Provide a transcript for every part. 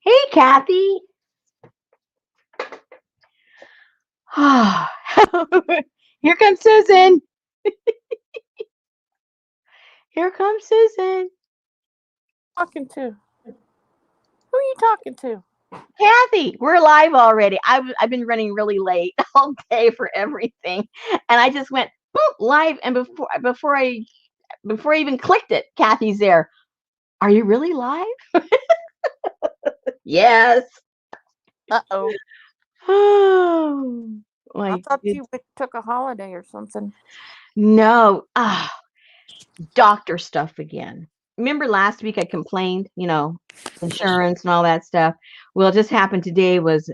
Hey, Kathy. Here comes Susan. Here comes Susan. Talking to? Who are you talking to? Kathy, we're live already. I've been running really late all day for everything, and I just went boop live. And before I even clicked it, Kathy's there. Are you really live? Yes. Uh-oh. Oh I my thought good. you took a holiday or something. No. Doctor stuff again. Remember last week I complained, insurance and all that stuff. Well, it just happened today was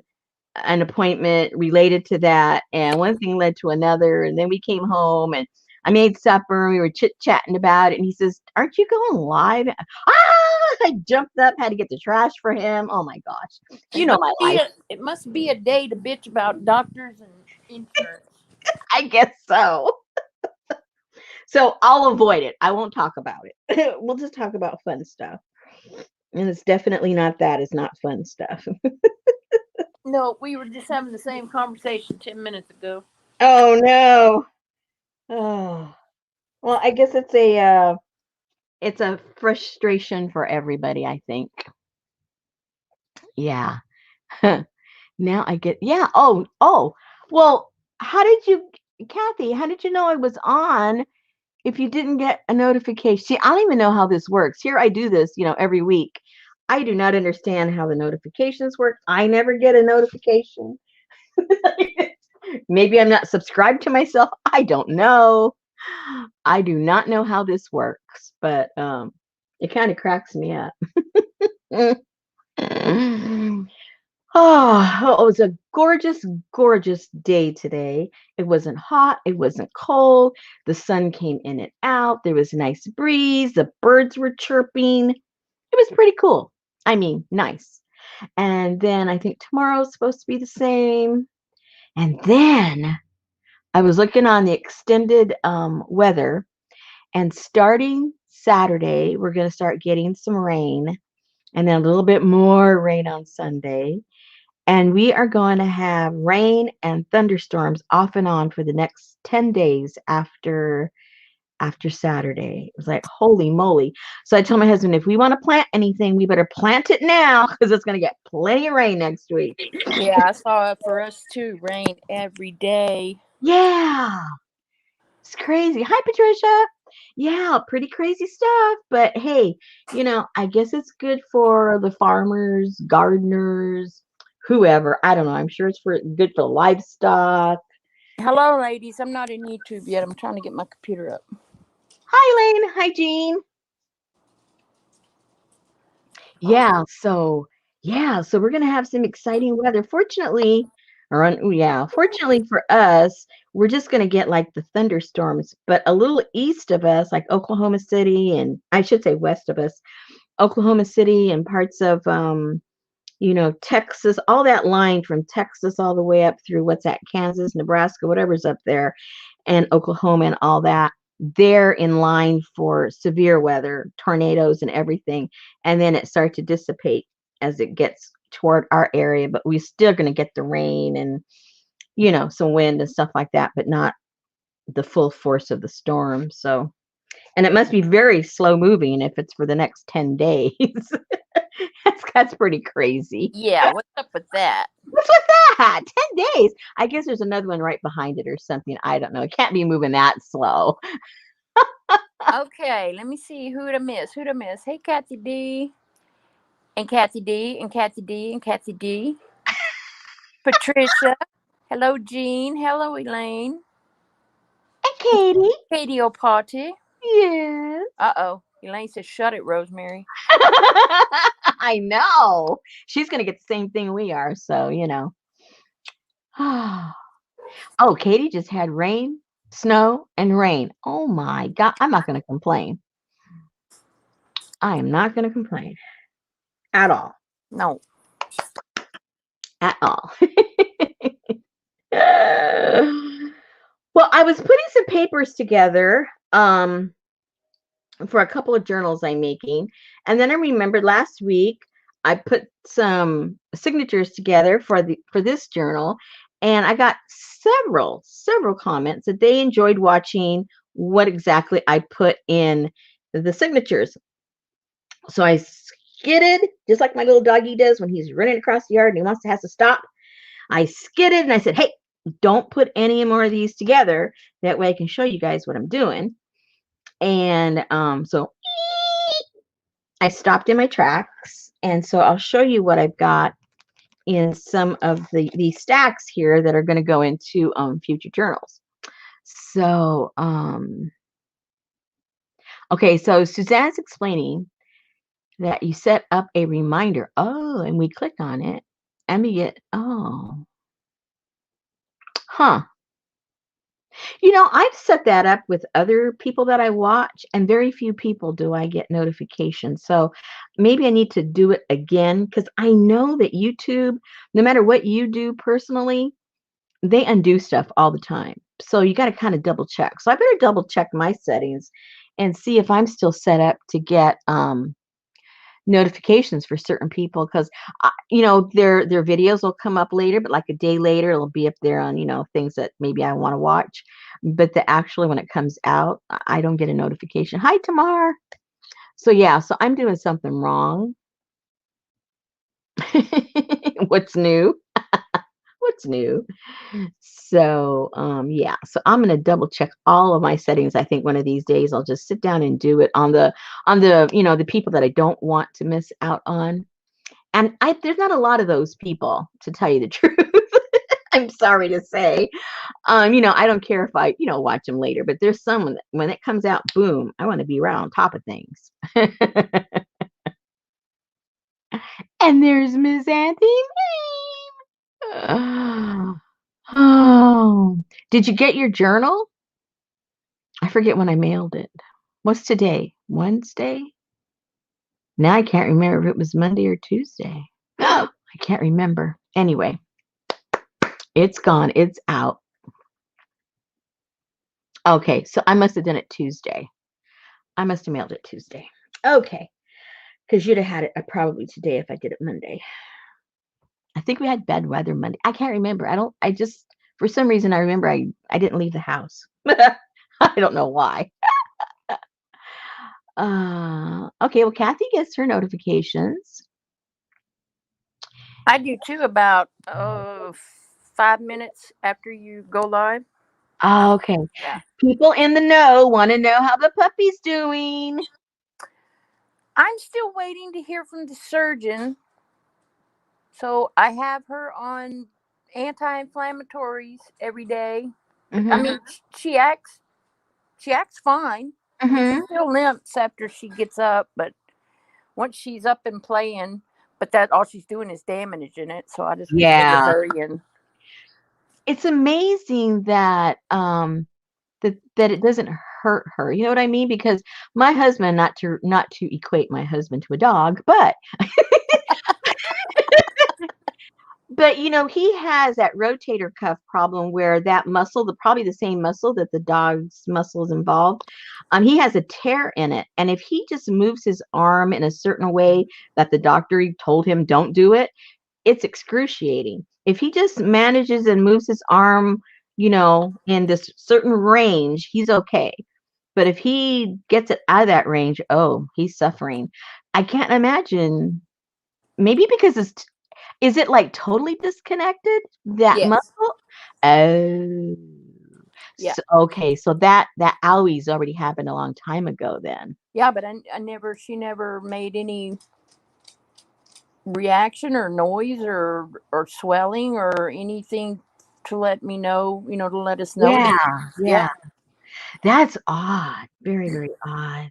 an appointment related to that, and one thing led to another, and then we came home and I made supper and we were chit-chatting about it, and he says, "Aren't you going live?" I jumped up, had to get the trash for him. Oh my gosh. It You know must my be life. a day to bitch about doctors and insurance. I guess so. So I'll avoid it. I won't talk about it. We'll just talk about fun stuff. And it's definitely not that. It's not fun stuff. No, we were just having the same conversation 10 minutes ago. Oh no. Oh. Well, I guess it's a frustration for everybody, I think. Yeah. Now I get yeah. Oh. Well, how did you Kathy, how did you know I was on if you didn't get a notification? See, I don't even know how this works. Here I do this, every week. I do not understand how the notifications work. I never get a notification. Maybe I'm not subscribed to myself. I don't know. I do not know how this works, but it kind of cracks me up. Oh, it was a gorgeous, gorgeous day today. It wasn't hot, it wasn't cold. The sun came in and out. There was a nice breeze. The birds were chirping. It was pretty cool. I mean, nice. And then I think tomorrow's supposed to be the same. And then I was looking on the extended weather, and starting Saturday, we're going to start getting some rain, and then a little bit more rain on Sunday. And we are going to have rain and thunderstorms off and on for the next 10 days after Saturday. It was like, holy moly. So I told my husband, if we want to plant anything, we better plant it now because it's going to get plenty of rain next week. Yeah, I saw it for us too. Rain every day. Yeah. It's crazy. Hi, Patricia. Yeah, pretty crazy stuff. But hey, I guess it's good for the farmers, gardeners, whoever. I don't know. I'm sure it's good for livestock. Hello, ladies. I'm not in YouTube yet. I'm trying to get my computer up. Hi, Lane. Hi, Jean. Yeah, so we're gonna have some exciting weather. Fortunately for us, we're just gonna get like the thunderstorms, but a little east of us, like Oklahoma City, and I should say west of us, Oklahoma City and parts of Texas, all that line from Texas all the way up through what's that, Kansas, Nebraska, whatever's up there, and Oklahoma and all that. They're in line for severe weather, tornadoes and everything. And then it starts to dissipate as it gets toward our area, but we're still going to get the rain and, some wind and stuff like that, but not the full force of the storm. So, and it must be very slow moving if it's for the next 10 days. That's pretty crazy. Yeah, what's up with that? What's with that? 10 days. I guess there's another one right behind it or something. I don't know. It can't be moving that slow. Okay, let me see who to miss. Who to miss? Hey, Kathy D. And Kathy D. And Kathy D. And Kathy D. Patricia. Hello, Jean. Hello, Elaine. And Katie. Katie O'Party. Yes. Uh-oh. Elaine says, shut it, Rosemary. I know. She's going to get the same thing we are. So, Oh, Katie just had rain, snow, and rain. Oh my God. I'm not going to complain. I am not going to complain at all. No. At all. Well, I was putting some papers together for a couple of journals I'm making. And then I remembered last week I put some signatures together for this journal, and I got several comments that they enjoyed watching what exactly I put in the signatures. So I skidded, just like my little doggy does when he's running across the yard and he has to stop. I skidded and I said, hey, don't put any more of these together. That way I can show you guys what I'm doing. And so I stopped in my tracks. And so I'll show you what I've got in some of these stacks here that are going to go into future journals. So, okay, so Suzanne's explaining that you set up a reminder. Oh, and we click on it and we get, oh, huh. You know, I've set that up with other people that I watch, and very few people do I get notifications. So maybe I need to do it again because I know that YouTube, no matter what you do personally, they undo stuff all the time. So you got to kind of double check. So I better double check my settings and see if I'm still set up to get notifications for certain people because you know their videos will come up later, but like a day later it'll be up there on things that maybe I want to watch, but actually when it comes out I don't get a notification. Hi Tamar. So yeah, so I'm doing something wrong. What's new? What's new? So yeah, so I'm gonna double check all of my settings. I think one of these days I'll just sit down and do it on the the people that I don't want to miss out on. And there's not a lot of those people, to tell you the truth. I'm sorry to say. I don't care if I watch them later, but there's someone that when it comes out, boom, I want to be right on top of things. And there's Miss Auntie Mame. Oh, did you get your journal? I forget when I mailed it. What's today? Wednesday? Now I can't remember if it was Monday or Tuesday. I can't remember. Anyway, it's gone. It's out. Okay, so I must have done it Tuesday. I must have mailed it Tuesday. Okay, because you'd have had it probably today if I did it Monday. I think we had bad weather Monday. I can't remember. I just, for some reason, I remember I didn't leave the house. I don't know why. Okay, well, Kathy gets her notifications. I do too. About 5 minutes after you go live. Okay. Yeah. People in the know want to know how the puppy's doing. I'm still waiting to hear from the surgeon. So I have her on anti-inflammatories every day. I mean, she acts fine. I mean, she Mm-hmm. still limps after she gets up, but once she's up and playing, but that all she's doing is damaging it. So I just wish they would Yeah. hurry and. It's amazing that that it doesn't hurt her. You know what I mean? Because my husband, not to equate my husband to a dog, but he has that rotator cuff problem where that muscle, probably the same muscle that the dog's muscle is involved, he has a tear in it. And if he just moves his arm in a certain way that the doctor told him don't do it, it's excruciating. If he just manages and moves his arm, in this certain range, he's okay. But if he gets it out of that range, oh, he's suffering. I can't imagine. Maybe because is it like totally disconnected, that Yes. muscle? Oh. Yeah. Okay, so that owies already happened a long time ago then. Yeah, but she never made any reaction or noise or swelling or anything to let me know, to let us know Yeah, that. yeah. Yeah. That's odd. Very, very odd.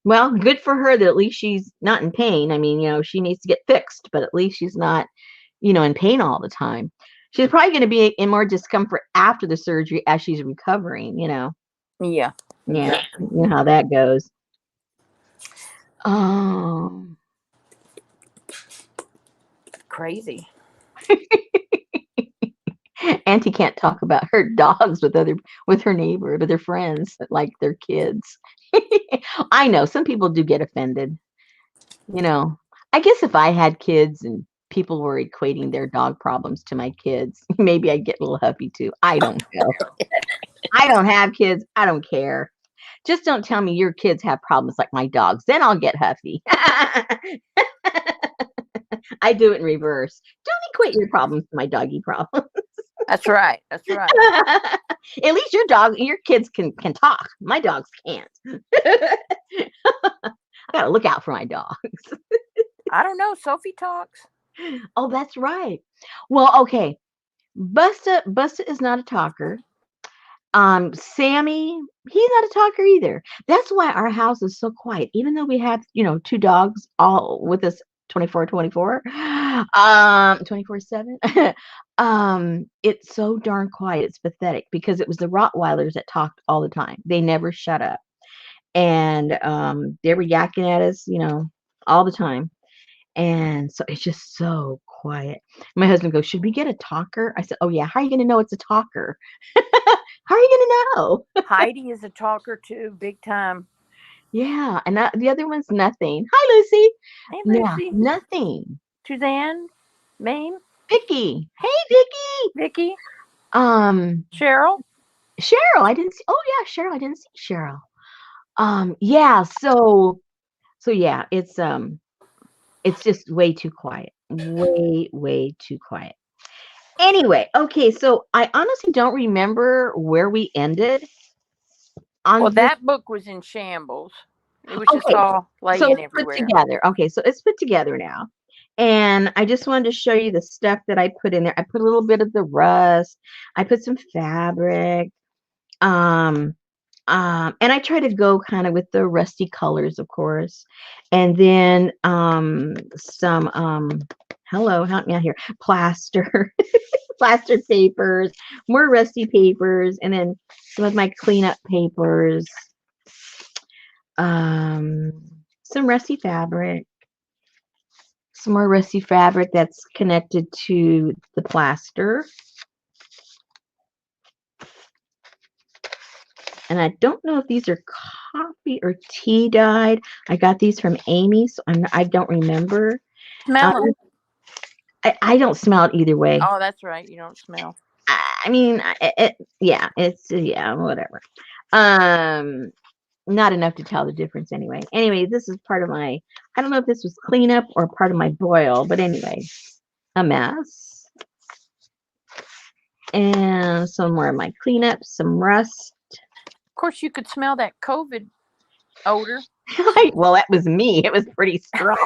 Well, good for her that at least she's not in pain. I mean, she needs to get fixed, but at least she's not, in pain all the time. She's probably going to be in more discomfort after the surgery as she's recovering. Yeah. Yeah, Exactly. you know how that goes. Um, Crazy. Auntie can't talk about her dogs with her neighbor, with her friends, like their kids. I know some people do get offended. You know, I guess if I had kids and people were equating their dog problems to my kids, maybe I'd get a little huffy too. I don't know. I don't have kids. I don't care. Just don't tell me your kids have problems like my dogs. Then I'll get huffy. I do it in reverse. Don't equate your problems to my doggy problems. That's right. That's right. At least your kids can talk. My dogs can't. I gotta look out for my dogs. I don't know. Sophie talks. Oh, that's right. Well, okay. Busta is not a talker. Sammy, he's not a talker either. That's why our house is so quiet. Even though we have, two dogs all with us 24/24, 24/7. It's so darn quiet. It's pathetic because it was the Rottweilers that talked all the time. They never shut up. And they were yakking at us, all the time. And so it's just so quiet. My husband goes, "Should we get a talker?" I said, "Oh yeah, how are you going to know it's a talker? How are you going to know?" Heidi is a talker too, big time. Yeah, and the other one's nothing. Hi, Lucy. Hey, Yeah, Lucy. nothing. Suzanne. Mame. Vicky. Hey, Vicky. Vicky. Um, Cheryl. Cheryl. I didn't see. Oh yeah, Cheryl. I didn't see Cheryl. Yeah. So yeah, it's just way too quiet. Way, way too quiet. Anyway, okay. So I honestly don't remember where we ended Well, on this. that book was in shambles. It was just Okay, all so laying it's put everywhere. together. Okay, so it's put together now. And I just wanted to show you the stuff that I put in there. I put a little bit of the rust. I put some fabric. Um, and I try to go kind of with the rusty colors, of course. And then some hello, help me out here. Plaster, plaster papers, more rusty papers, and then some of my cleanup papers. Um, some rusty fabric, some more rusty fabric that's connected to the plaster. And I don't know if these are coffee or tea dyed. I got these from Amy, so I don't remember. Smell them. I don't smell it either way. Oh, that's right. You don't smell. I mean, yeah, whatever. Um, Not enough to tell the difference anyway. Anyway, this is part of my, I don't know if this was cleanup or part of my boil, but anyway, a mess. And some more of my cleanup, some rust. Of course, you could smell that COVID odor. Well, that was me. It was pretty strong.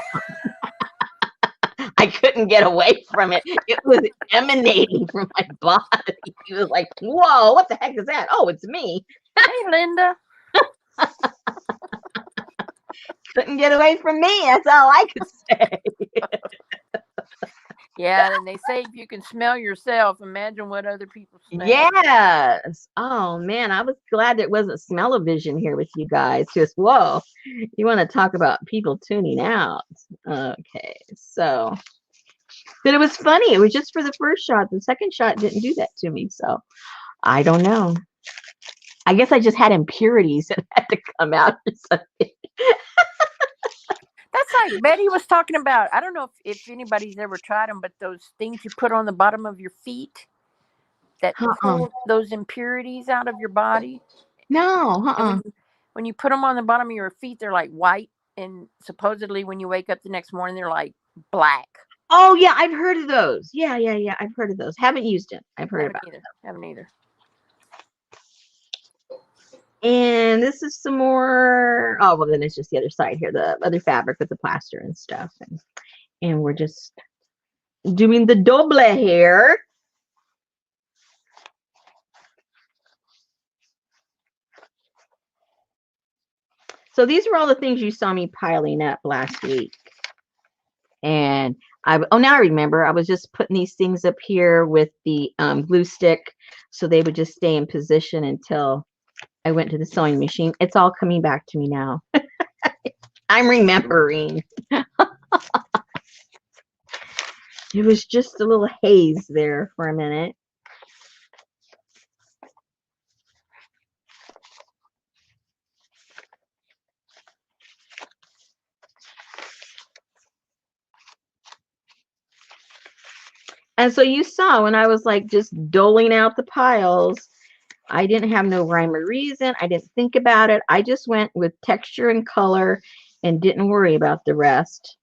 I couldn't get away from it. It was emanating from my body. It was like, whoa, what the heck is that? Oh, it's me. Hey, Linda. Couldn't get away from me. That's all I could say. Yeah, and they say if you can smell yourself, imagine what other people smell. Yes. Oh man, I was glad there wasn't smell-o-vision here with you guys. Just whoa. You want to talk about people tuning out. Okay, so but it was funny. It was just for the first shot. The second shot didn't do that to me. So I don't know. I guess I just had impurities that had to come out or something. That's like Betty was talking about. I don't know if anybody's ever tried them, but those things you put on the bottom of your feet that Uh-uh. pull those impurities out of your body. No, And uh-uh. when you put them on the bottom of your feet, they're like white. And supposedly, when you wake up the next morning, they're like black. Oh yeah, I've heard of those. Yeah, yeah, yeah. I've heard of those. Haven't used them. I've heard Haven't about either. Haven't either. it. And this is some more. Oh well, then it's just the other side here, the other fabric with the plaster and stuff. And we're just doing the doble here. So these were all the things you saw me piling up last week. And now I remember, I was just putting these things up here with the glue stick so they would just stay in position until I went to the sewing machine. It's all coming back to me now. I'm remembering. It was just a little haze there for a minute. And so you saw when I was like just doling out the piles, I didn't have no rhyme or reason. I didn't think about it. I just went with texture and color and didn't worry about the rest.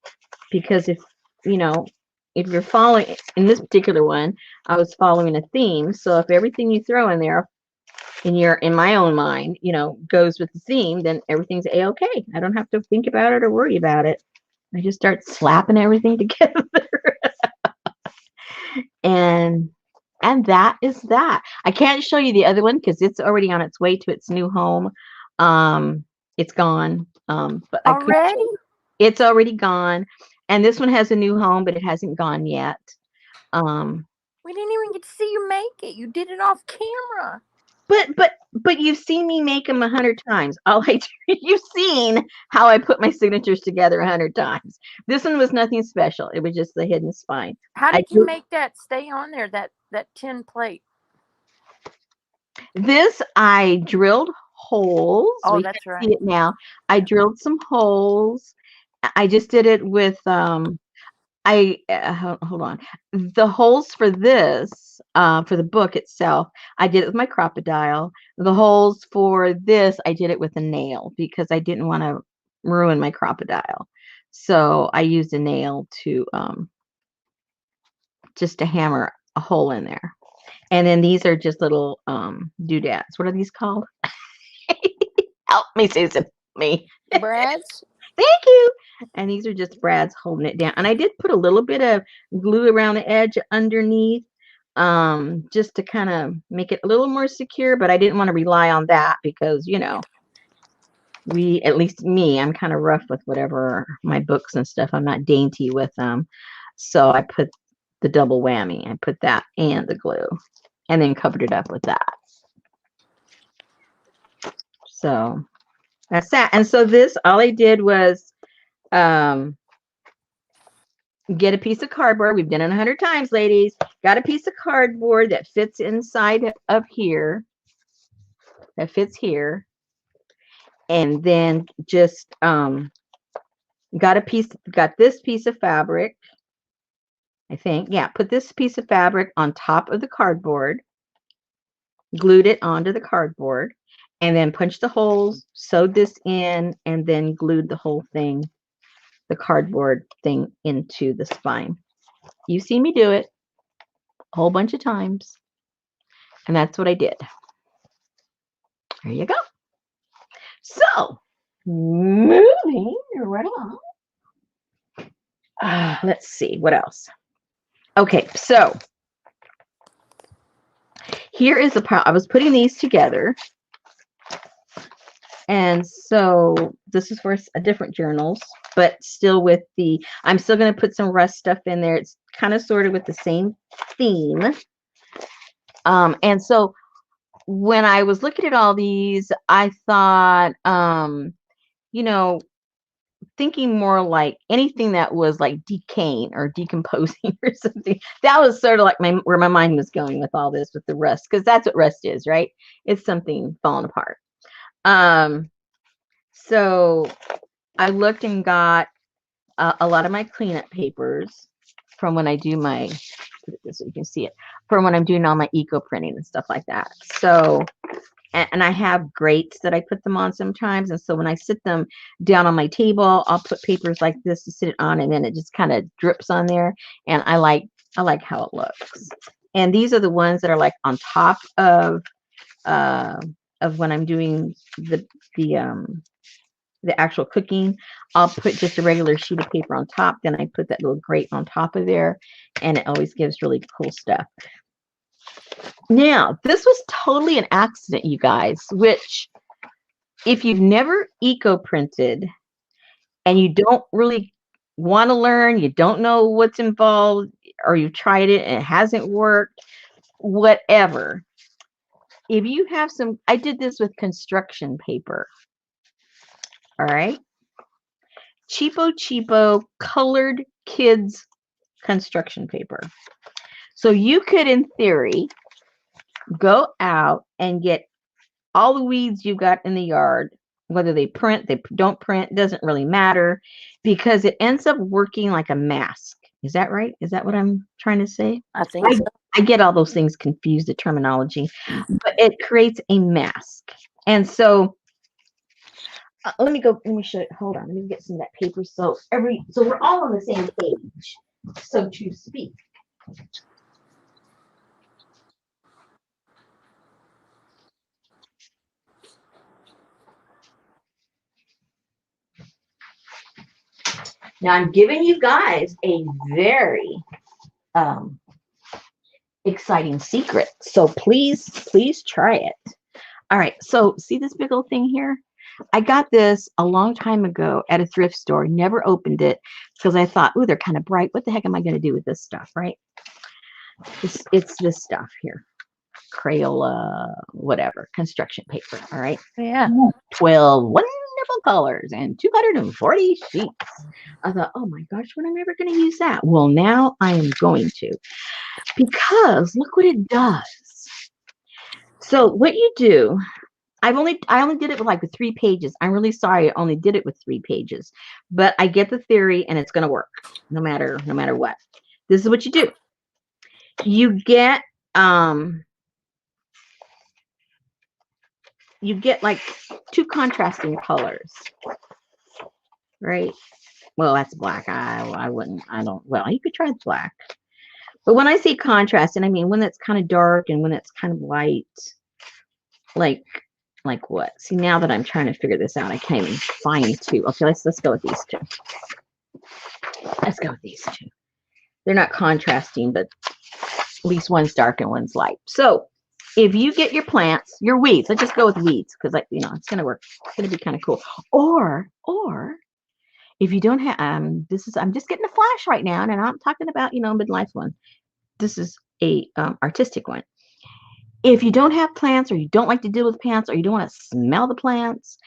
Because you know, if you're following in this particular one, I was following a theme. So if everything you throw in there in my own mind, goes with the theme, then everything's a-okay. I don't have to think about it or worry about it. I just start slapping everything together. and and that is that. I can't show you the other one because it's already on its way to its new home. It's gone. But I could show Already? you. It's already gone. And this one has a new home, but it hasn't gone yet. Um, We didn't even get to see you make it. You did it off camera. but you've seen me make them 100 times. You've seen how I put my signatures together 100 times. This one was nothing special. It was just the hidden spine. How I did you make that stay on there? That tin plate. This I drilled holes. Oh, We that's can see right. it now. I drilled some holes. I just did it with hold on. The holes for this, for the book itself, I did it with my crocodile. The holes for this, I did it with a nail because I didn't want to ruin my crocodile. So I used a nail to just to hammer a hole in there. And then these are just little doodads. What are these called? Help me, Susan. Me. Brads? Thank you. And these are just brads holding it down. And I did put a little bit of glue around the edge underneath, just to kind of make it a little more secure, but I didn't want to rely on that because, at least me, I'm kind of rough with whatever my books and stuff. I'm not dainty with them. So I put the double whammy. I put that and the glue and then covered it up with that. So that's that. And so this, all I did was get a piece of cardboard. We've done it 100 times, ladies. Got a piece of cardboard that fits inside of here. That fits here. And then just got this piece of fabric. I think, yeah, put this piece of fabric on top of the cardboard, glued it onto the cardboard, and then punched the holes, sewed this in, and then glued the whole thing, the cardboard thing, into the spine. You've seen me do it a whole bunch of times, and that's what I did. There you go. So, moving right along. Let's see, what else? Okay, so here is the part. I was putting these together. And so this is for a different journals, but still with I'm still going to put some rust stuff in there. It's kind of sorted with the same theme. And so when I was looking at all these, I thought, thinking more like anything that was like decaying or decomposing or something. That was sort of like where my mind was going with all this, with the rust, because that's what rust is, right? It's something falling apart. So I looked and got a lot of my cleanup papers from when I do my, so you can see it, from when I'm doing all my eco printing and stuff like that. So, and I have grates that I put them on sometimes. And so when I sit them down on my table, I'll put papers like this to sit it on, and then it just kind of drips on there. And I like how it looks. And these are the ones that are like on top of when I'm doing the actual cooking. I'll put just a regular sheet of paper on top. Then I put that little grate on top of there, and it always gives really cool stuff. Now, this was totally an accident, you guys, which if you've never eco-printed and you don't really want to learn, you don't know what's involved, or you've tried it and it hasn't worked, whatever. If you have I did this with construction paper. All right. Cheapo colored kids construction paper. So you could, in theory, go out and get all the weeds you got in the yard, whether they print, they don't print, doesn't really matter, because it ends up working like a mask. Is that right? Is that what I'm trying to say? I think I, so. I get all those things confused, the terminology, but it creates a mask. And so let me go, let me show you. Hold on, let me get some of that paper. So we're all on the same page, so to speak. Now I'm giving you guys a very um, exciting secret. So please try it. All right. So see this big old thing here? I got this a long time ago at a thrift store. Never opened it because I thought, ooh, they're kind of bright. What the heck am I going to do with this stuff, right? It's this stuff here. Crayola, whatever, construction paper. All right. Yeah. 12 wonderful colors and 240 sheets. I thought, oh my gosh, when am I ever going to use that? Well, now I am going to, because look what it does. So what you do, I only did it with like the 3 pages. I'm really sorry I only did it with 3 pages, but I get the theory and it's going to work no matter what. This is what you do. You get like 2 contrasting colors, right? Well, that's black. I wouldn't. I don't. Well, you could try black. But when I say contrast, and I mean when it's kind of dark and when it's kind of light, like what? See, now that I'm trying to figure this out, I can't even find 2. Okay, let's go with these 2. Let's go with these 2. They're not contrasting, but at least one's dark and one's light. So if you get your plants, your weeds, let's just go with weeds because, like, it's gonna work. It's gonna be kind of cool. Or if you don't have, I'm just getting a flash right now, and I'm not talking about midlife one. This is a artistic one. If you don't have plants, or you don't like to deal with plants, or you don't want to smell the plants,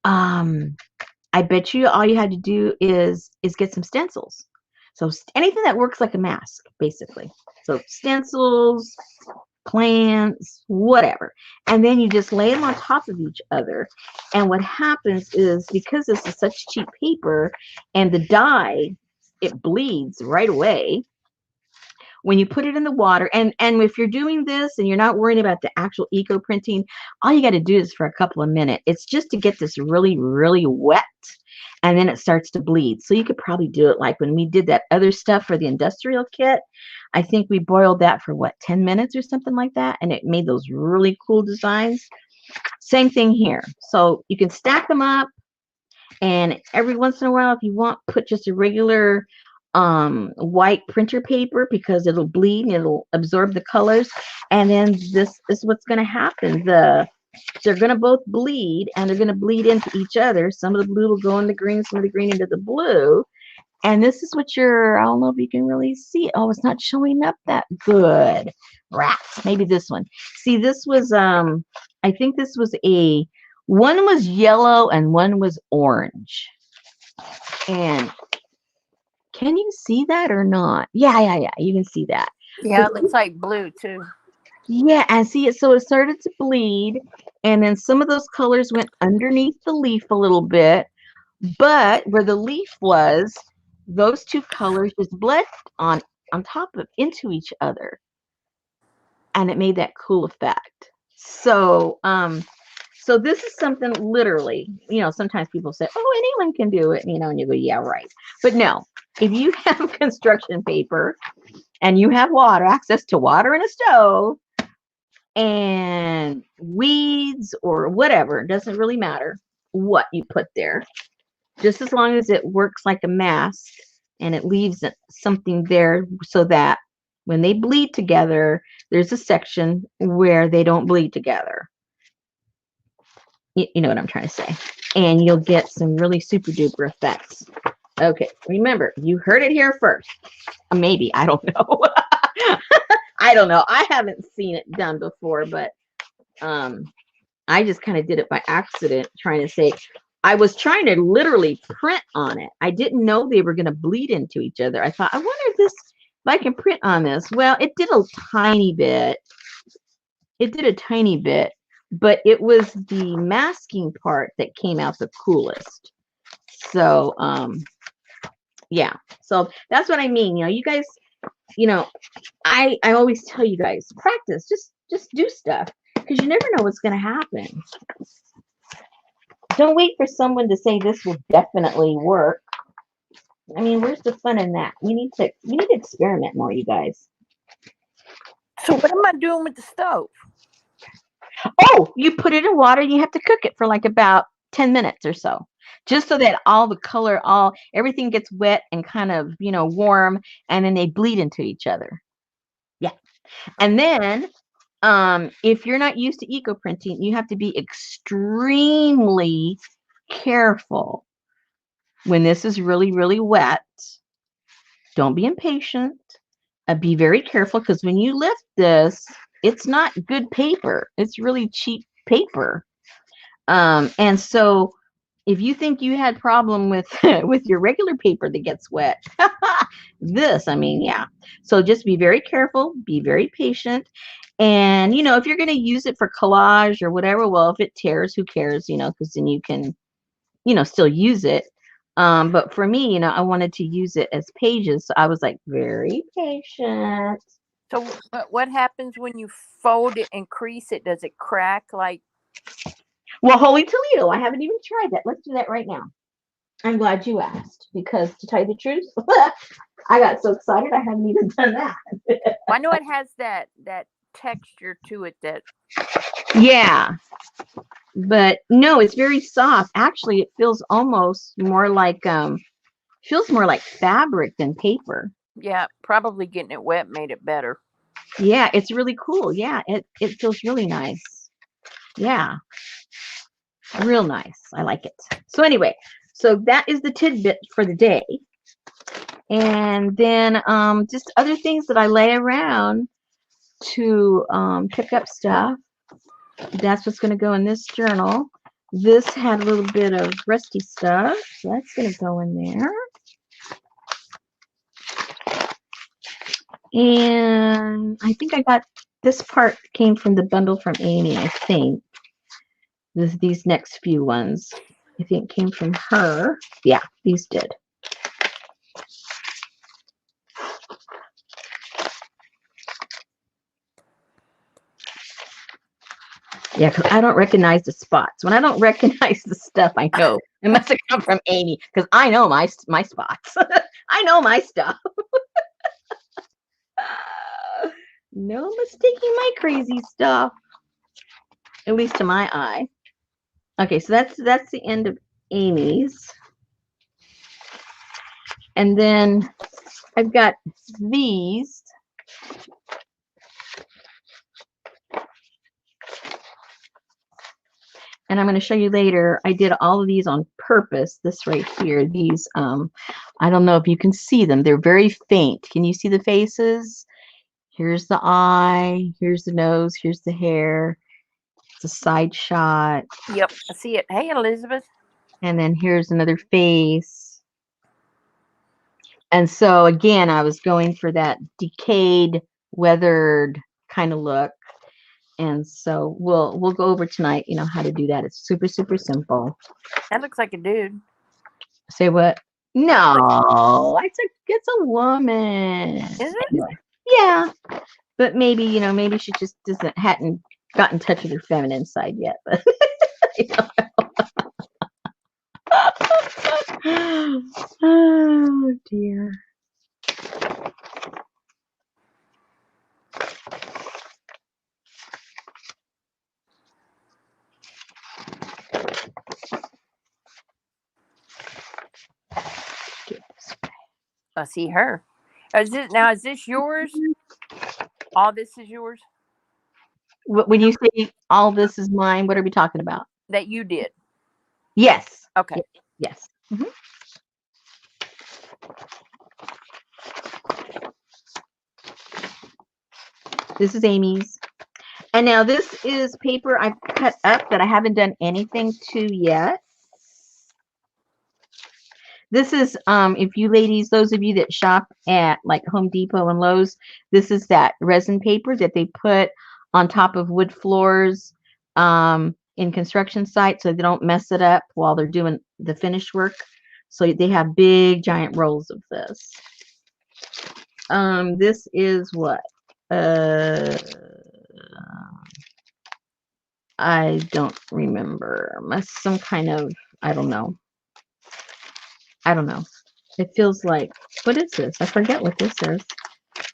I bet you all you had to do is get some stencils. So anything that works like a mask, basically. So stencils, plants, whatever. And then you just lay them on top of each other. And what happens is, because this is such cheap paper and the dye, it bleeds right away when you put it in the water. And if you're doing this and you're not worrying about the actual eco printing, all you got to do is for a couple of minutes. It's just to get this really, really wet, and then it starts to bleed. So you could probably do it like when we did that other stuff for the industrial kit. I think we boiled that for 10 minutes or something like that, and it made those really cool designs. Same thing here. So you can stack them up, and every once in a while, if you want, put just a regular white printer paper, because it'll bleed and it'll absorb the colors. And then this is what's going to happen. They're going to both bleed, and they're going to bleed into each other. Some of the blue will go in the green, some of the green into the blue. And this is what I don't know if you can really see. Oh, it's not showing up that good. Rats. Maybe this one. See, this was, I think this was one was yellow and one was orange. And can you see that or not? Yeah. You can see that. Yeah, it looks like blue too. Yeah, and see it. So it started to bleed, and then some of those colors went underneath the leaf a little bit. But where the leaf was, those 2 colors just bled on top of into each other, and it made that cool effect. So so this is something, literally, sometimes people say, oh, anyone can do it, and you go, yeah, right. But no, if you have construction paper and you have access to water and a stove and weeds or whatever, it doesn't really matter what you put there, just as long as it works like a mask and it leaves something there so that when they bleed together, there's a section where they don't bleed together. You know what I'm trying to say. And you'll get some really super duper effects. Okay, remember, you heard it here first. Maybe, I don't know. I don't know. I haven't seen it done before, but I just kind of did it by accident, trying to say, I was trying to literally print on it. I didn't know they were going to bleed into each other. I thought, I wonder if I can print on this. Well, it did a tiny bit. It did a tiny bit, but it was the masking part that came out the coolest. So, Yeah. So that's what I mean. You guys, you know, I always tell you guys, practice. Just do stuff because you never know what's going to happen. Don't wait for someone to say this will definitely work. I mean, where's the fun in that? We need to experiment more, you guys. So what am I doing with the stove? Oh, you put it in water and you have to cook it for like about 10 minutes or so. Just so that all the color, everything gets wet and kind of, warm, and then they bleed into each other. Yeah. And then if you're not used to eco printing, you have to be extremely careful when this is really, really wet. Don't be impatient. Be very careful because when you lift this, it's not good paper. It's really cheap paper. And so if you think you had problem with with your regular paper that gets wet, I mean, yeah. So just be very careful, be very patient. And if you're going to use it for collage or whatever, well, if it tears, who cares, because then you can, still use it. But for me, I wanted to use it as pages. So I was like very patient. So what happens when you fold it and crease it? Does it crack like? Well, Holy Toledo, I haven't even tried that. Let's do that right now. I'm glad you asked because to tell you the truth, I got so excited I haven't even done that. I know it has that texture to it that. Yeah, but no, it's very soft. Actually, it feels almost more like fabric than paper. Yeah, probably getting it wet made it better. Yeah, it's really cool. Yeah, it feels really nice. Yeah, real nice. I like it. So anyway, so that is the tidbit for the day. And then just other things that I lay around to pick up stuff. That's what's going to go in this journal. This had a little bit of rusty stuff, so that's going to go in there. And I think I got this part came from the bundle from Amy, I think. These next few ones, I think, came from her. Yeah, these did. Yeah, because I don't recognize the spots. When I don't recognize the stuff, I know it must have come from Amy because I know my spots. I know my stuff. No mistaking my crazy stuff, at least to my eye. Okay, so that's the end of Amy's. And then I've got these. And I'm going to show you later. I did all of these on purpose. This right here, these, I don't know if you can see them. They're very faint. Can you see the faces? Here's the eye. Here's the nose. Here's the hair. It's a side shot. Yep, I see it. Hey, Elizabeth. And then here's another face. And so again, I was going for that decayed, weathered kind of look. And so we'll go over tonight, how to do that. It's super, super simple. That looks like a dude. Say what? No, it's a woman. Is it? Anyway, yeah, but maybe maybe she just hadn't got in touch with her feminine side yet. But oh dear. I see her. Is this yours? All this is yours? When you say all this is mine, what are we talking about? That you did. Yes. Okay. Yes. Mm-hmm. This is Amy's. And now this is paper I've cut up that I haven't done anything to yet. This is, if you ladies, those of you that shop at like Home Depot and Lowe's, this is that resin paper that they put on top of wood floors in construction sites so they don't mess it up while they're doing the finished work. So they have big giant rolls of this. This is what? I don't remember. Some kind of, I don't know. I don't know. It feels like, what is this? I forget what this is.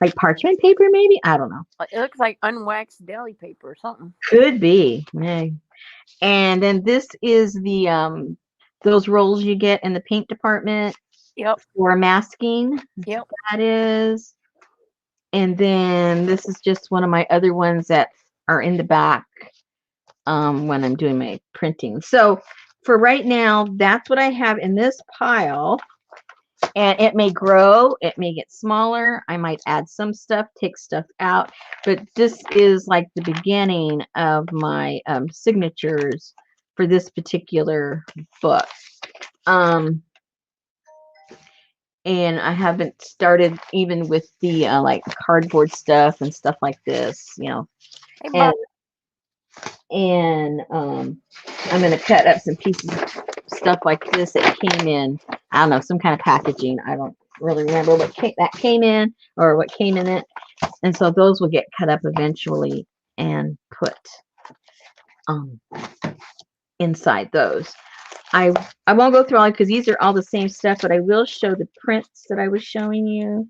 Like parchment paper, maybe? I don't know. It looks like unwaxed deli paper or something. Could be. And then this is the those rolls you get in the paint department. Yep. For masking. Yep. That is. And then this is just one of my other ones that are in the back when I'm doing my printing. So for right now, that's what I have in this pile. And it may grow, it may get smaller. I might add some stuff, take stuff out. But this is like the beginning of my signatures for this particular book. And I haven't started even with the like cardboard stuff and stuff like this, you know. Hey, And I'm going to cut up some pieces of stuff like this that came in. I don't know, some kind of packaging. I don't really remember what that came in or what came in it. And so those will get cut up eventually and put inside those. I won't go through all because these are all the same stuff, but I will show the prints that I was showing you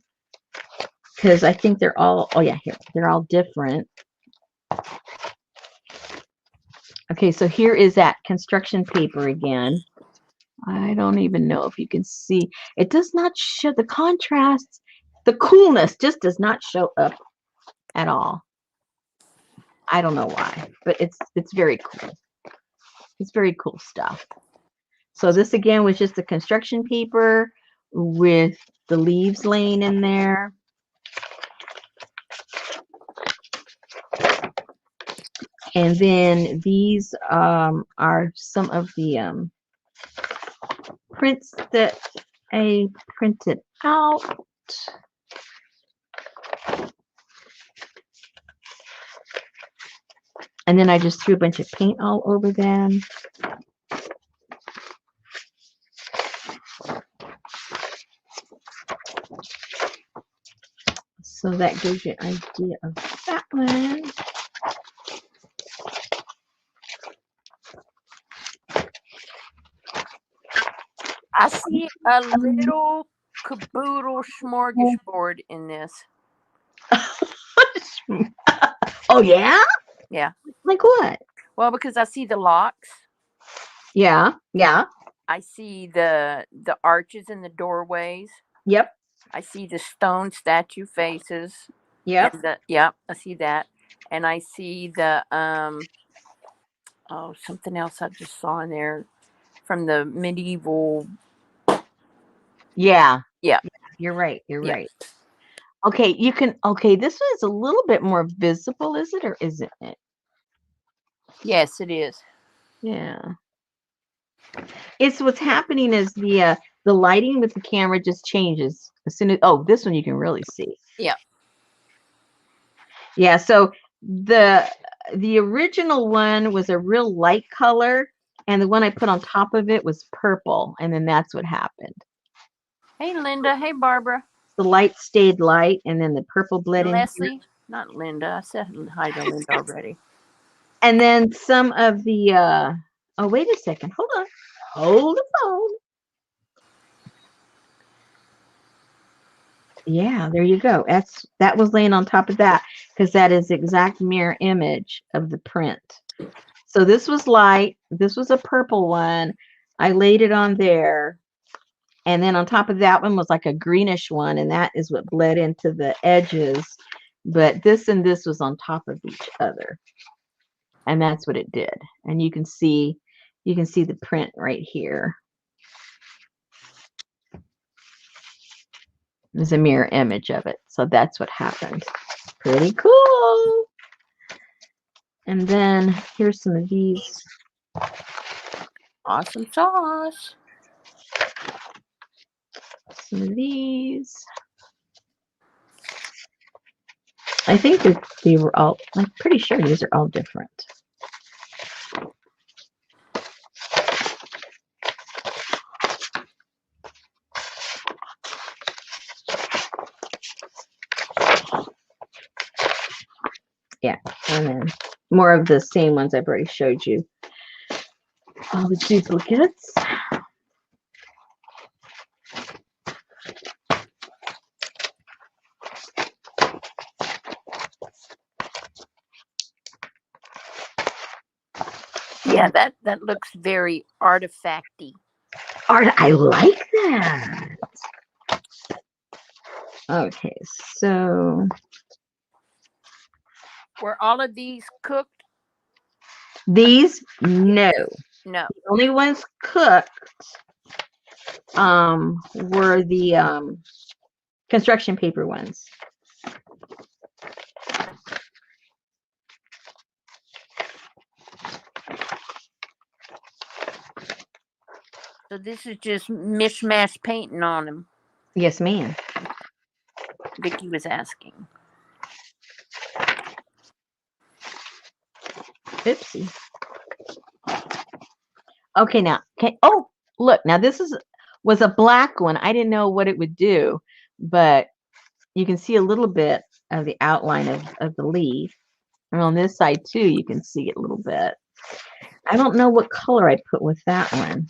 because I think they're all, oh yeah, here, they're all different. Okay, so here is that construction paper again. I don't even know if you can see. It does not show the contrast. The coolness just does not show up at all. I don't know why, but it's very cool. It's very cool stuff. So this again was just the construction paper with the leaves laying in there. And then these are some of the prints that I printed out. And then I just threw a bunch of paint all over them. So that gives you an idea of that one. I see a little caboodle smorgasbord in this. Oh, yeah? Yeah. Like what? Well, because I see the locks. Yeah, yeah. I see the arches in the doorways. Yep. I see the stone statue faces. Yep. And I see that. And I see the something else I just saw in there from the medieval. Yeah. Yeah. You're right. You're Yeah. right. Okay, you can, okay, this one is a little bit more visible, is it, or isn't it? Yes, it is. Yeah. It's what's happening is the lighting with the camera just changes as soon as, oh, this one you can really see. Yeah. Yeah, so the original one was a real light color, and the one I put on top of it was purple, and then that's what happened. Hey, Linda. Hey, Barbara. The light stayed light, and then the purple bled in. Leslie. Not Linda. I said hi to Linda already. And then some of the, oh, wait a second. Hold on. Hold the phone. Yeah, there you go. That was laying on top of that because that is the exact mirror image of the print. So this was light. This was a purple one. I laid it on there. And then on top of that one was like a greenish one, and that is what bled into the edges. But this and this was on top of each other. And that's what it did. And you can see the print right here. There's a mirror image of it. So that's what happened. Pretty cool. And then here's some of these. Awesome sauce. Some of these. I think that they were all, I'm pretty sure these are all different. And then more of the same ones I've already showed you. All the duplicates. Yeah, that looks very artifacty. Art, I like that. Okay, so Were all of these cooked? these, no. No. The only ones cooked were the construction paper ones. So this is just mishmash painting on them. Yes, ma'am. Vicky was asking. Oopsie. Okay, now, oh, look, now this was a black one. I didn't know what it would do, but you can see a little bit of the outline of the leaf. And on this side too, you can see it a little bit. I don't know what color I put with that one,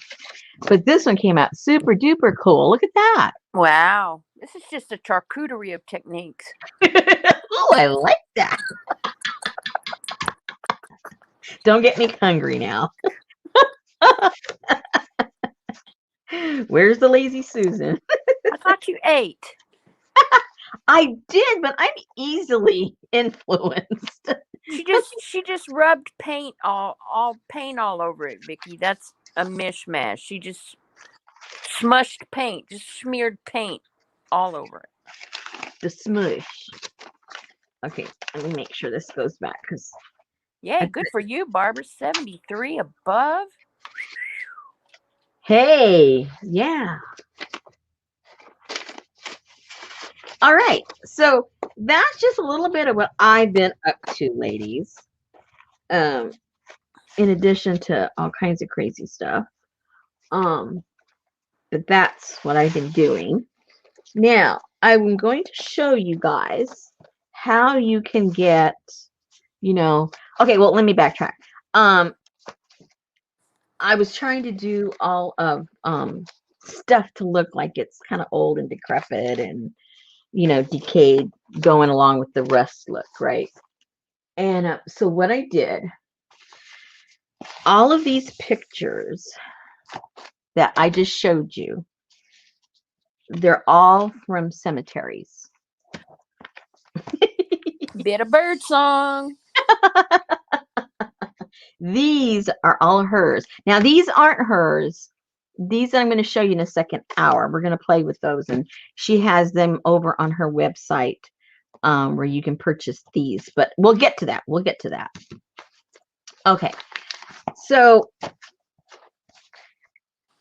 but this one came out super duper cool. Look at that. Wow. This is just a charcuterie of techniques. Oh, I like that. Don't get me hungry now. Where's the lazy Susan? I thought you ate. I did, but I'm easily influenced. She just rubbed paint all paint all over it, Vicky. That's a mishmash. She just smushed paint, just smeared paint all over it. The smush. Okay, let me make sure this goes back because. Yay, good for you, Barbara. 73 above. Hey, yeah. All right, so that's just a little bit of what I've been up to, ladies. In addition to all kinds of crazy stuff. But that's what I've been doing. Now, I'm going to show you guys how you can get, okay, well, let me backtrack. I was trying to do all of stuff to look like it's kind of old and decrepit and, decayed, going along with the rust look, right? And so what I did, all of these pictures that I just showed you, they're all from cemeteries. Bit of bird song. These are all hers. Now, these aren't hers. These I'm going to show you in a second hour. We're going to play with those. And she has them over on her website where you can purchase these. But we'll get to that. We'll get to that. Okay. So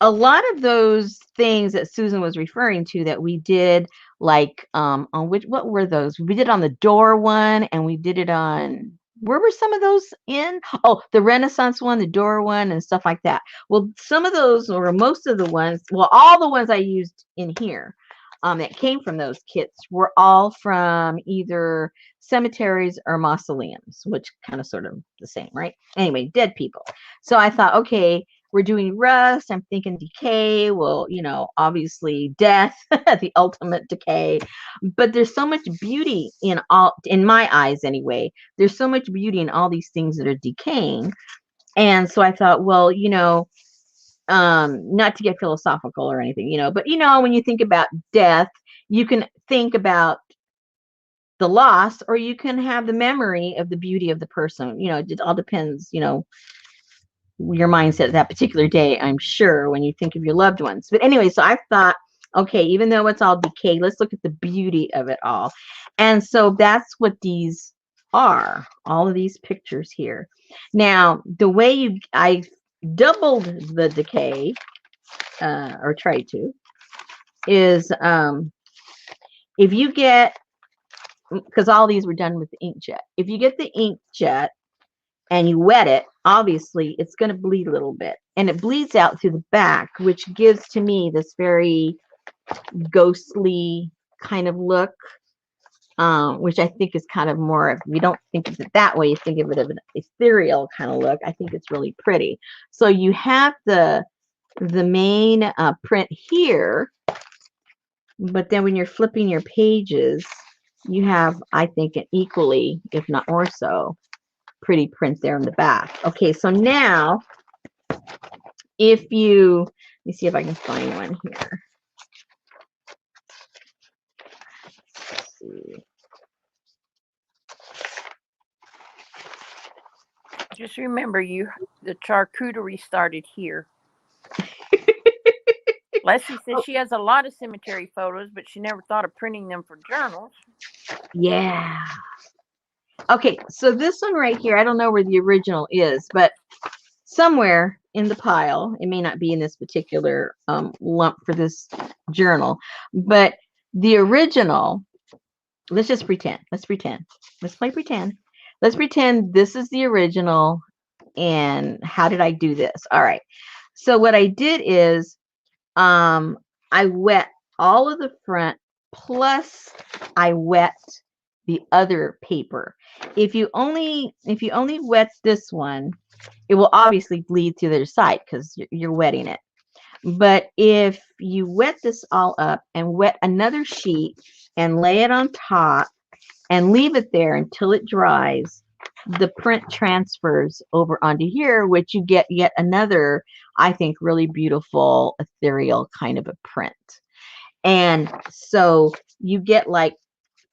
a lot of those things that Susan was referring to that we did, like on what were those? We did on the door one, and we did it on, where were some of those in? Oh, the Renaissance one, the door one, and stuff like that. Well, some of those, or most of the ones, well, all the ones I used in here that came from those kits were all from either cemeteries or mausoleums, which kind of sort of the same, right? Anyway, dead people. So I thought, okay, we're doing rust. I'm thinking decay. Well, obviously death, the ultimate decay. But there's so much beauty in my eyes anyway. There's so much beauty in all these things that are decaying. And so I thought, well, not to get philosophical or anything, but when you think about death, you can think about the loss, or you can have the memory of the beauty of the person. It all depends, your mindset that particular day, I'm sure, when you think of your loved ones. But anyway, so I thought, okay, even though it's all decay, let's look at the beauty of it all. And so that's what these are, all of these pictures here. Now, the way I doubled the decay, or tried to, is if you get, because all these were done with the inkjet, if you get the inkjet and you wet it, obviously it's going to bleed a little bit, and it bleeds out through the back, which gives to me this very ghostly kind of look. which I think is kind of more, if you don't think of it that way, you think of it as an ethereal kind of look. I think it's really pretty. So you have the main print here, but then when you're flipping your pages, you have, I think, an equally, if not more so, pretty print there in the back. Okay, so now if you, let me see if I can find one here. Let's see. Just remember, the charcuterie started here. Leslie says she has a lot of cemetery photos, but she never thought of printing them for journals. Yeah. Okay, so this one right here, I don't know where the original is, but somewhere in the pile, it may not be in this particular lump for this journal, but the original, let's just pretend. Let's pretend. Let's play pretend. Let's pretend this is the original. And how did I do this? All right. So what I did is I wet all of the front, plus I wet the other paper. If you only wet this one, it will obviously bleed to the other side because you're wetting it. But if you wet this all up and wet another sheet and lay it on top and leave it there until it dries, the print transfers over onto here, which you get yet another, I think, really beautiful ethereal kind of a print. And so you get like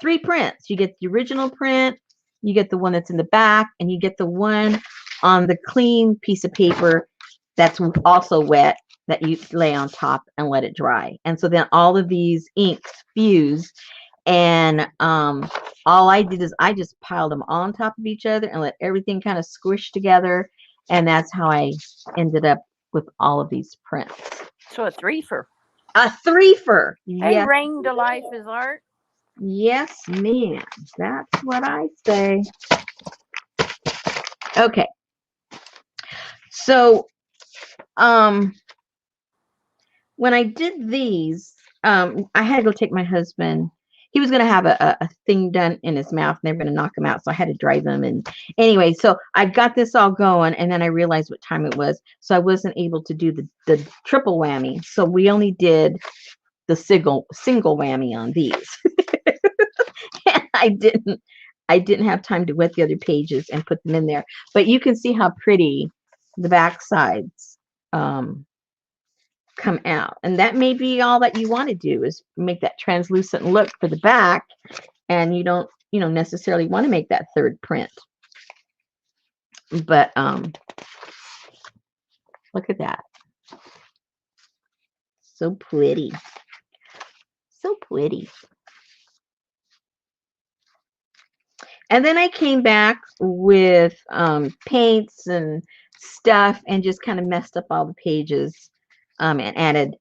3 prints. You get the original print, you get the one that's in the back, and you get the one on the clean piece of paper that's also wet that you lay on top and let it dry. And so then all of these inks fuse, and all I did is I just piled them on top of each other and let everything kind of squish together, and that's how I ended up with all of these prints. So a threefer. A threefer. Hey, Yes. Rain to Life is art. Yes, ma'am. That's what I say. Okay. So, when I did these, I had to go take my husband. He was going to have a thing done in his mouth, and they were going to knock him out. So I had to dry them. And anyway, so I got this all going, and then I realized what time it was. So I wasn't able to do the triple whammy. So we only did the single whammy on these. And I didn't have time to wet the other pages and put them in there. But you can see how pretty the back sides come out, and that may be all that you want to do, is make that translucent look for the back, and you don't necessarily want to make that third print. But look at that, so pretty, so pretty. And then I came back with paints and stuff and just kind of messed up all the pages, and added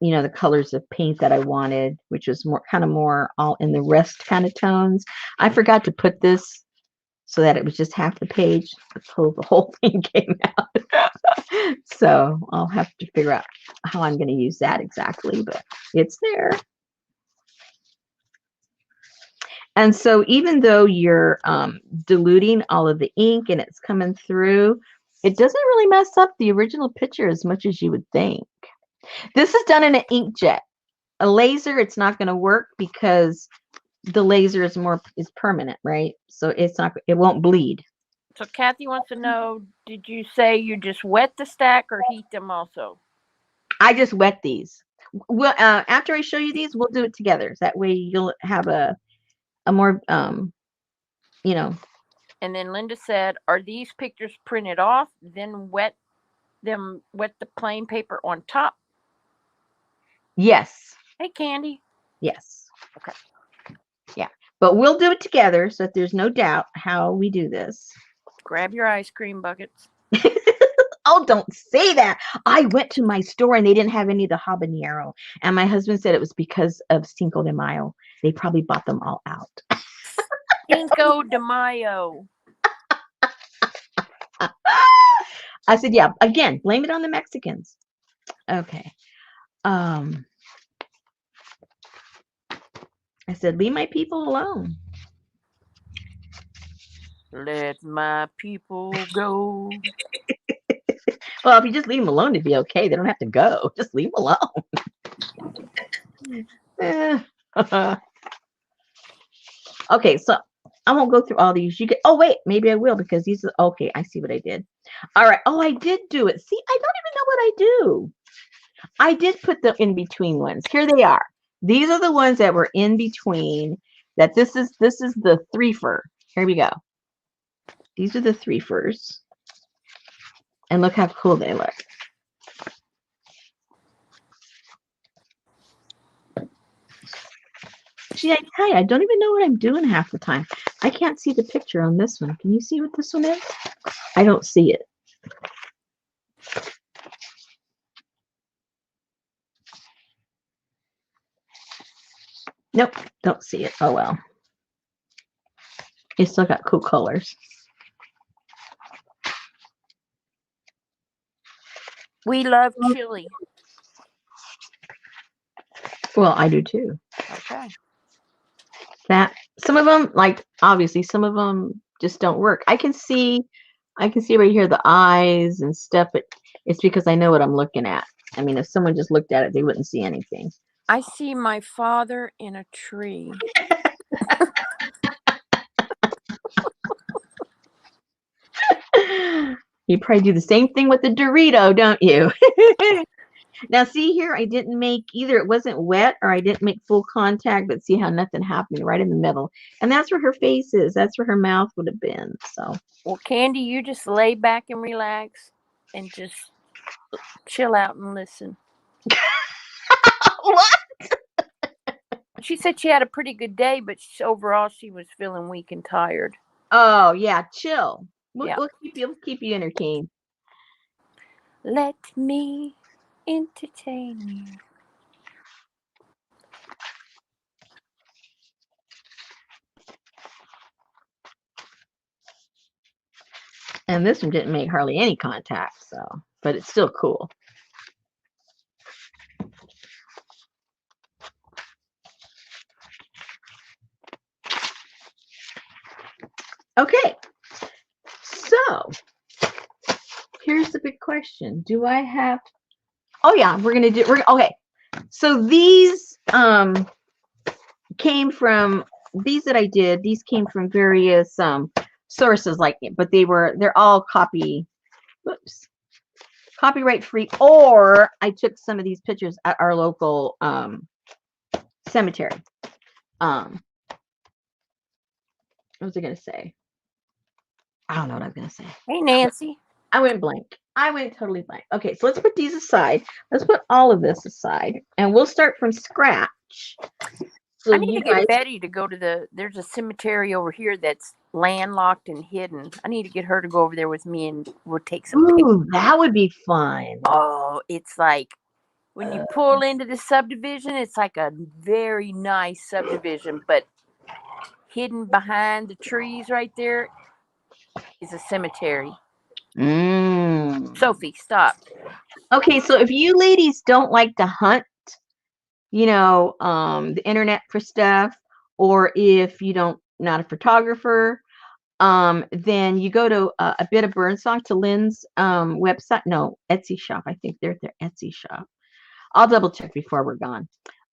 the colors of paint that I wanted, which was more all in the rust kind of tones. I forgot to put this so that it was just half the page, so the whole thing came out. So I'll have to figure out how I'm going to use that exactly, but it's there. And so even though you're diluting all of the ink and it's coming through, it doesn't really mess up the original picture as much as you would think. This is done in an inkjet. A laser, it's not going to work because the laser is permanent, right? So it won't bleed. So Kathy wants to know, did you say you just wet the stack or heat them also? I just wet these. Well, after I show you these, we'll do it together. So that way you'll have a more, And then Linda said, are these pictures printed off, then wet the plain paper on top? Yes. Hey, Candy. Yes. Okay. Yeah. But we'll do it together so that there's no doubt how we do this. Grab your ice cream buckets. Oh, don't say that. I went to my store and they didn't have any of the habanero. And my husband said it was because of Cinco de Mayo. They probably bought them all out. Cinco de Mayo. I said, yeah, again, blame it on the Mexicans. Okay. I said, leave my people alone. Let my people go. Well, if you just leave them alone, it'd be okay. They don't have to go. Just leave them alone. Okay, so I won't go through all these. You get. Oh wait, maybe I will because these are okay. I see what I did. All right. Oh, I did do it. See, I don't even know what I do. I did put the in between ones. Here they are. These are the ones that were in between. That this is the threefer. Here we go. These are the threefers. And look how cool they look. See, I tell you, I don't even know what I'm doing half the time. I can't see the picture on this one. Can you see what this one is? I don't see it. Nope, don't see it. Oh well. It's still got cool colors. We love chili. Well, I do too. Okay. That some of them, like obviously, some of them just don't work. I can see right here the eyes and stuff, but it's because I know what I'm looking at. I mean, if someone just looked at it, they wouldn't see anything. I see my father in a tree. You probably do the same thing with the Dorito, don't you? Now, see here, I didn't make either. It wasn't wet or I didn't make full contact, but see how nothing happened right in the middle. And that's where her face is. That's where her mouth would have been. So, Well, Candy, you just lay back and relax and just chill out and listen. what? She said she had a pretty good day, but overall she was feeling weak and tired. Oh, yeah, chill. Yeah. We'll keep you entertained. Let me entertain you. And this one didn't make hardly any contact, so, but it's still cool. Okay, so here's the big question. Do I have, oh yeah, okay. So these came from, these that I did, these came from various sources, like, but they're all copyright free, or I took some of these pictures at our local cemetery. What was I gonna say? I don't know what I was gonna say. Hey, Nancy. I went blank. I went totally blank. Okay, so let's put these aside. Let's put all of this aside, and we'll start from scratch. So I need you to get guys, Betty to go to there's a cemetery over here that's landlocked and hidden. I need to get her to go over there with me and we'll take some pictures. ooh, that would be fun. Oh, it's like when you pull into the subdivision, it's like a very nice subdivision, but hidden behind the trees right there is a cemetery. Sophie, stop. Okay, so if you ladies don't like to hunt, the internet for stuff, or if you don't, not a photographer, then you go to a bit of birdsong to Lynn's website. No, Etsy shop. I think they're at their Etsy shop. I'll double check before we're gone.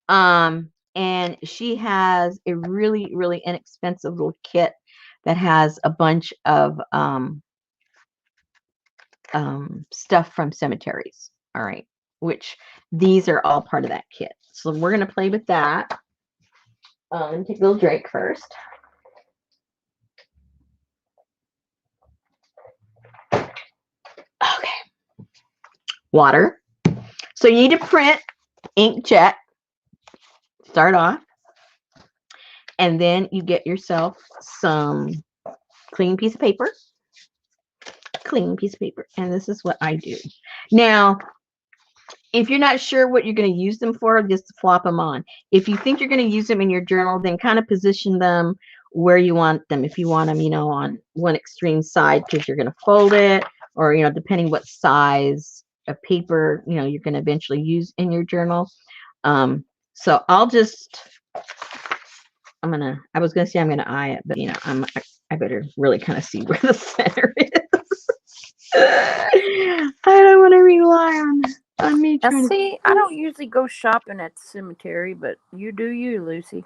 And she has a really, really inexpensive little kit that has a bunch of stuff from cemeteries. All right, which these are all part of that kit. So we're gonna play with that. Let me take a little drink first. Okay. Water. So you need to print inkjet. Start off. And then you get yourself some clean piece of paper. Clean piece of paper. And this is what I do. Now, if you're not sure what you're going to use them for, just flop them on. If you think you're going to use them in your journal, then kind of position them where you want them. If you want them, on one extreme side because you're going to fold it, or, depending what size of paper, you're going to eventually use in your journal. So I'll just I was gonna say I'm gonna eye it, but I better really kind of see where the center is. I don't want to rely on me Now, trying see, I don't usually go shopping at the cemetery, but you do you, Lucy.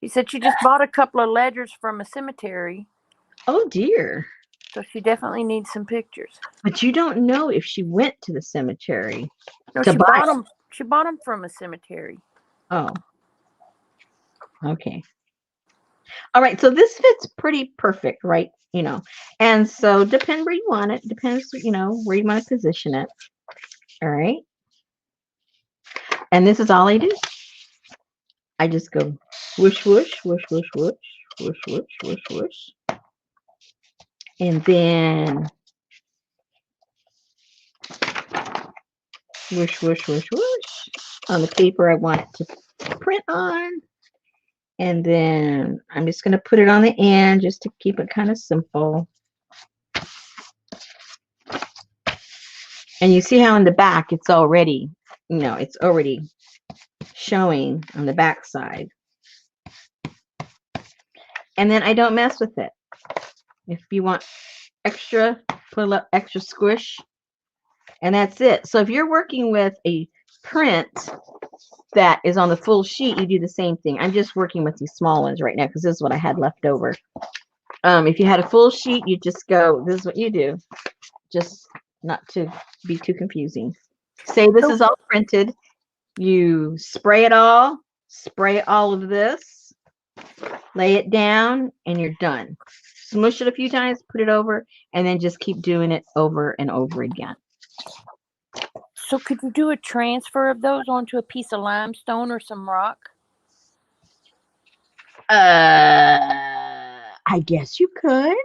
She said she just bought a couple of ledgers from a cemetery, Oh dear. so she definitely needs some pictures. But you don't know if she went to the cemetery No, to she buy. bought them. She bought them from a cemetery. Oh, okay. All right. So this fits pretty perfect, right? And so depend where you want it. Depends, where you want to position it. All right. And this is all I do. I just go whoosh, whoosh, whoosh, whoosh, whoosh, whoosh, whoosh, whoosh, whoosh. And then whoosh, whoosh, whoosh, whoosh on the paper I want it to print on. And then I'm just going to put it on the end just to keep it kind of simple. And you see how in the back it's already showing on the back side. And then I don't mess with it. If you want extra, put a little extra squish. And that's it. So if you're working with a print that is on the full sheet, you do the same thing. I'm just working with these small ones right now because this is what I had left over. If you had a full sheet, you just go, this is what you do. Just not to be too confusing. Say this is all printed. You spray all of this, lay it down, and you're done. Smush it a few times, put it over, and then just keep doing it over and over again. So could you do a transfer of those onto a piece of limestone or some rock? I guess you could.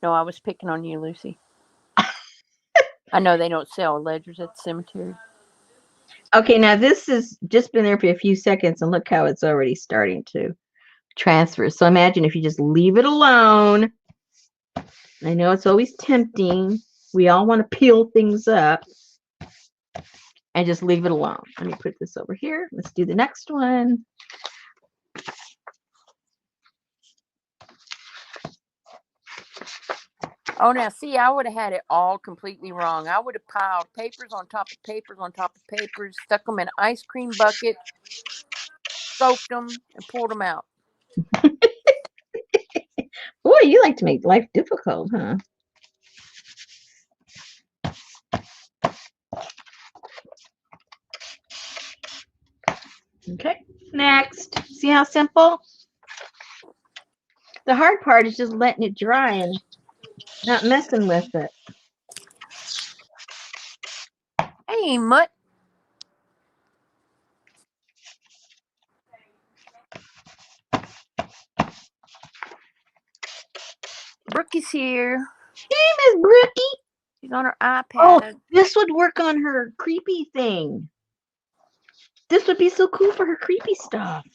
No, I was picking on you, Lucy. I know they don't sell ledgers at the cemetery. Okay, now this has just been there for a few seconds, and look how it's already starting to transfer. So imagine if you just leave it alone. I know it's always tempting. We all want to peel things up. And just leave it alone. Let me put this over here. Let's do the next one. Oh, now see, I would have had it all completely wrong. I would have piled papers on top of papers on top of papers, stuck them in an ice cream bucket, soaked them, and pulled them out. Boy, you like to make life difficult, huh? Okay, next. See how simple? The hard part is just letting it dry and not messing with it. Hey, Mutt. Brookie's here. Hey, Miss Brookie. She's on her iPad. Oh, this would work on her creepy thing. This would be so cool for her creepy stuff.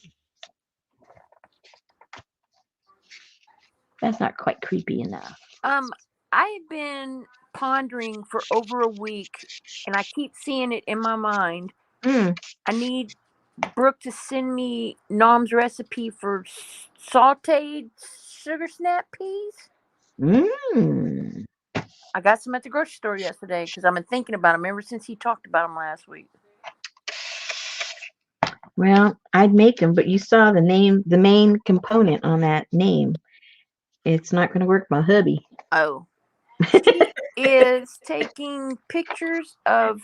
That's not quite creepy enough. I've been pondering for over a week, and I keep seeing it in my mind. I need Brooke to send me Nom's recipe for sauteed sugar snap peas. I got some at the grocery store yesterday because I've been thinking about them ever since he talked about them last week. Well, I'd make them, but you saw the main component on that name. It's not going to work, my hubby. Oh. She is taking pictures of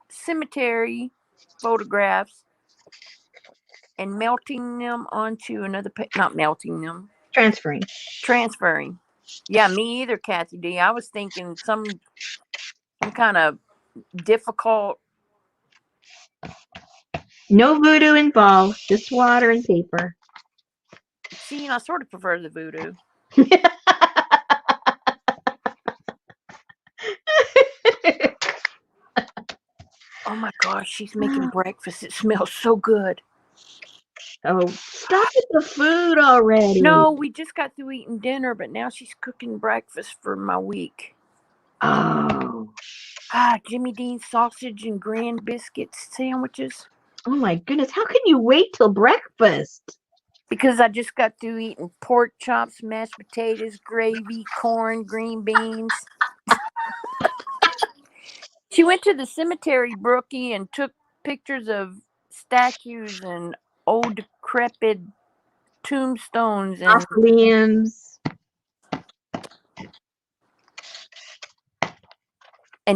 cemetery photographs and melting them onto another not melting them. Transferring. Yeah, me either, Kathy D. I was thinking some kind of difficult. No voodoo involved, just water and paper. See, I sort of prefer the voodoo. Oh my gosh, she's making breakfast. It smells so good. Oh, stop with the food already. No, we just got through eating dinner, but now she's cooking breakfast for my week. Oh. Jimmy Dean sausage and grand biscuit sandwiches. Oh my goodness, how can you wait till breakfast? Because I just got through eating pork chops, mashed potatoes, gravy, corn, green beans. She went to the cemetery, Brookie, and took pictures of statues and old decrepit tombstones. And Mausoleums.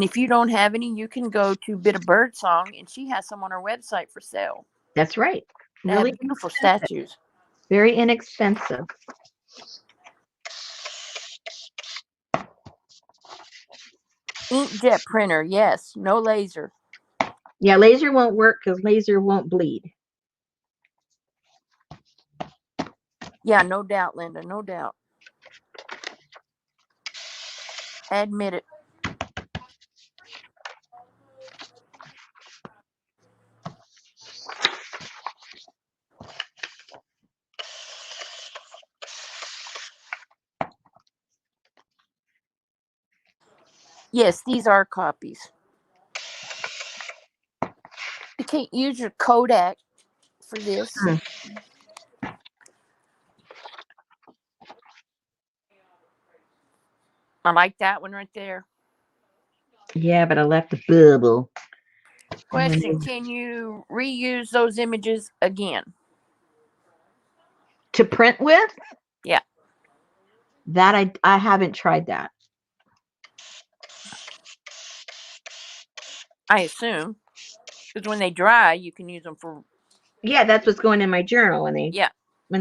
if you don't have any, you can go to Bit of Birdsong, and she has some on her website for sale. That's right. They Really have beautiful inexpensive. statues. Very inexpensive. Inkjet printer, yes, no laser. Yeah, laser won't work because laser won't bleed. Yeah, no doubt, Linda, no doubt. Admit it. Yes, these are copies. You can't use your Kodak for this. I like that one right there. Yeah, but I left the bubble. Question, can you reuse those images again? To print with? Yeah. That I haven't tried that. I assume. Because when they dry, you can use them for... Yeah, that's what's going in my journal. When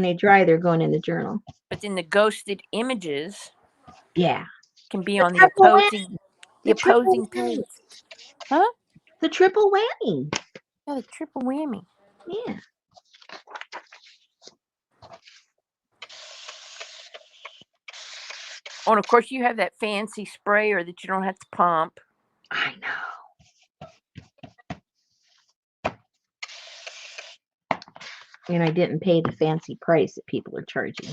they dry, they're going in the journal. But then the ghosted images... Yeah. Can be on the opposing... The opposing whammy. page. Huh? The triple whammy. Yeah, the triple whammy. Yeah. Oh, and of course you have that fancy sprayer that you don't have to pump. I know. And I didn't pay the fancy price that people are charging.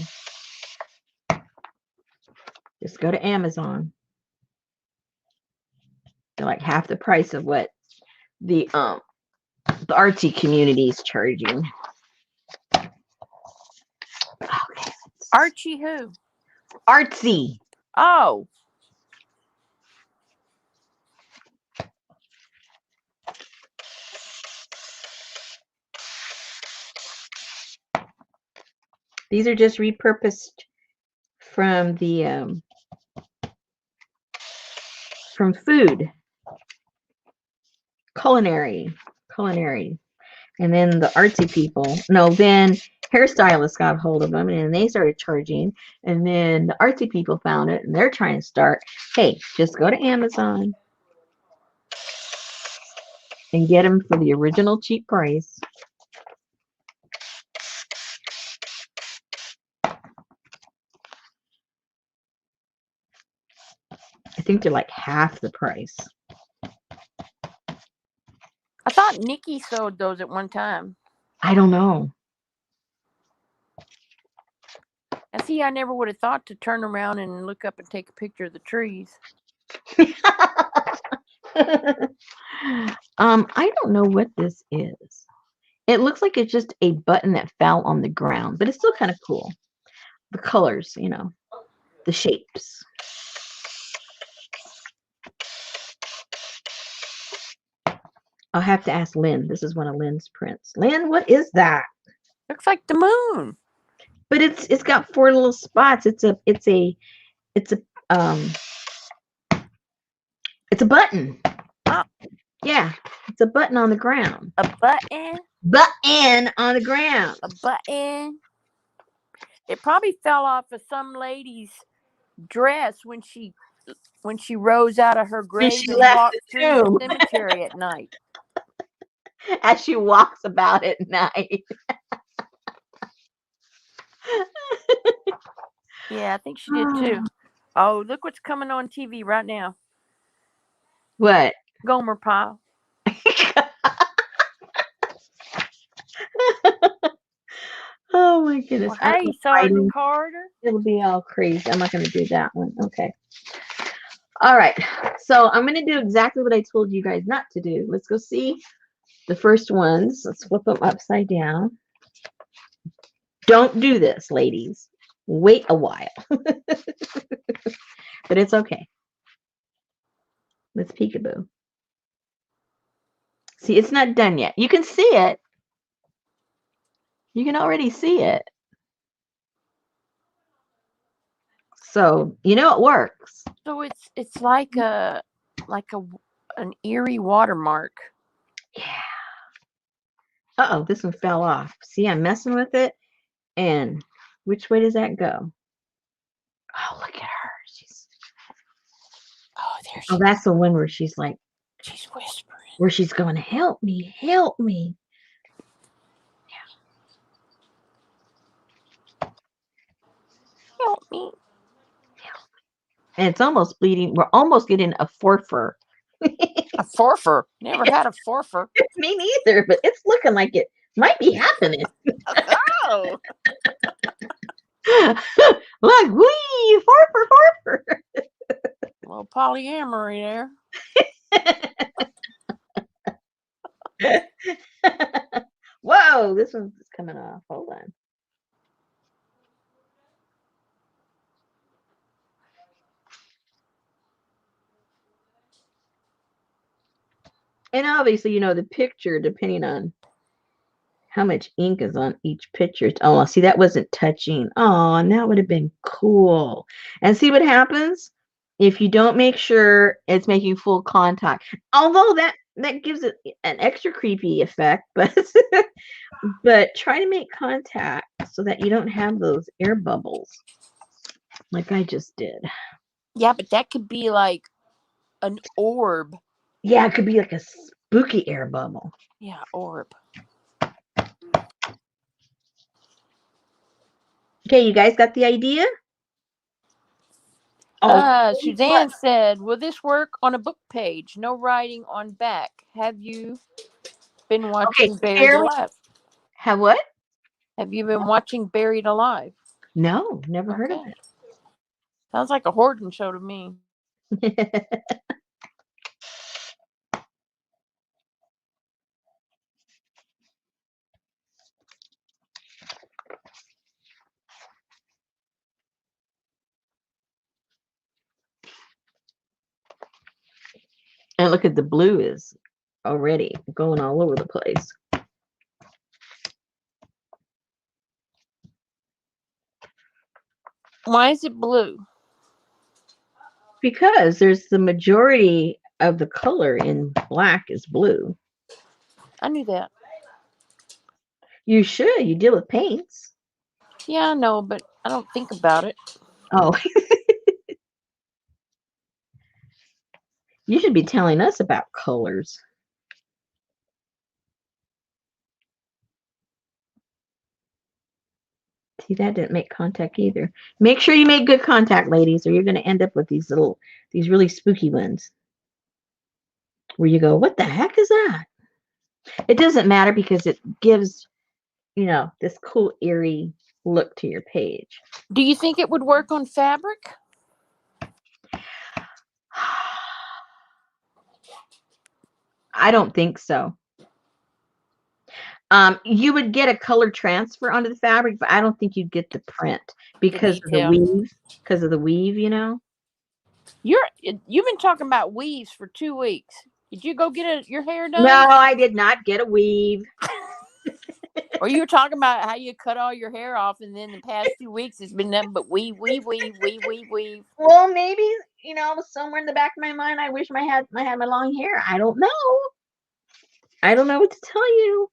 Just go to Amazon. They're like half the price of what the artsy community is charging. Okay. Archie who? Artsy. Oh. These are just repurposed from the from food. Culinary. And then the artsy people, then hairstylists got a hold of them and they started charging. And then the artsy people found it and they're trying to start. Hey, just go to Amazon and get them for the original cheap price. I think they're like half the price. I thought Nikki sewed those at one time. I don't know. And see, I never would have thought to turn around and look up and take a picture of the trees. I don't know what this is. It looks like it's just a button that fell on the ground, but it's still kind of cool. The colors, the shapes. I'll have to ask Lynn. This is one of Lynn's prints. Lynn, what is that? Looks like the moon. But it's got 4 little spots. It's a button. Oh. Yeah, it's a button on the ground. A button? Button on the ground. A button. It probably fell off of some lady's dress when she rose out of her grave and walked through the cemetery at night. As she walks about at night. Yeah, I think she did too. Oh, look what's coming on TV right now. What? Gomer Pyle. Oh my goodness. Well, hey, Sergeant Carter. It'll be all crazy. I'm not going to do that one. Okay. All right. So I'm going to do exactly what I told you guys not to do. Let's go see the first ones. Let's flip them upside down. Don't do this, ladies. Wait a while. But it's okay. Let's peekaboo. See, it's not done yet. You can see it. You can already see it. So, you know it works. So it's like an eerie watermark. Yeah. Uh-oh, this one fell off. See, I'm messing with it. And which way does that go? Oh, look at her. There Oh, that's the one where she's like, she's whispering. where she's going, help me, help me. Help me. And it's almost bleeding. We're almost getting a forfur. A forfur. Never had a forfur. Me neither, but it's looking like it might be happening. Oh. Look, wee, forfur. Well, polyamory there. Whoa, this one's coming off. Hold on. And obviously, you know, the picture, depending on how much ink is on each picture. Oh, see, that wasn't touching. Oh, and that would have been cool. And see what happens if you don't make sure it's making full contact. Although that gives it an extra creepy effect, but but try to make contact so that you don't have those air bubbles like I just did. Yeah, but that could be like an orb. Yeah, it could be like a spooky air bubble. Yeah, orb. Okay, you guys got the idea? Oh, Suzanne said, will this work on a book page? No writing on back. Have you been watching Buried Alive? Have what? Have you been watching Buried Alive? No, never heard of it. Sounds like a Horton show to me. And look at the blue is already going all over the place. Why is it blue? Because there's the majority of the color in black is blue. I knew that. You should. You deal with paints. Yeah, I know, but I don't think about it. Oh. You should be telling us about colors. See, that didn't make contact either. Make sure you make good contact, ladies, or you're going to end up with these really spooky ones. Where you go, what the heck is that? It doesn't matter because it gives, you know, this cool, eerie look to your page. Do you think it would work on fabric? I don't think so. You would get a color transfer onto the fabric, but I don't think you'd get the print because of the weave. Because of the weave, you know. You've been talking about weaves for 2 weeks. Did you go get your hair done? No, I did not get a weave. Or you were talking about how you cut all your hair off, and then the past 2 weeks it's been nothing but weave. Well, maybe, you know, somewhere in the back of my mind, I wish I had my long hair. I don't know. I don't know what to tell you.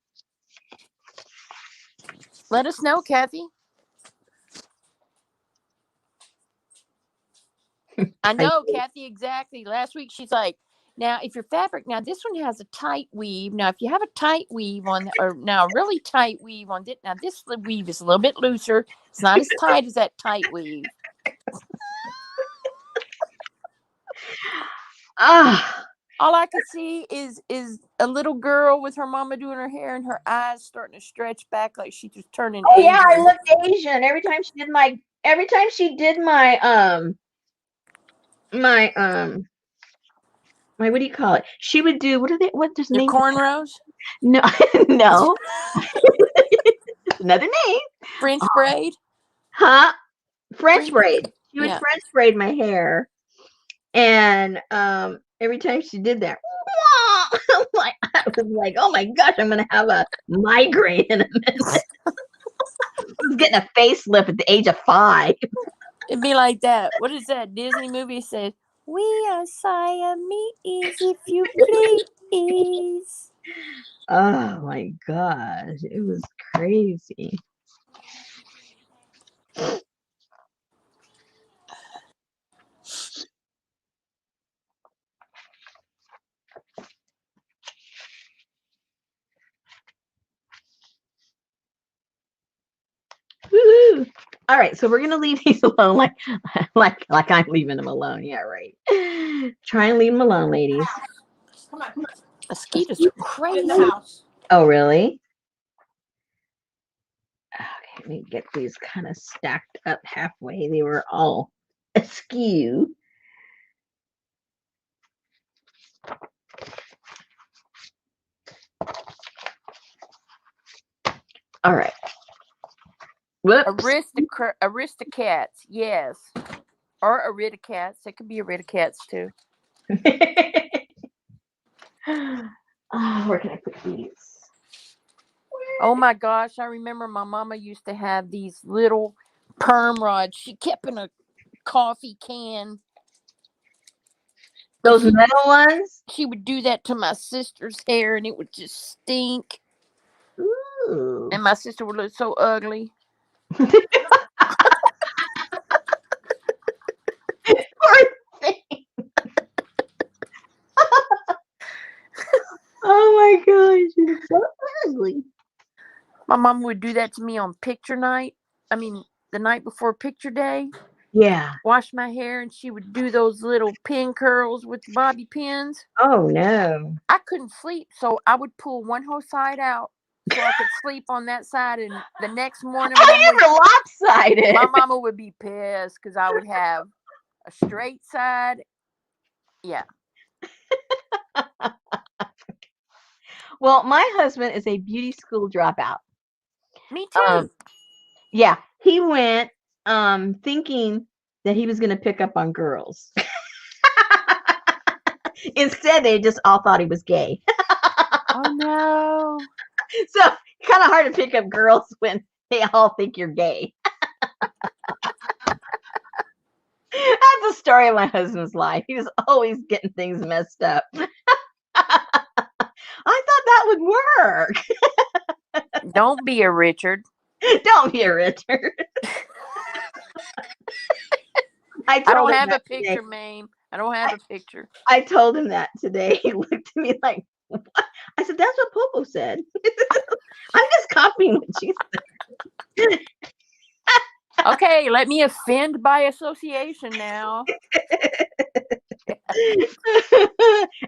Let us know, Kathy. I know, Kathy, exactly. Last week she's like, now if your fabric, now this one has a tight weave. Now if you have a tight weave on, or now a really tight weave on it, now this weave is a little bit looser. It's not as tight as that tight weave. All I could see is a little girl with her mama doing her hair and her eyes starting to stretch back like she was turning Asian. Yeah, I looked Asian every time she did my my my what do you call it? She would do what does the Your name? cornrows? No, no. Another name. French braid? Huh? French French. braid. She would Yeah. French braid my hair. And every time she did that, like I was like, oh my gosh, I'm gonna have a migraine in a minute. I was getting a facelift at the age of 5. It'd be like that. What is that Disney movie said? We are Siamese, if you please. Oh my gosh, it was crazy. Woo-hoo. All right, so we're gonna leave these alone, like I'm leaving them alone. Yeah, right. Try and leave them alone, ladies. Come on. Mosquitoes are crazy. Oh, really? Okay, let me get these kind of stacked up halfway. They were all askew. All right. Whoops. Aristocats, yes. Or Aridicats. It could be Aridicats too. Where can I put these? Oh my gosh, I remember my mama used to have these little perm rods. She kept in a coffee can. Those metal ones? She would do that to my sister's hair and it would just stink. Ooh. And my sister would look so ugly. Poor thing. Oh my gosh, it's so ugly. My mom would do that to me on picture night. I mean, the night before picture day. Yeah. Wash my hair and she would do those little pin curls with the bobby pins. Oh no. I couldn't sleep, so I would pull one whole side out so I could sleep on that side. And the next morning, You were lopsided. my mama would be pissed because I would have a straight side. Yeah. Well, my husband is a beauty school dropout. Me too. Yeah, he went thinking that he was going to pick up on girls. Instead, they just all thought he was gay. Oh no. So kind of hard to pick up girls when they all think you're gay. That's the story of my husband's life. He was always getting things messed up. I thought that would work. Don't be a Richard. Don't be a Richard. I don't have a picture, ma'am. I don't have a picture. I told him that today. He looked at me like, what? I said, that's what Popo said. I'm just copying what she said. Okay, let me offend by association now.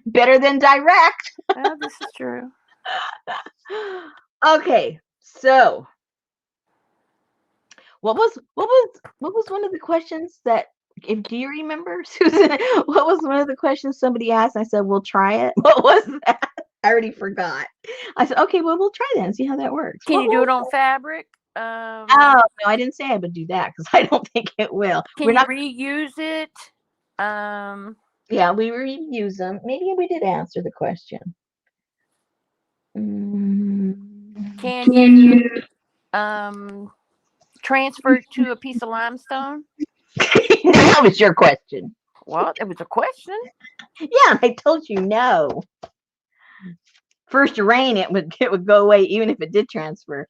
Better than direct. Oh, this is true. Okay, so what was one of the questions that do you remember, Susan? What was one of the questions somebody asked? I said, we'll try it. What was that? I already forgot. I said, okay, well, we'll try that and see how that works. Can you do it on fabric? Oh, no, I didn't say I would do that because I don't think it will. Can you reuse it? Yeah, we reuse them. Maybe we did answer the question. Can you transfer it to a piece of limestone? That was your question. Well, it was a question. Yeah, I told you no. First rain, it would go away even if it did transfer.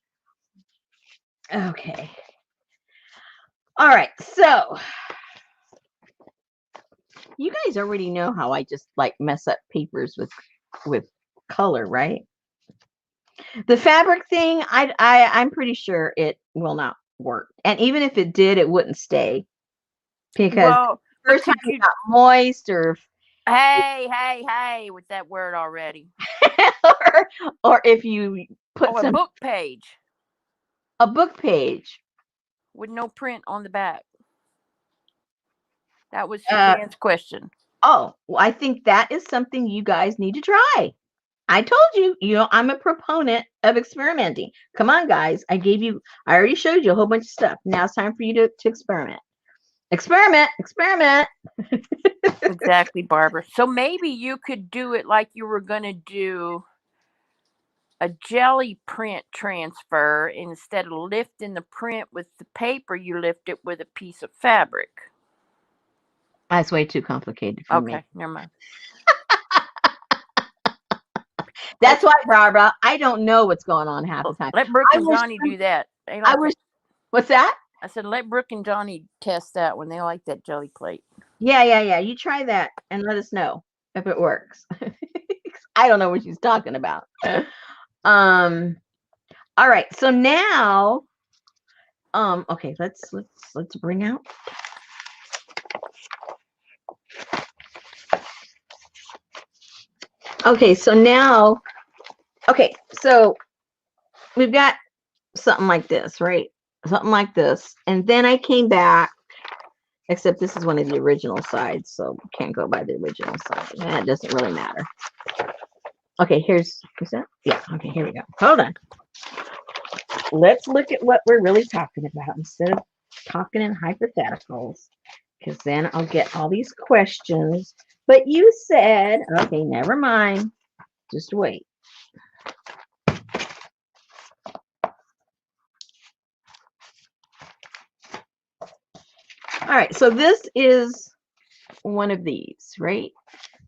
Okay. All right, so you guys already know how I just like mess up papers with color, right? The fabric thing, I'm pretty sure it will not work, and even if it did, it wouldn't stay because first time it got moist or. Hey, with that word already. or if you put a book page. A book page with no print on the back. That was Uh, Suzanne's question. oh, well, I think that is something you guys need to try. I told you, I'm a proponent of experimenting. Come on, guys. I already showed you a whole bunch of stuff. Now it's time for you to experiment. Experiment, experiment. Exactly, Barbara. So maybe you could do it like you were going to do a jelly print transfer. Instead of lifting the print with the paper, you lift it with a piece of fabric. That's way too complicated for me. Okay, never mind. That's why, Barbara, I don't know what's going on half the time. Let Brooke I and wish, Johnny do that. They I like wish, it. what's that? I said, let Brooke and Johnny test that when they like that jelly plate. Yeah. You try that and let us know if it works. I don't know what she's talking about. Um, all right. So now, okay, let's bring out. Okay, so now, okay, so we've got something like this, right? Something like this. And then I came back, except this is one of the original sides, so can't go by the original side. That doesn't really matter. Okay, is that? Yeah, okay, here we go. Hold on. Let's look at what we're really talking about instead of talking in hypotheticals, because then I'll get all these questions. But you said, okay, never mind. Just wait. All right, so this is one of these, right?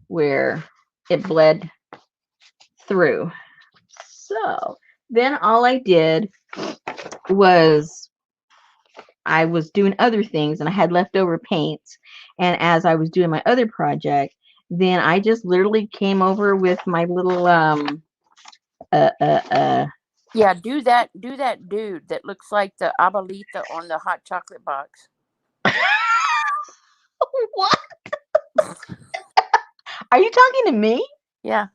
Where it bled through. So then all I did was I was doing other things and I had leftover paints. And as I was doing my other project, then I just literally came over with my little Yeah, do that dude that looks like the abuelita on the hot chocolate box. What? Are you talking to me? Yeah.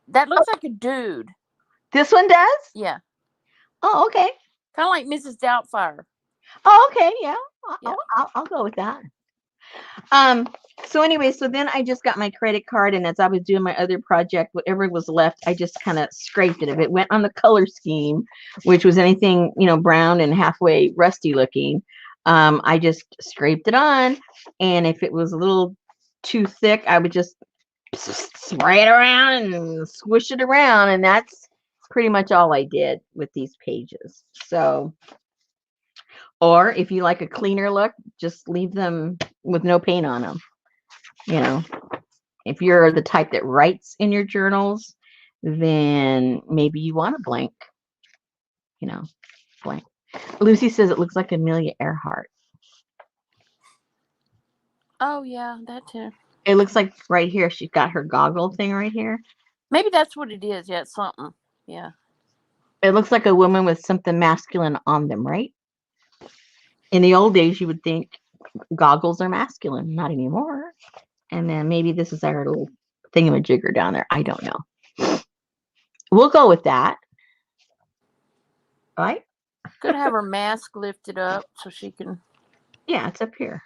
That looks like a dude. This one does? Yeah. Oh, okay. Kind of like Mrs. Doubtfire. Oh, okay. Yeah. Yeah. I'll go with that. So anyway, so then I just got my credit card, and as I was doing my other project, whatever was left, I just kind of scraped it. If it went on the color scheme, which was anything, brown and halfway rusty looking, I just scraped it on. And if it was a little too thick, I would just spray it around and squish it around. And that's pretty much all I did with these pages. So, or if you like a cleaner look, just leave them with no paint on them. If you're the type that writes in your journals, then maybe you want a blank, blank. Lucy says it looks like Amelia Earhart. Oh, yeah, that too. It looks like right here, she's got her goggle thing right here. Maybe that's what it is. Yeah, it's something. Yeah. It looks like a woman with something masculine on them, right? In the old days, you would think goggles are masculine. Not anymore. And then maybe this is our little thingamajigger down there. I don't know. We'll go with that. Right? Could have her mask lifted up so she can. Yeah, it's up here.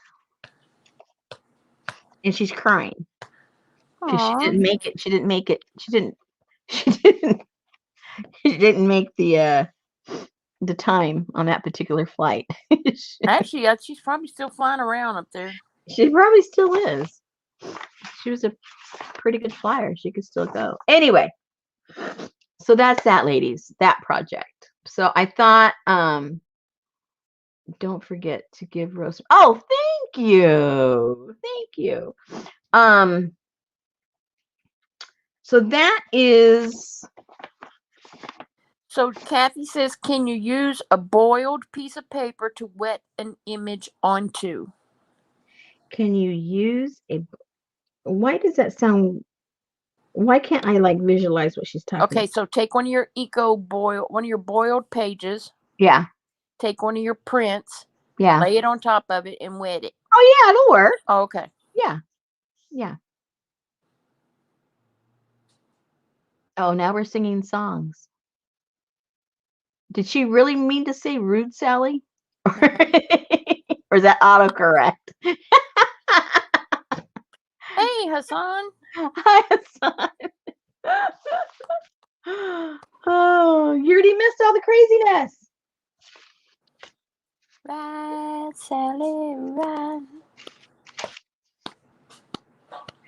And she's crying. Because she didn't make it. She didn't make it. She didn't make the time on that particular flight. Actually, she's probably still flying around up there. She probably still is. She was a pretty good flyer. She could still go. Anyway, so that's that, ladies, that project. So I thought, don't forget to give Rose. Oh, thank you. Thank you. So that is. So Kathy says, can you use a boiled piece of paper to wet an image onto? Can you use a. Why does that sound. Why can't I visualize what she's talking about? Okay, so take one of your boiled pages. Yeah. Take one of your prints. Yeah. Lay it on top of it and wet it. Oh, yeah, it'll work. Oh, okay. Yeah. Yeah. Oh, now we're singing songs. Did she really mean to say rude, Sally? Or is that autocorrect? Hey, Hassan. Hi, Hassan. Oh, you already missed all the craziness. Ride, Sally, ride.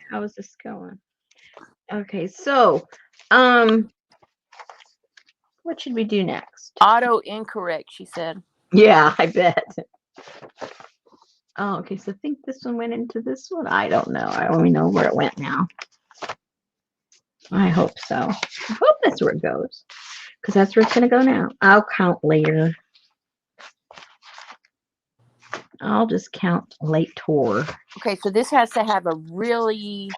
How is this going? Okay, so, what should we do next? Auto incorrect, she said. Yeah, I bet. Oh, okay, so I think this one went into this one. I don't know. I only know where it went now. I hope so. I hope that's where it goes, because that's where it's going to go now. I'll count later. I'll just count later. Okay, so this has to have a really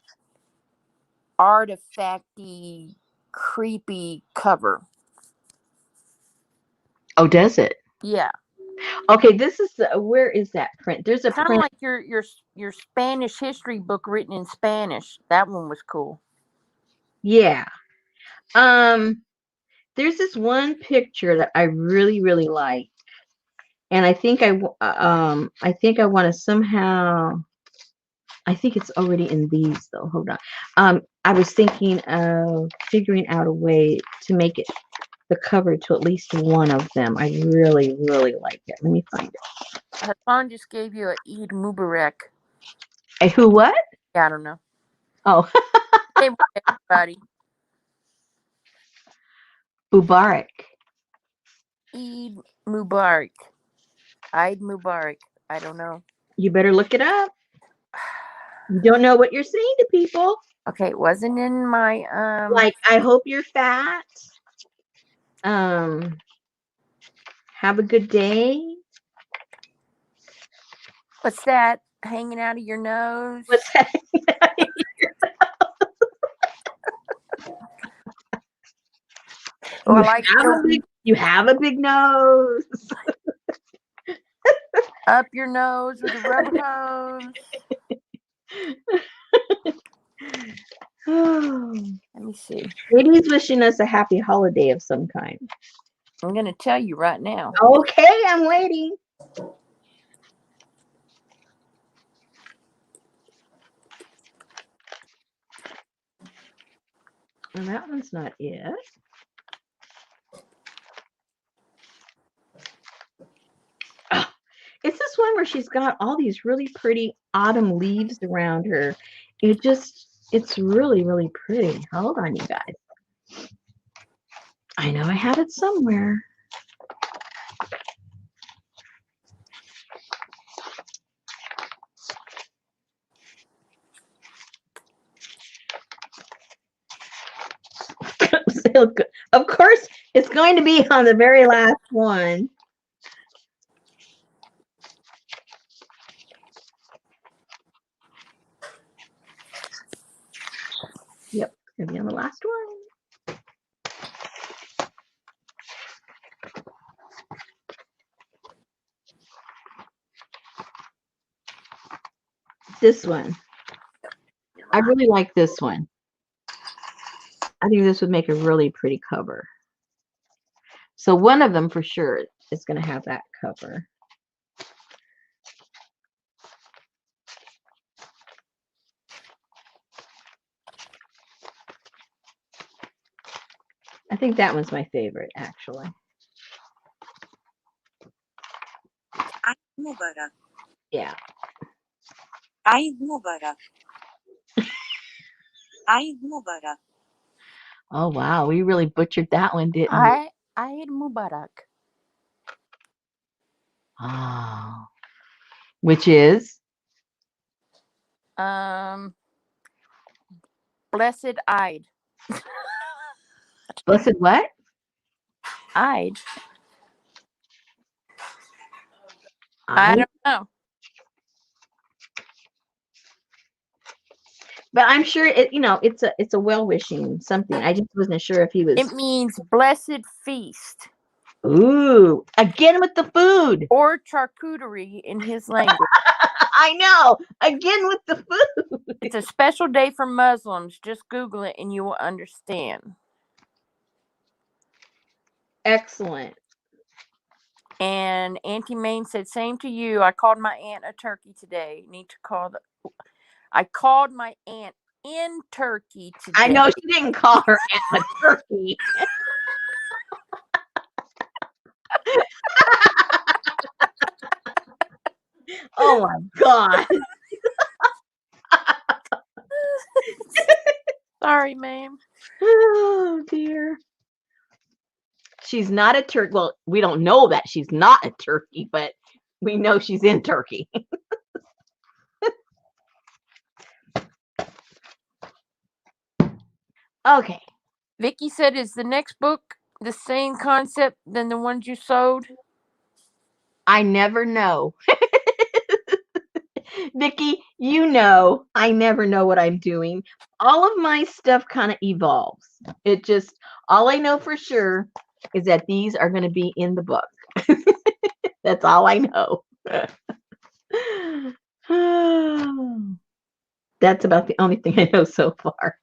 artifacty, creepy cover. Oh, does it? Yeah. Okay, this is where is that print? There's a Kind of print. like your Spanish history book written in Spanish. That one was cool. Yeah. There's this one picture that I really, really like, and I think I want to somehow. I think it's already in these though. Hold on. I was thinking of figuring out a way to make it the cover to at least one of them. I really, really like it. Let me find it. Hassan just gave you a Eid Mubarak. Hey, who? What? Yeah, I don't know. Oh, Hey, everybody. Mubarak. Eid Mubarak. Eid Mubarak. I don't know. You better look it up. You don't know what you're saying to people. Okay, it wasn't in my Like, I hope you're fat. Have a good day. What's that hanging out of your nose? What's that? Oh, I like You have a big nose. up your nose with a rubber hose. Let me see. Maybe he's wishing us a happy holiday of some kind. I'm going to tell you right now. Okay, I'm waiting. Well, that one's not it. Oh, it's this one where she's got all these really pretty autumn leaves around her. It's really, really pretty. Hold on, you guys. I know I had it somewhere. Of course, it's going to be on the very last one. Yep, it's going to be on the last one. This one. I really like this one. I think this would make a really pretty cover. So one of them for sure is going to have that cover. I think that one's my favorite, actually. Eid Mubarak. Yeah. Eid Mubarak. Eid Mubarak. Oh, wow. We really butchered that one, didn't we? Eid Mubarak. Oh. Which is? Blessed Eid. Blessed what? Eid. I don't know. But I'm sure it's a well-wishing something. I just wasn't sure if he was. It means blessed feast. Ooh, again with the food. Or charcuterie in his language. I know. Again with the food. It's a special day for Muslims. Just Google it and you will understand. Excellent. And Auntie Maine said, same to you. I called my aunt a turkey today. Need to call I called my aunt in Turkey I today. know she didn't call her aunt a turkey. Oh my God. Sorry, ma'am. Oh dear. She's not a turkey. Well, we don't know that she's not a turkey, but we know she's in Turkey. Okay. Vicky said, "Is the next book the same concept than the ones you sold?" I never know. Vicky, you know, I never know what I'm doing. All of my stuff kind of evolves. It just, all I know for sure is that these are going to be in the book. That's all I know. That's about the only thing I know so far.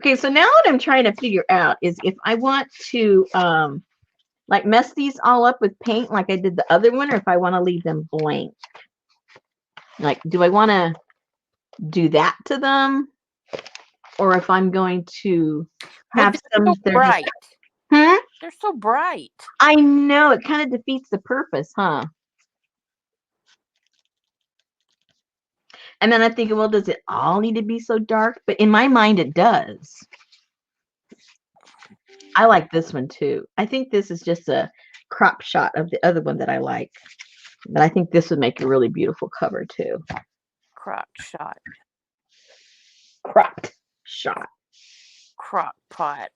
Okay, so now what I'm trying to figure out is if I want to like mess these all up with paint like I did the other one, or if I want to leave them blank. Like, do I want to do that to them? Or if I'm going to Well, have they're some so that are just, bright. They're so bright. I know, it kind of defeats the purpose, huh? And then I'm thinking, well, does it all need to be so dark? But in my mind, it does. I like this one too. I think this is just a crop shot of the other one that I like. But I think this would make a really beautiful cover too. Crock shot. Cropped shot. Crock pot.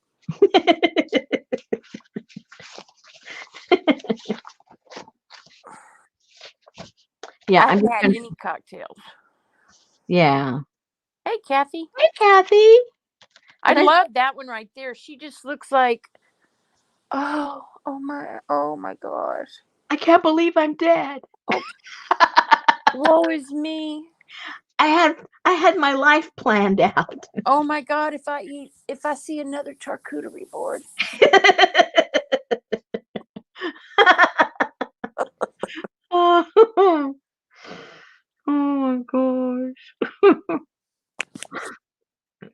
Yeah, I I'm haven't just had gonna, any cocktails. yeah. Hey, Kathy. Hey, Kathy. I Did I? love that one right there. She just looks like, oh my gosh. I can't believe I'm dead. Woe is me. I had my life planned out. Oh my God, if I see another charcuterie board. Oh, oh my gosh.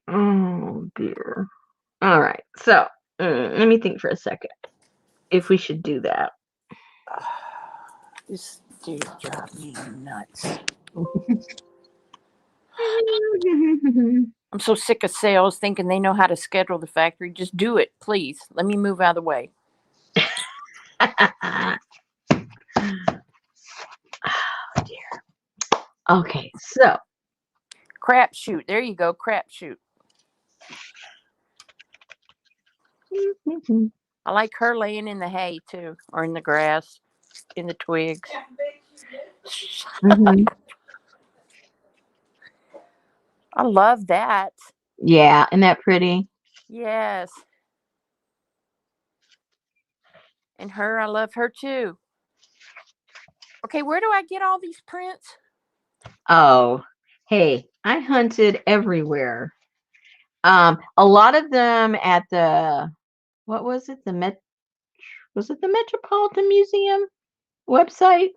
Oh dear. All right. So let me think for a second if we should do that. This dude drives me nuts. I'm so sick of sales thinking they know how to schedule the factory. Just do it, please. Let me move out of the way. Oh dear. Okay, so Crapshoot. There you go. Crapshoot. I like her laying in the hay too, or in the grass, in the twigs. Mhm. I love that. Yeah, isn't that pretty? Yes. And her, I love her too. Okay, where do I get all these prints? Oh, hey, I hunted everywhere. A lot of them at the what was it? Was it the Metropolitan Museum website?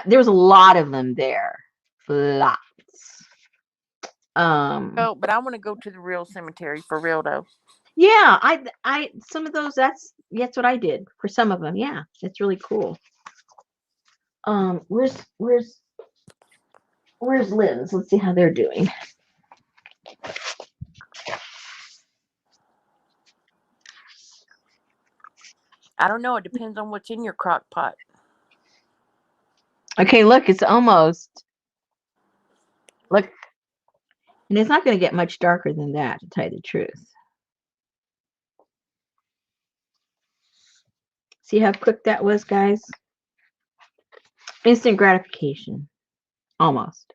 There was a lot of them there. Lots. Oh, but I want to go to the real cemetery for real though. Yeah, some of those. That's what I did for some of them. Yeah, it's really cool. Where's Lynn's? Let's see how they're doing. I don't know. It depends on what's in your crock pot. Okay, look, it's almost look, and it's not going to get much darker than that, to tell you the truth. See how quick that was, guys? Instant gratification, almost.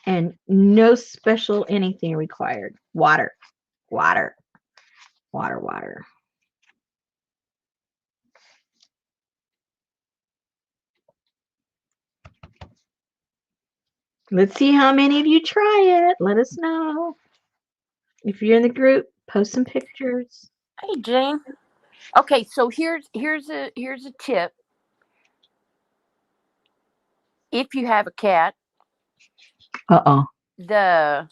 And no special anything required. Water, water, water, water. Let's see how many of you try it. Let us know. If you're in the group, post some pictures. Hey, Jane. Okay, so here's a tip. If you have a cat, Uh-oh. the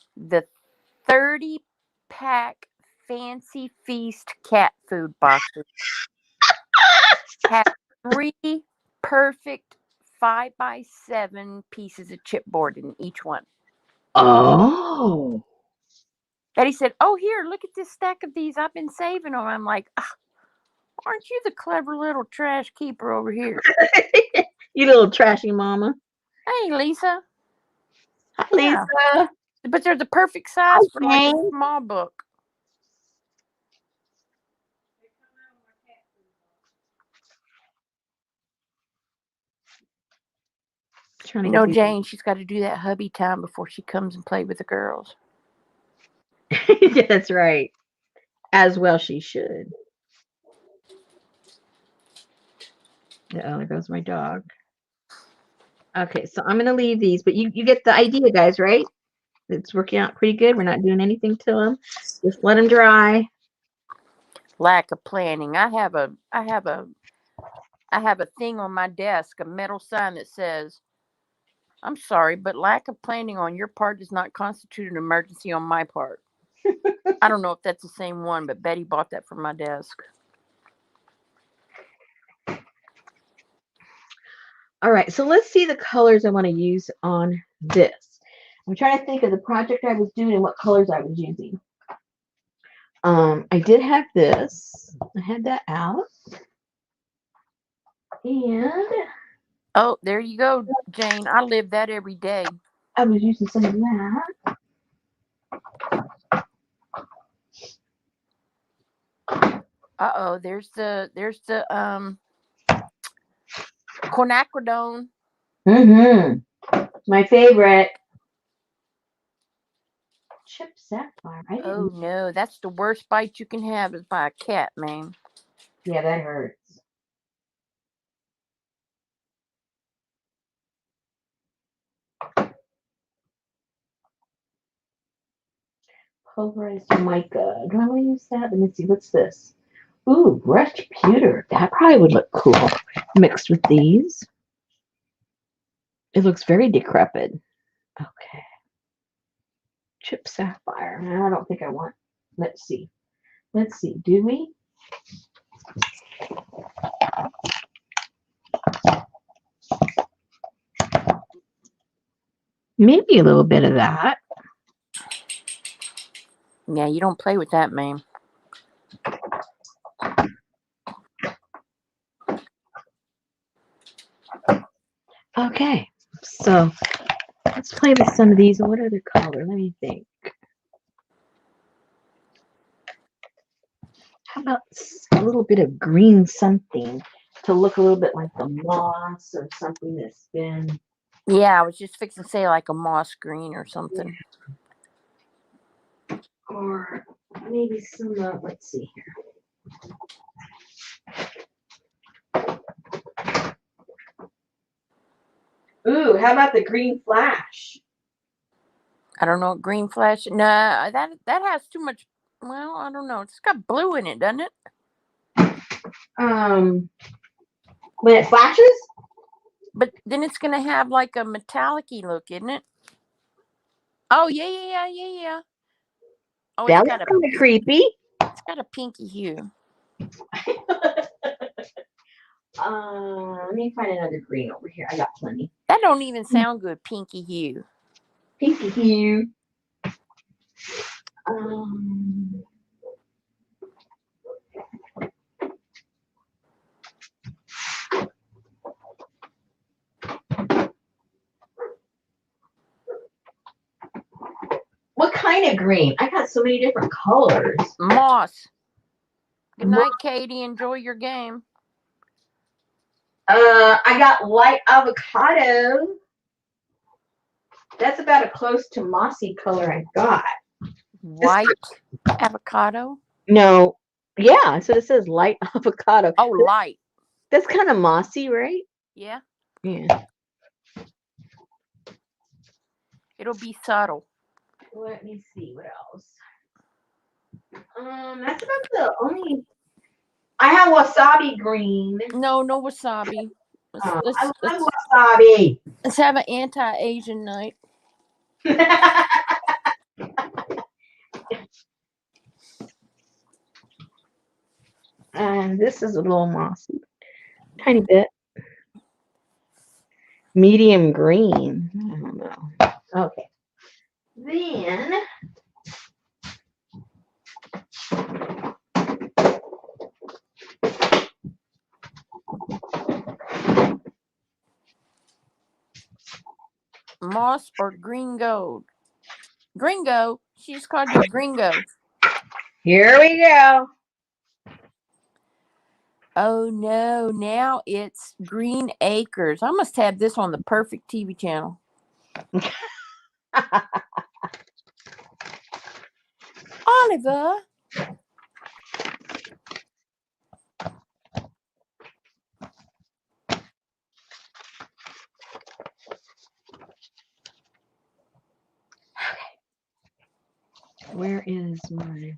30-pack Fancy Feast cat food boxes have 3 perfect 5x7 pieces of chipboard in each one. Oh. Daddy said, "Oh, here, look at this stack of these. I've been saving them." I'm like, aren't you the clever little trash keeper over here? You little trashy mama. Hey, Lisa. Hi, Yeah, Lisa. but they're the perfect Hi, size for like a Jane. small book. Trying You to get know, these. Jane, she's got to do that hubby time before she comes and play with the girls. Yeah, that's right. As well she should. Oh, there goes my dog. Okay, so I'm gonna leave these, but you get the idea, guys, right? It's working out pretty good. We're not doing anything to them. Just let them dry. Lack of planning. I have a thing on my desk, a metal sign that says, "I'm sorry, but lack of planning on your part does not constitute an emergency on my part." I don't know if that's the same one, but Betty bought that for my desk. All right, so let's see the colors I want to use on this. I'm trying to think of the project I was doing and what colors I was using. I did have this. I had that out. And Oh, there you go, Jane. I live that every day. I was using some of that. Uh-oh, there's the quinacridone. My favorite. Chip sapphire. I Oh didn't. no, that's the worst bite you can have is by a cat, man. Yeah, that hurts. Pulverized mica. Do I want to use that? Let me see. What's this? Ooh, brushed pewter. That probably would look cool mixed with these. It looks very decrepit. Okay. Chip sapphire. No, I don't think I want. Let's see. Let's see. Do we? Maybe a little bit of that. Yeah, you don't play with that, man. Okay. So let's play with some of these. What other color? Let me think. How about a little bit of green something to look a little bit like the moss or something that's been. Yeah, I was just fixing to say like a moss green or something. Or maybe some, let's see here. Ooh, how about the green flash? I don't know, green flash. No, that has too much. Well, I don't know. It's got blue in it, doesn't it? When it flashes? But then it's gonna have like a metallic-y look, isn't it? Oh yeah. Oh, That was kind of creepy. it's got a pinky hue. Let me find another green over here. I got plenty. That don't even sound good, pinky hue. Pinky hue. Um, what kind of green? I got so many different colors. Moss. Good night, Katie. Enjoy your game. I got light avocado. That's about as close to mossy color I got. White avocado. No, yeah. So it says light avocado. Oh, light. That's kind of mossy, right? Yeah. Yeah. It'll be subtle. Let me see what else. That's about the only. I have wasabi green. No, no wasabi. Let's I let's love let's wasabi. let's have an anti-Asian night. And this is a little mossy, tiny bit. Medium green. I don't know. Okay. Then Moss or gringo? Gringo. She just called you gringo. here we go. Oh no, now it's Green Acres. I must have this on the perfect TV channel. Oliver. Where is my?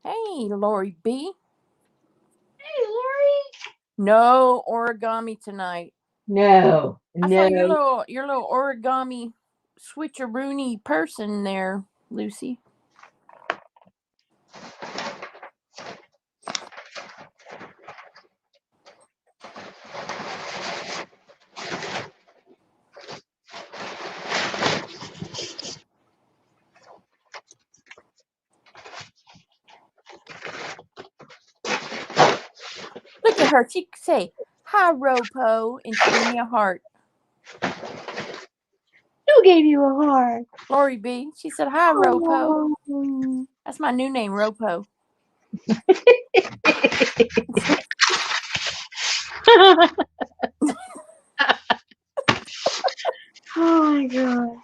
Hey, Lori B. Hey, Lori. No origami tonight. No, I saw no. your little origami switcheroony person there, Lucy. Look at her. She could say, "Hi, Ropo," and she gave me a heart. Who gave you a heart? Lori B. She said, "Hi, Ropo." Oh. That's my new name, Ropo. Oh my god.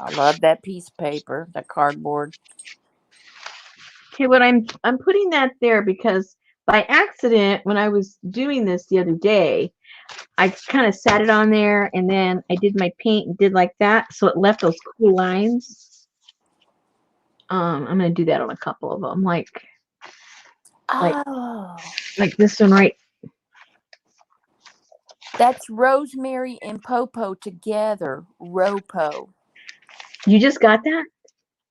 I love that piece of paper, that cardboard. Okay, but I'm putting that there because by accident, when I was doing this the other day, I kind of sat it on there and then I did my paint and did like that, so it left those cool lines. I'm gonna do that on a couple of them, like Oh, this one right. that's Rosemary and Popo together. Ropo. You just got that?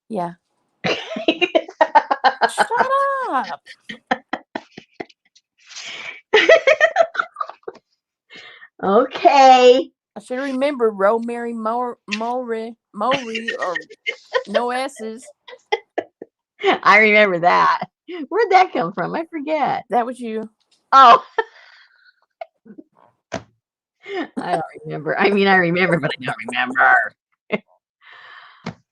Yeah. Shut up. Okay. I should remember Rosemary Mowry, or no S's. I remember that. Where'd that come from? I forget. That was you. Oh, I don't remember. I mean, I remember, but I don't remember.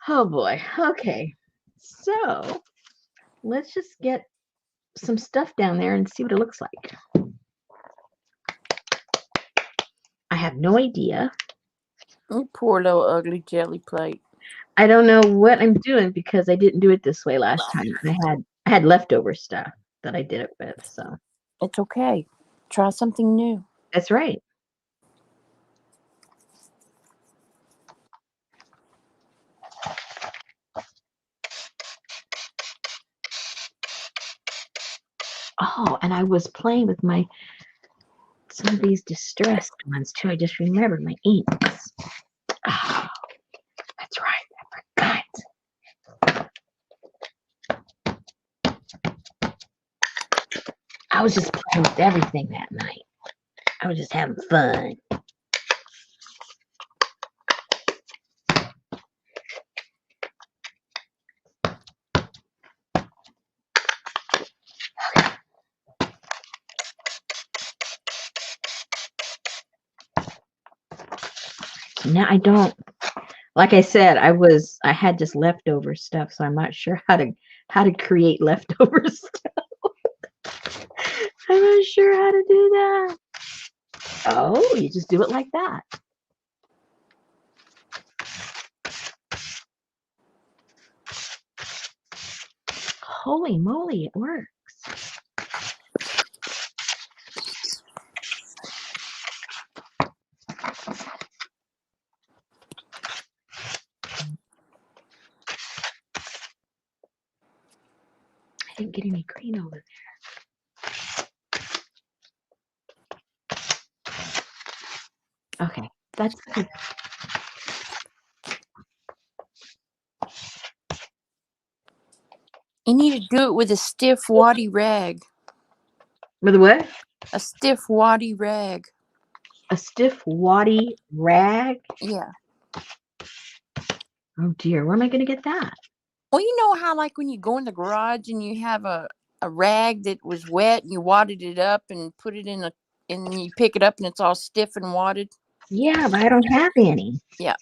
Oh boy. Okay. So let's just get some stuff down there and see what it looks like. I have no idea. You poor little ugly jelly plate. I don't know what I'm doing because I didn't do it this way last time. I had leftover stuff that I did it with, so It's okay. Try something new. that's right. Oh, and I was playing with some of these distressed ones too. I just remembered my inks. Oh, that's right. I forgot. I was just playing with everything that night. I was just having fun. Now I don't, like I said, I had just leftover stuff, so I'm not sure how to create leftover stuff. I'm not sure how to do that. Oh, you just do it like that. Holy moly, it works. didn't get any green over there. Okay, that's good. You need to do it with a stiff, waddy rag. With what? A stiff, waddy rag. A stiff, waddy rag? Yeah. Oh dear, where am I going to get that? Well, you know how like when you go in the garage and you have a rag that was wet and you wadded it up and put it and you pick it up and it's all stiff and wadded? Yeah, but I don't have any. Yeah.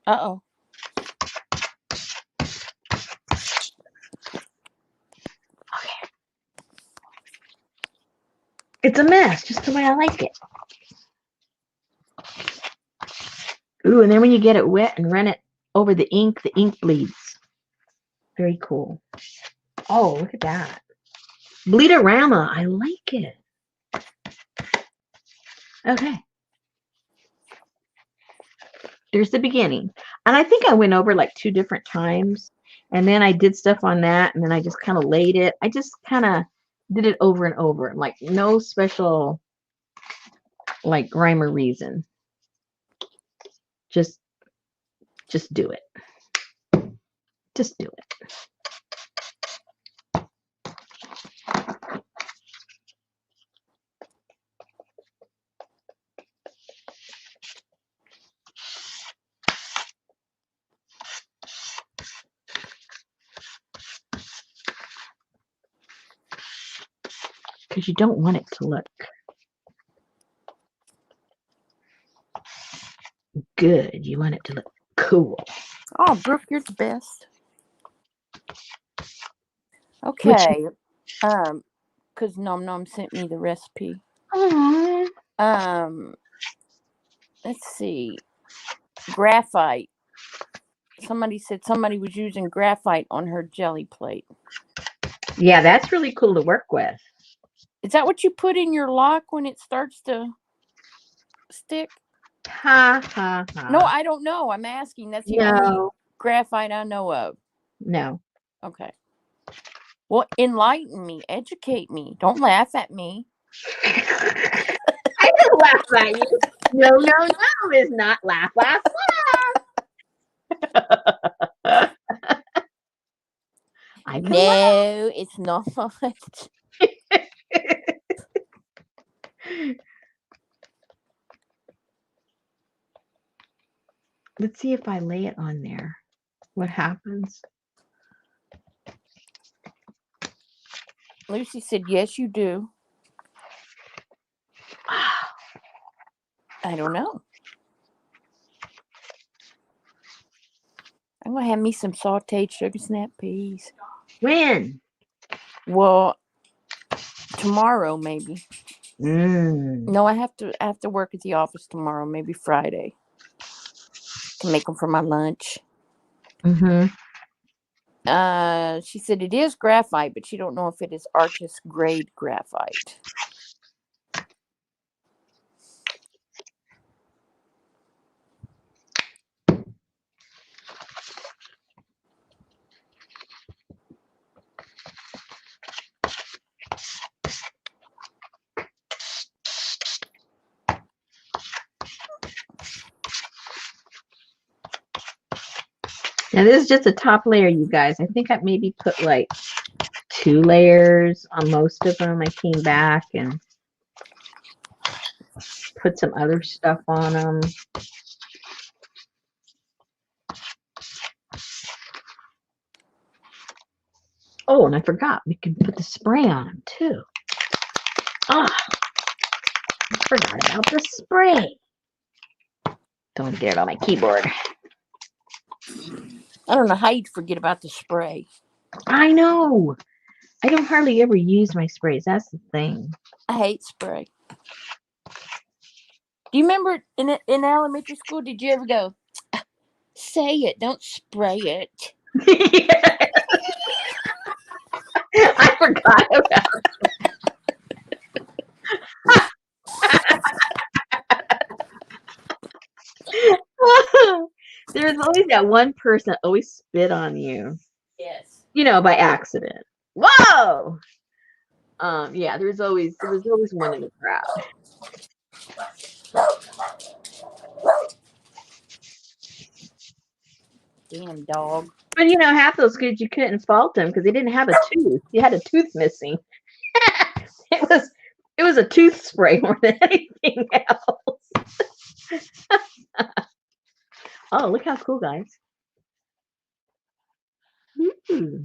Uh-oh. Okay. It's a mess, just the way I like it. Ooh, and then when you get it wet and run it over the ink bleeds. Very cool. Oh, look at that. Bleed-a-rama. I like it. Okay. There's the beginning. And I think I went over like 2 different times. And then I did stuff on that. And then I just kind of laid it. I just kind of did it over and over. Like no special like rhyme or reason. Just do it. Just do it. Because you don't want it to look good. You want it to look cool. Oh, Brooke, you're the best. Okay. Because Nom Nom sent me the recipe. Aww. Let's see. Graphite. Somebody said somebody was using graphite on her jelly plate. Yeah, that's really cool to work with. Is that what you put in your lock when it starts to stick? Ha, ha, ha. No, I don't know. I'm asking. That's the only graphite I know of. No. Okay. Well, enlighten me. Educate me. Don't laugh at me. I don't laugh at you. No, it's not laugh. I can No, it's not. Let's see if I lay it on there. What happens? Lucy said, yes, you do. I don't know. I'm going to have me some sauteed sugar snap peas. When? Well, tomorrow maybe. Mm. No, I have to work at the office tomorrow, maybe Friday. To make them for my lunch. Mm-hmm. She said it is graphite, but she don't know if it is artist grade graphite. Now this is just a top layer, you guys. I think I maybe put like 2 layers on most of them. I came back and put some other stuff on them. Oh, and I forgot. We can put the spray on them too. Ah, I forgot about the spray. Don't get it on my keyboard. I don't know how you'd forget about the spray. I know. I don't hardly ever use my sprays. That's the thing. I hate spray. Do you remember in elementary school, did you ever go, say it, don't spray it? I forgot about There's always that one person that always spit on you, Yes. by accident. Whoa! Yeah, there was always one in the crowd. Damn dog. But half those kids you couldn't fault them because they didn't have a tooth. You had a tooth missing. it was a tooth spray more than anything else. Oh, look how cool, guys. Ooh.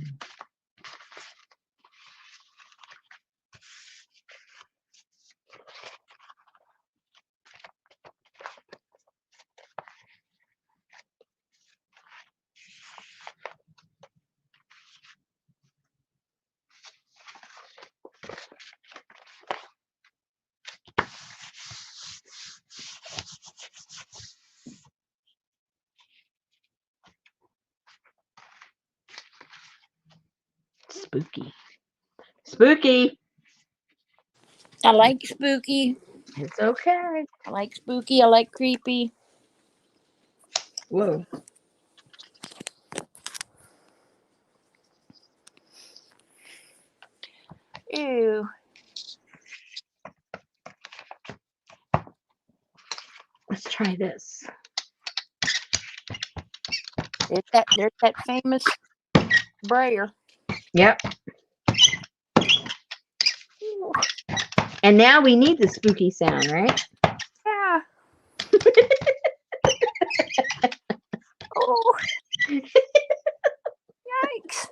Spooky. Spooky. I like spooky. It's okay. I like spooky. I like creepy. Whoa. Ew. Let's try this. There's that famous brayer. Yep. And now we need the spooky sound, right? Yeah. Oh. Yikes.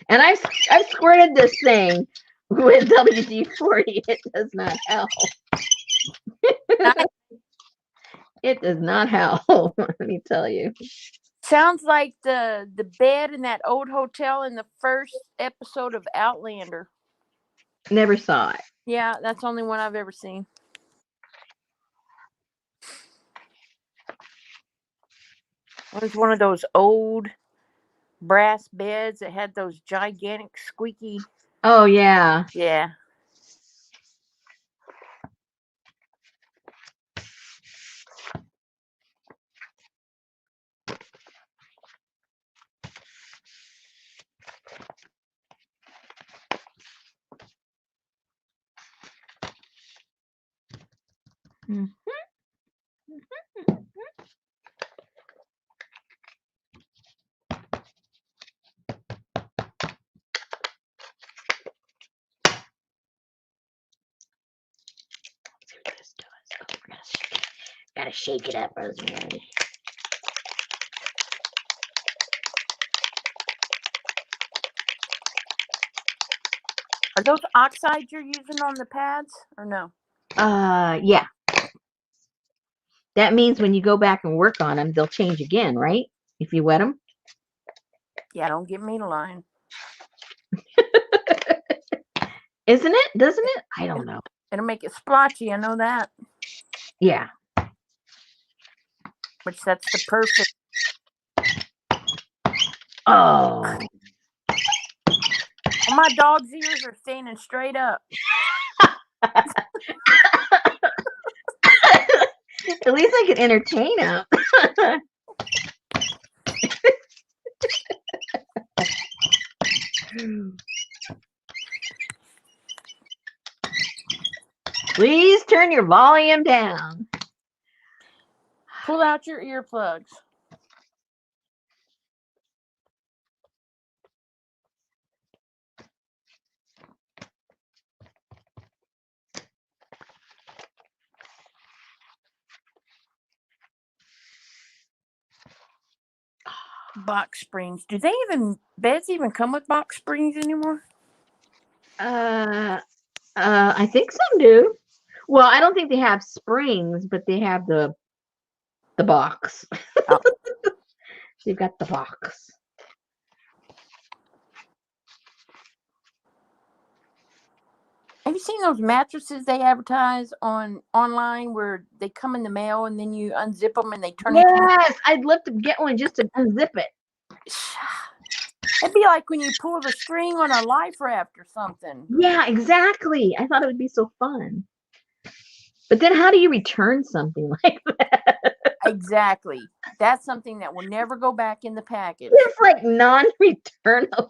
And I've squirted this thing with WD-40. It does not help. It does not help. Let me tell you. Sounds like the bed in that old hotel in the first episode of Outlander. Never saw it. Yeah, that's the only one I've ever seen. It was one of those old brass beds that had those gigantic squeaky. Oh, yeah. Yeah. Mhm. Gotta shake it up, Rosemary. Are those oxides you're using on the pads or no? Yeah. That means when you go back and work on them, they'll change again, right? If you wet them. Yeah, don't get me to line. Isn't it? Doesn't it? I don't know. It'll make it splotchy. I know that. Yeah. Which that's the perfect. Oh. Well, my dog's ears are standing straight up. At least I can entertain him. Please turn your volume down. Pull out your earplugs. Box springs. Do they beds even come with box springs anymore? I think some do. Well, I don't think they have springs, but they have the box. Oh. They've got the box. Have you seen those mattresses they advertise online where they come in the mail and then you unzip them and they turn into... Yes, I'd love to get one just to unzip it. It'd be like when you pull the string on a life raft or something. Yeah, exactly. I thought it would be so fun. But then how do you return something like that? Exactly. That's something that will never go back in the package. It's like non-returnable.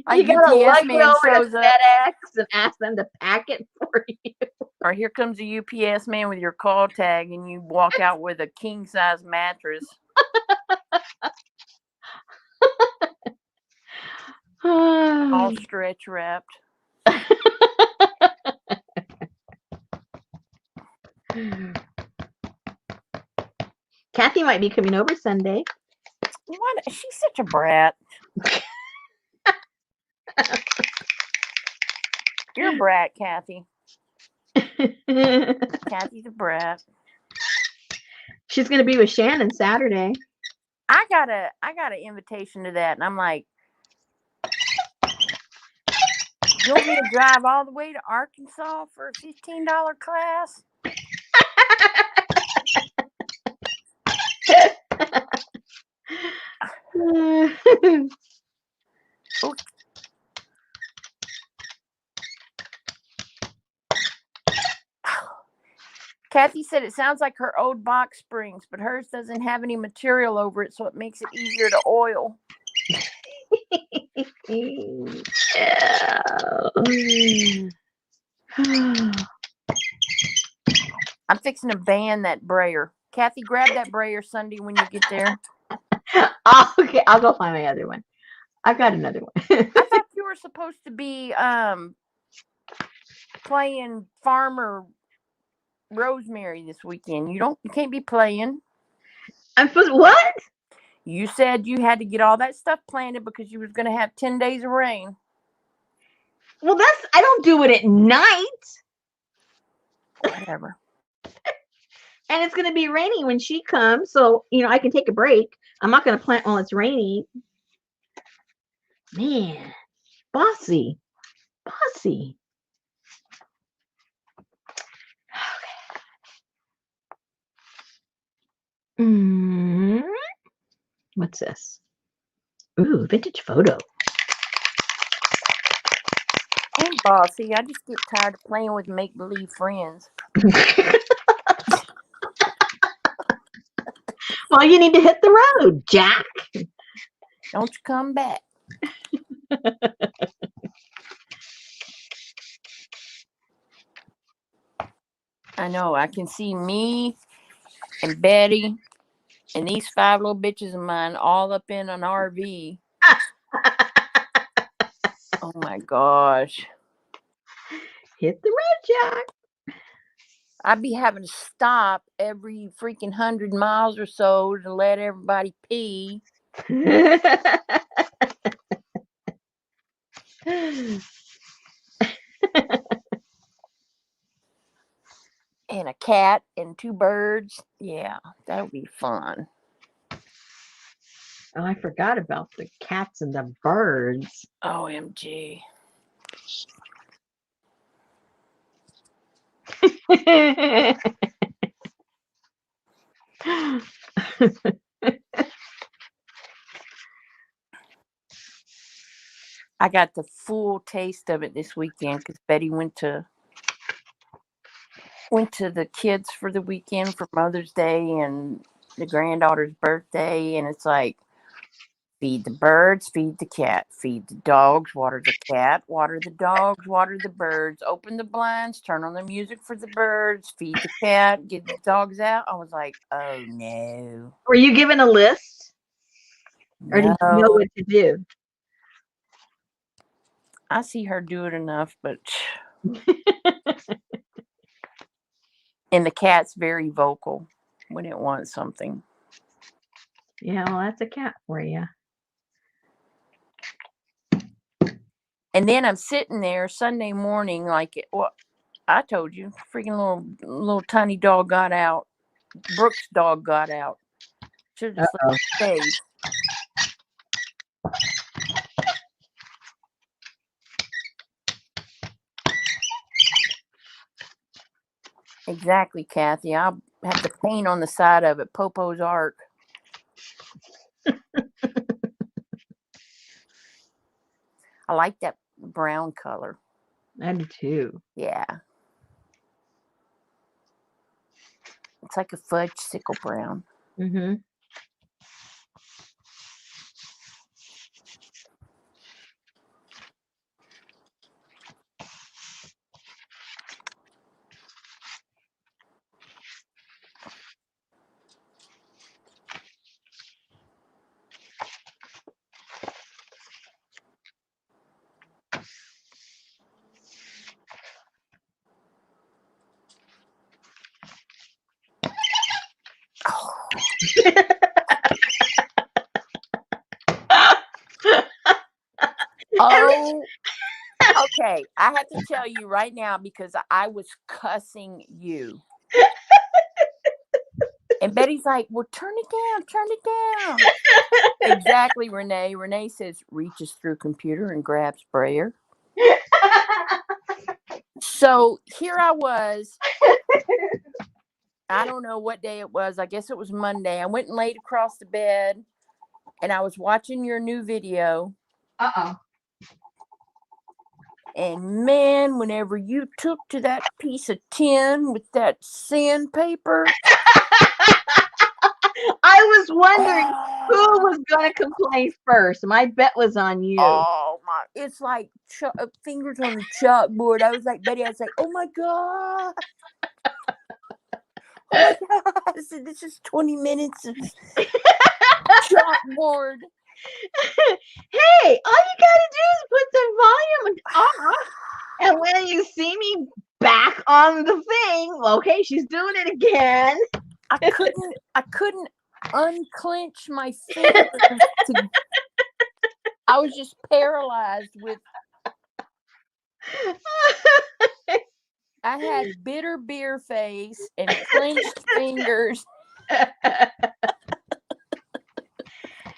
A You gotta UPS lug it man over to shows up, FedEx and ask them to pack it for you. or here comes a UPS man with your call tag, and you walk out with a king size mattress. All stretch wrapped. Kathy might be coming over Sunday. What? She's such a brat. You're a brat, Kathy. Kathy's a brat. She's gonna be with Shannon Saturday. I got an invitation to that, and I'm like, you want me to drive all the way to Arkansas for a $15 class? Oh. Kathy said it sounds like her old box springs, but hers doesn't have any material over it, so it makes it easier to oil. I'm fixing to ban that brayer. Kathy, grab that brayer Sunday when you get there. Oh, okay, I'll go find my other one. I've got another one. I thought you were supposed to be playing Farmer Rosemary this weekend. You can't be playing. I'm supposed what? You said you had to get all that stuff planted because you was going to have 10 days of rain. Well, I don't do it at night. Whatever. And it's going to be rainy when she comes, so I can take a break. I'm not going to plant while it's rainy. Man, bossy. Okay. What's this? Ooh, vintage photo. I'm bossy. I just get tired of playing with make-believe friends. Well, you need to hit the road, Jack. Don't you come back. I know. I can see me and Betty and these 5 little bitches of mine all up in an RV. Oh my gosh. Hit the road, Jack. I'd be having to stop every freaking 100 miles or so to let everybody pee. And a cat and 2 birds. Yeah, that would be fun. Oh, I forgot about the cats and the birds. OMG. I got the full taste of it this weekend because Betty went to the kids for the weekend for Mother's Day and the granddaughter's birthday, and it's like, feed the birds, feed the cat, feed the dogs, water the cat, water the dogs, water the birds, open the blinds, turn on the music for the birds, feed the cat, get the dogs out. I was like, oh no. Were you given a list? Or did you know No. what to do? I see her do it enough, but and the cat's very vocal when it wants something. Yeah, well, that's a cat for you. And then I'm sitting there Sunday morning, like, well, I told you, freaking little tiny dog got out. Brooks' dog got out. Should have just let it stay. Exactly, Kathy. I'll have to paint on the side of it, Popo's Ark. I like that brown color. I do too. Yeah. It's like a fudge sickle brown. Mm-hmm. Oh, okay. I have to tell you right now because I was cussing you. And Betty's like, well, turn it down, turn it down. Exactly, Renee. Renee says, reaches through computer and grabs brayer. So here I was. I don't know what day it was. I guess it was Monday. I went and laid across the bed and I was watching your new video. Uh-oh. And man, whenever you took to that piece of tin with that sandpaper. I was wondering who was going to complain first. My bet was on you. Oh my! It's like fingers on a chalkboard. I was like, Betty, I was like, oh my God. Oh my God. I said, this is 20 minutes of chalkboard. Hey, all you gotta do is put the volume on, and when you see me back on the thing, okay, she's doing it again. I couldn't unclench my fingers. I was just paralyzed with. I had bitter beer face and clenched fingers.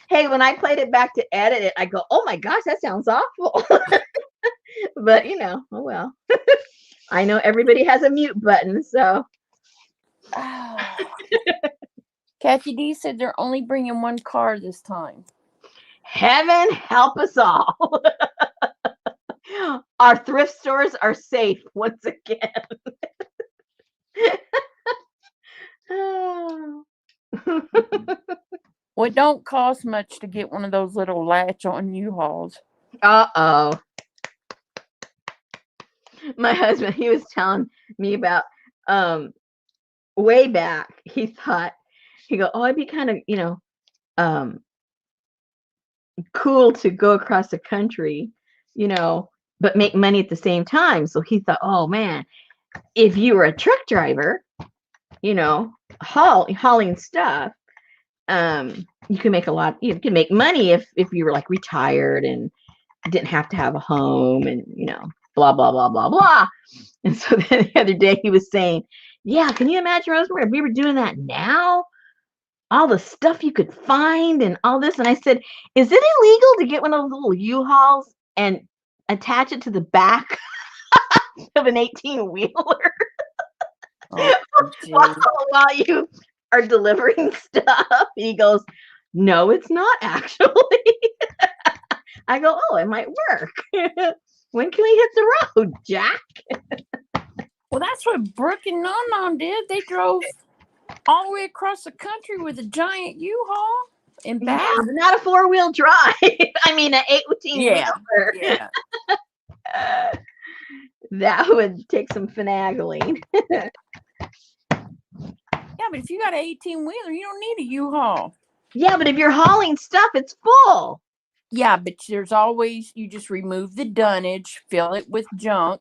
Hey, when I played it back to edit it, I go, oh my gosh, that sounds awful. But oh well. I know everybody has a mute button, so. Kathy D said they're only bringing one car this time. Heaven help us all. Our thrift stores are safe once again. Well, it don't cost much to get one of those little latch-on U-Hauls. Uh-oh. My husband, he was telling me about way back, he thought, he go, oh, I'd be kind of, cool to go across the country, but make money at the same time. So he thought, oh man, if you were a truck driver, hauling stuff, you can make a lot. You can make money if you were like retired and didn't have to have a home and blah blah blah blah blah. And so then the other day he was saying, yeah, can you imagine, Rosemary, if we were doing that now? All the stuff you could find and all this. And I said, is it illegal to get one of those little U-Hauls and attach it to the back of an 18-wheeler while you are delivering stuff? And he goes, no, it's not actually. I go, oh, it might work. When can we hit the road, Jack? Well, that's what Brooke and Non did. They drove all the way across the country with a giant U-Haul and back. Yeah, not a 4-wheel drive. I mean, an 18-wheeler. Yeah. That would take some finagling. Yeah, but if you got an 18-wheeler, you don't need a U-Haul. Yeah, but if you're hauling stuff, it's full. Yeah, but there's always, you just remove the dunnage, fill it with junk.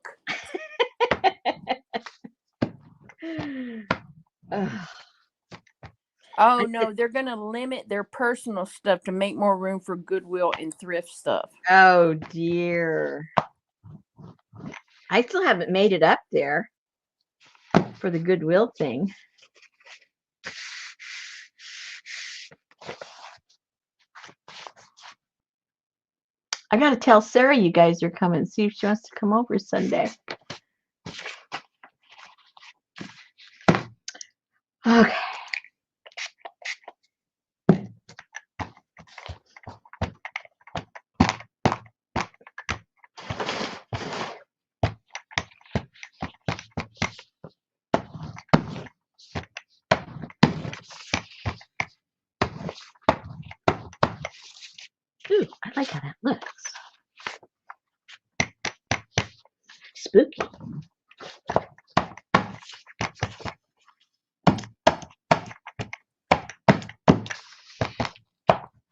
Oh, no, they're going to limit their personal stuff to make more room for Goodwill and thrift stuff. Oh, dear. I still haven't made it up there for the Goodwill thing. I got to tell Sarah you guys are coming. See if she wants to come over Sunday. Okay. like how that looks. Spooky.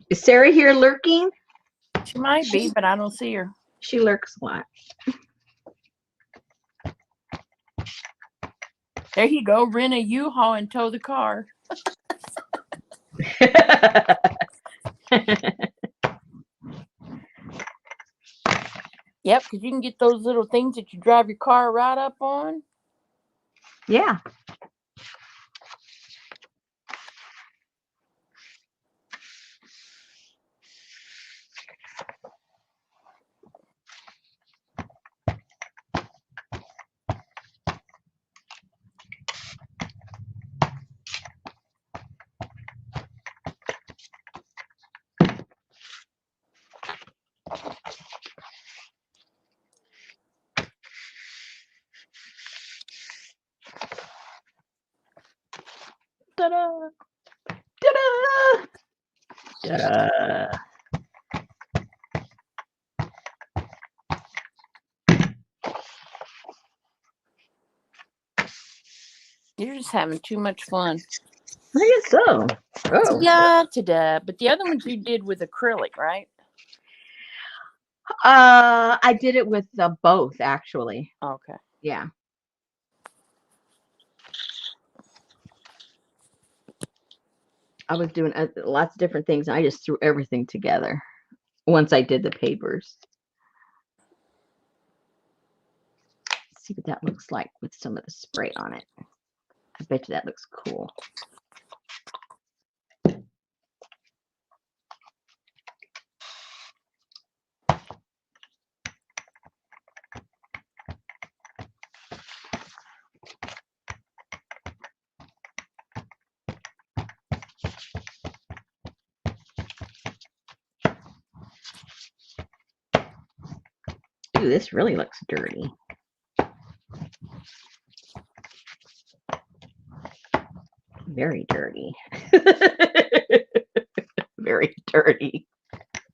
Is Sarah here lurking? She might be, but I don't see her. She lurks a lot. There you go. Rent a U-Haul and tow the car. Yep, because you can get those little things that you drive your car right up on. Yeah. Ta-da! Ta-da! Ta-da! You're just having too much fun. I guess so. Oh. Yeah, ta-da. But the other ones you did with acrylic, right? I did it with both, actually. Okay. Yeah. I was doing lots of different things. And I just threw everything together once I did the papers. Let's see what that looks like with some of the spray on it. I bet you that looks cool. Ooh, this really looks dirty. Very dirty. Very dirty.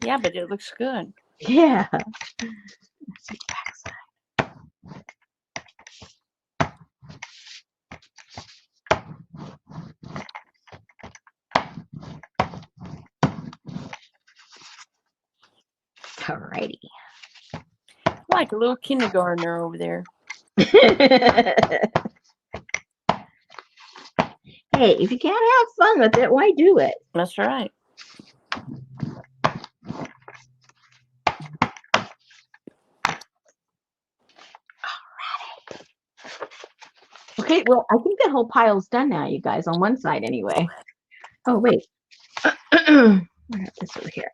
Yeah, but it looks good. Yeah. Let's see the backside. Alrighty. Like a little kindergartner over there. Hey, if you can't have fun with it, why do it? That's right. Okay, well, I think that whole pile's done now, you guys, on one side anyway. Oh, wait. I have this over here.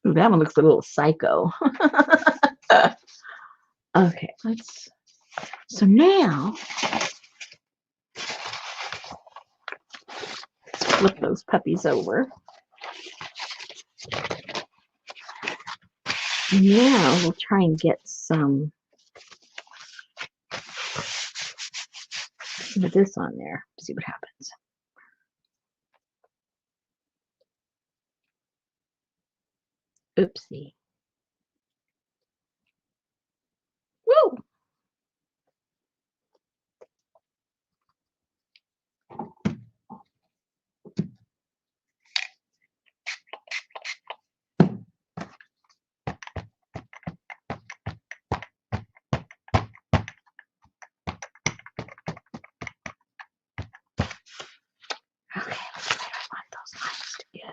Ooh, that one looks a little psycho. Okay, so now, let's flip those puppies over. Now we'll try and get some of this on there. See what happens. Oopsie. Woo! Okay, let's see if I want those lines to go.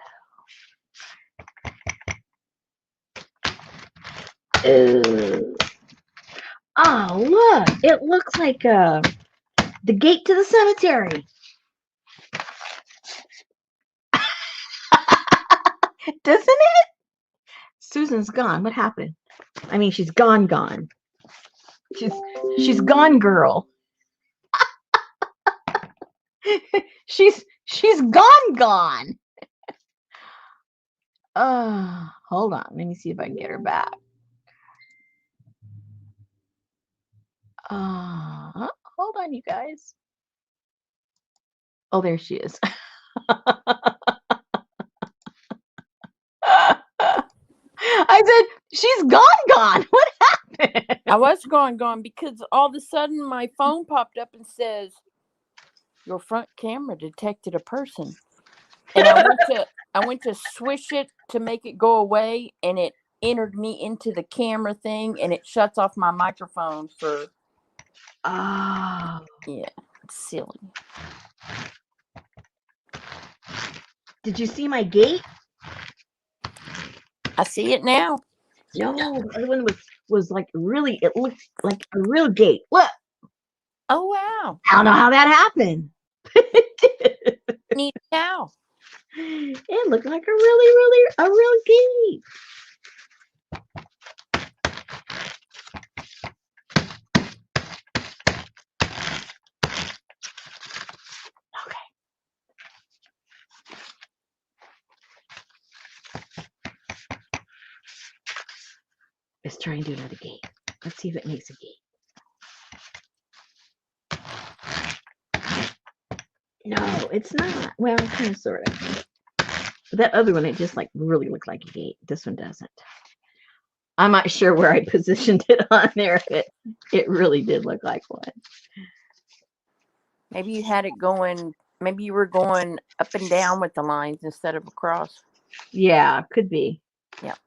Oh, look! It looks like the gate to the cemetery. Doesn't it? Susan's gone. What happened? I mean, she's gone. She's gone, girl. she's gone. Hold on. Let me see if I can get her back. Hold on, you guys. Oh, there she is. I said, she's gone. What happened? I was gone because all of a sudden my phone popped up and says, your front camera detected a person. And I went to swish it to make it go away, and it entered me into the camera thing, and it shuts off my microphone for. Oh. Yeah, silly. Did you see my gate? I see it now. No, the other one was like really, it looked like a real gate. Look. Oh, wow. I don't know how that happened. Neat cow. It looked like a real gate. Okay. Let's try and do another gate. Let's see if it makes a gate. No, it's not. Well, kind of, sort of. But that other one, it just like really looked like a gate. This one doesn't. I'm not sure where I positioned it on there, but it really did look like one. Maybe you had it going. Maybe you were going up and down with the lines instead of across. Yeah, could be. Yep.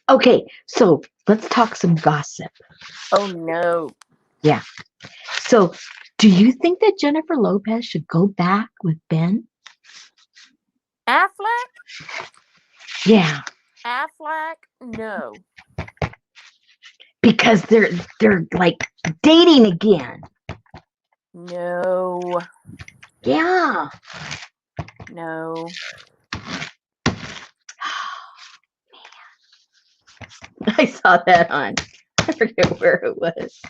Okay, so let's talk some gossip. Oh, no. Yeah. So, do you think that Jennifer Lopez should go back with Ben? Affleck? Yeah. Affleck? No. Because they're like dating again. No. Yeah. No. I saw that on, I forget where it was.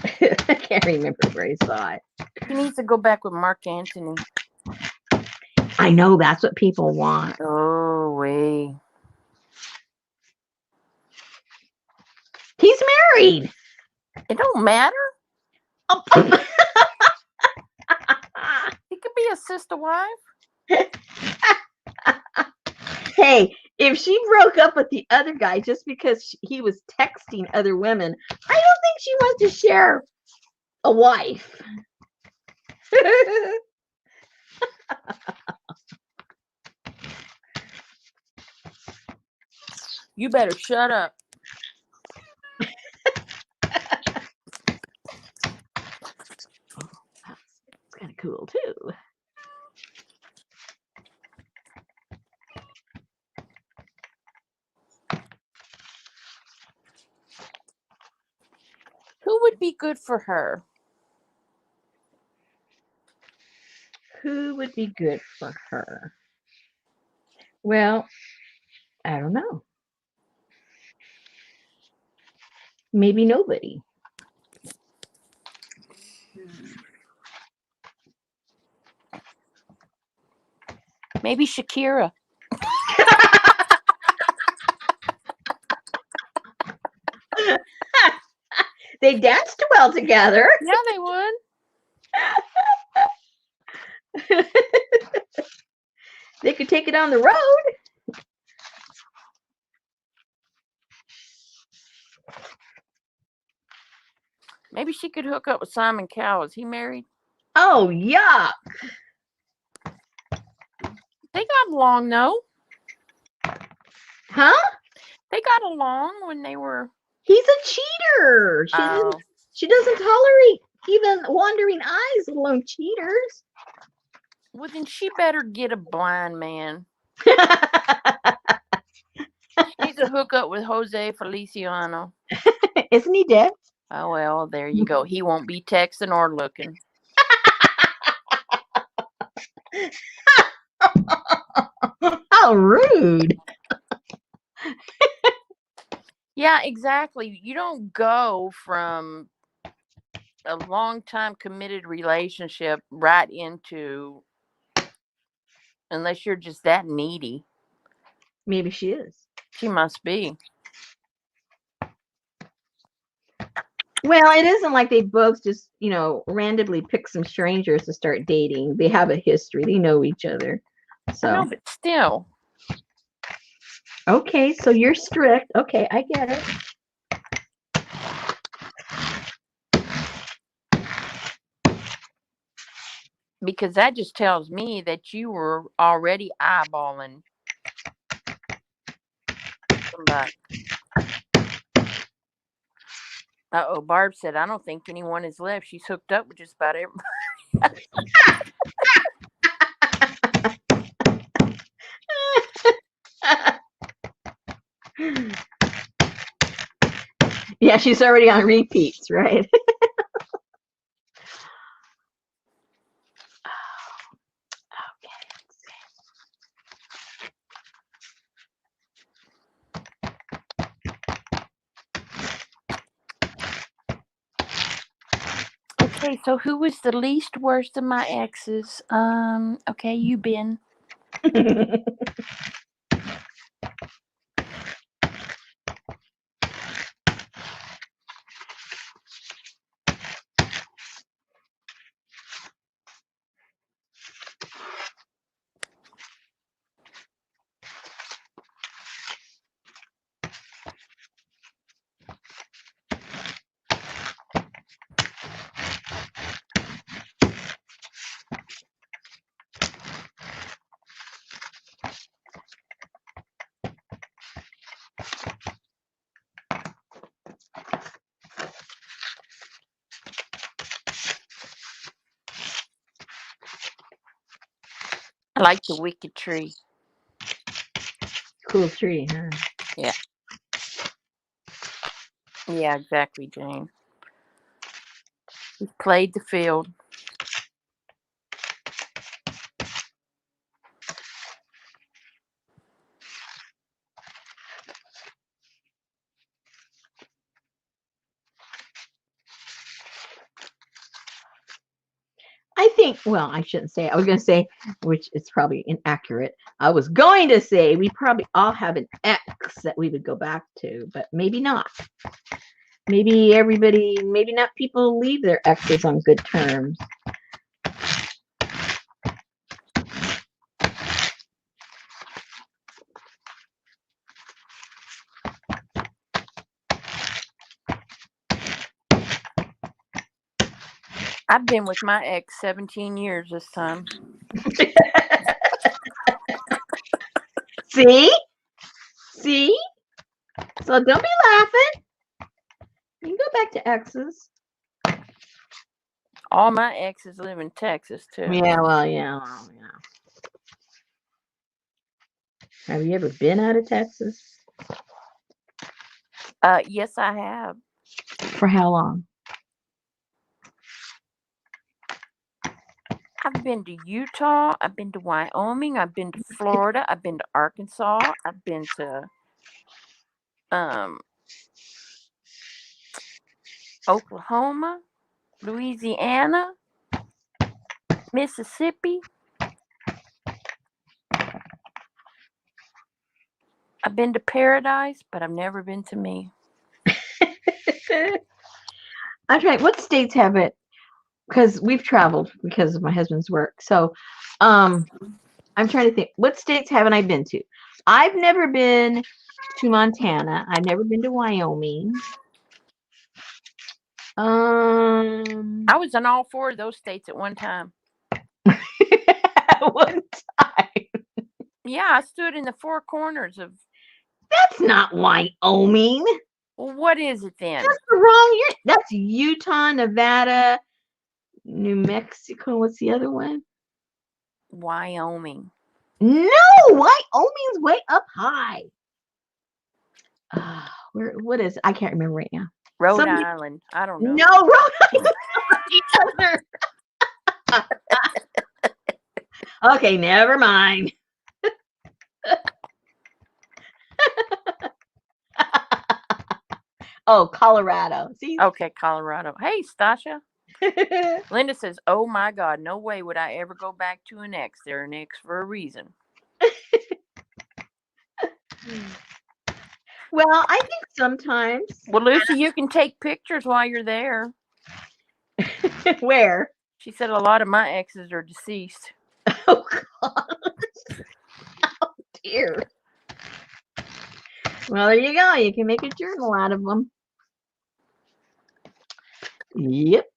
I can't remember where I saw it. He needs to go back with Mark Antony. I know that's what people want. Oh, wait. He's married. It don't matter. Oh. He could be a sister wife. Hey, if she broke up with the other guy just because he was texting other women, I don't think she wants to share a wife. You better shut up. It's kind of cool too. Who would be good for her? Who would be good for her? Well, I don't know. Maybe nobody. Maybe Shakira. They danced well together. Yeah, they would. They could take it on the road. Maybe she could hook up with Simon Cowell. Is he married? Oh, yuck. They got along, though. Huh? They got along when they were. He's a cheater. Oh, She doesn't tolerate even wandering eyes, let alone cheaters. well, then she better get a blind man. She's a hookup with Jose Feliciano. Isn't he dead? Oh, well, there you go. He won't be texting or looking. How rude. Yeah, exactly. You don't go from a long time committed relationship right into, unless you're just that needy. Maybe she is. She must be. Well, it isn't like they both just, randomly pick some strangers to start dating. They have a history. They know each other. I So, know, but still. okay, so you're strict. Okay, I get it. Because that just tells me that you were already eyeballing somebody. Uh-oh, Barb said, I don't think anyone is left. She's hooked up with just about everybody. Yeah, she's already on repeats, right? Okay, so who was the least worst of my exes? Okay, you been. I like the wicked tree. Cool tree, huh? Yeah. Yeah, exactly, Jane. He played the field. I think, well, I shouldn't say. I was going to say, which is probably inaccurate. I was going to say we probably all have an ex that we would go back to, but maybe not. Maybe not people leave their exes on good terms. I've been with my ex 17 years this time. See? See? So don't be laughing. You can go back to exes. All my exes live in Texas, too. Yeah, well, yeah. Have you ever been out of Texas? Yes, I have. For how long? I've been to Utah. I've been to Wyoming. I've been to Florida. I've been to Arkansas. I've been to Oklahoma, Louisiana, Mississippi. I've been to Paradise, but I've never been to me. I'm trying. What states have it? Because we've traveled because of my husband's work. So, I'm trying to think. What states haven't I been to? I've never been to Montana. I've never been to Wyoming. I was in all 4 of those states at one time. At one time. Yeah, I stood in the four corners of. That's not Wyoming. Well, what is it then? That's the wrong year. That's Utah, Nevada, New Mexico. What's the other one? Wyoming. No, Wyoming's way up high. What is it? I can't remember right now. Rhode Somebody, Island. I don't know. no, Rhode Island. Each other. Okay, never mind. Oh, Colorado. See? Okay, Colorado. Hey, Stasha. Linda says, "Oh my God, no way would I ever go back to an ex. They're an ex for a reason." Well, I think sometimes. Well, Lucy, you can take pictures while you're there. Where? She said a lot of my exes are deceased. Oh, God. Oh, dear. Well, there you go. You can make a journal out of them. Yep.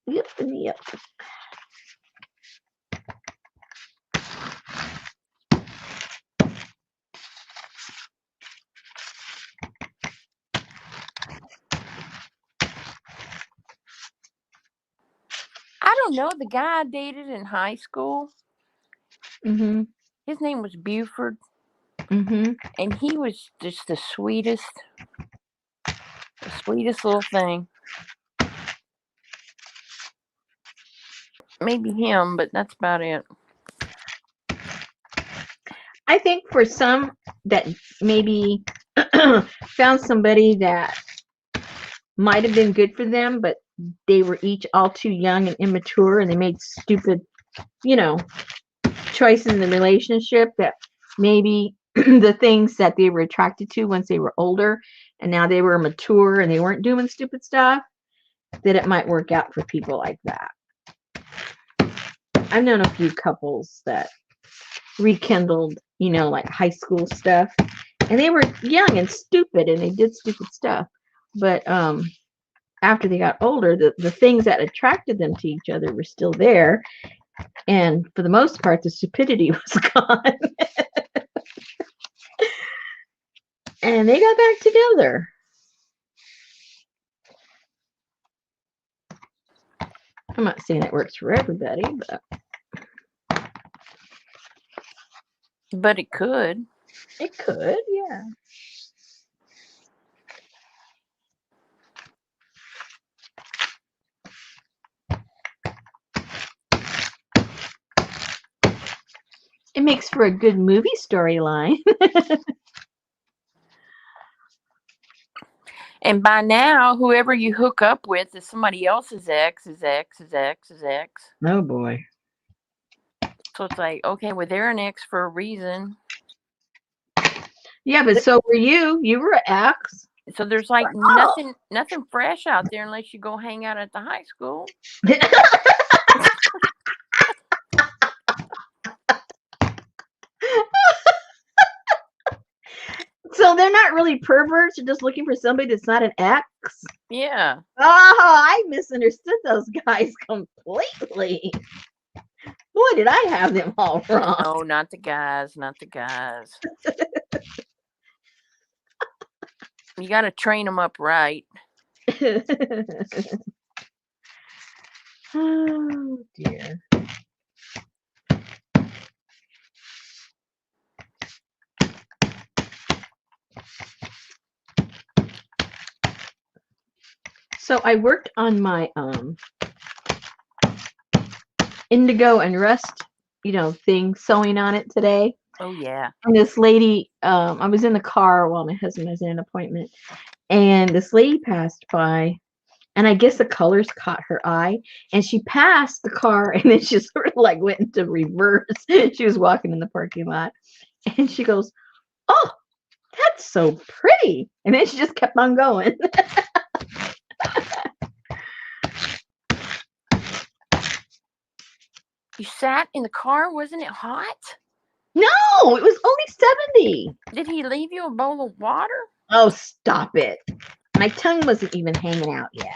I don't know. The guy I dated in high school, Mm-hmm. his name was Buford, Mm-hmm. and he was just the sweetest little thing. Maybe him, but that's about it. I think for some that maybe found somebody that might have been good for them, but they were each all too young and immature, and they made stupid, choices in the relationship that maybe the things that they were attracted to once they were older, and now they were mature and they weren't doing stupid stuff, that it might work out for people like that. I've known a few couples that rekindled, like high school stuff, and they were young and stupid and they did stupid stuff, but after they got older, the things that attracted them to each other were still there, and for the most part the stupidity was gone. And they got back together. I'm not saying it works for everybody, But it could. it could, yeah. It makes for a good movie storyline. And by now, whoever you hook up with is somebody else's ex, his ex, his ex, his ex. Oh boy. So it's like, okay, well, they're an ex for a reason. Yeah, but so were you. You were an ex. So there's like nothing fresh out there unless you go hang out at the high school. So they're not really perverts. They're just looking for somebody that's not an ex. Yeah. Oh, I misunderstood those guys completely. Boy, did I have them all wrong. No, not the guys. Not the guys. You got to train them up right. Oh, dear. So I worked on my indigo and rust, thing, sewing on it today. Oh, yeah. And this lady, I was in the car while my husband was in an appointment, and this lady passed by, and I guess the colors caught her eye, and she passed the car, and then she sort of like went into reverse. She was walking in the parking lot, and she goes, "Oh, that's so pretty," and then she just kept on going. You sat in the car? Wasn't it hot? No, it was only 70. Did he leave you a bowl of water? Oh, stop it. My tongue wasn't even hanging out yet.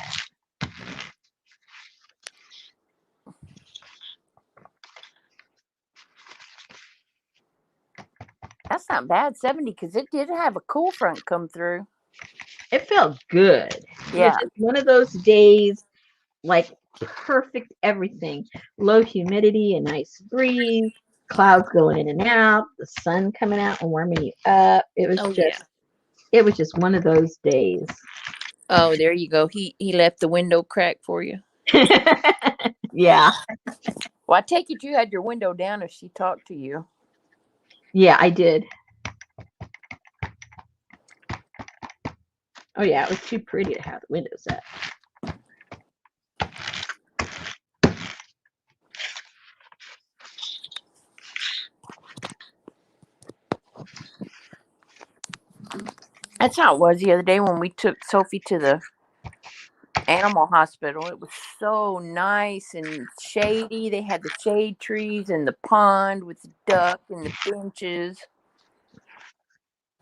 That's not bad, 70, because it did have a cool front come through. It felt good. It was Yeah. just one of those days, like perfect everything. Low humidity, a nice breeze, clouds going in and out, the sun coming out and warming you up. Oh yeah. It was just one of those days. Oh, there you go. He left the window crack for you. Yeah. Well, I take it you had your window down if she talked to you. Yeah, I did. Oh yeah, it was too pretty to have the windows up. That's how it was the other day when we took Sophie to the animal hospital. It was so nice and shady. They had the shade trees and the pond with the duck and the benches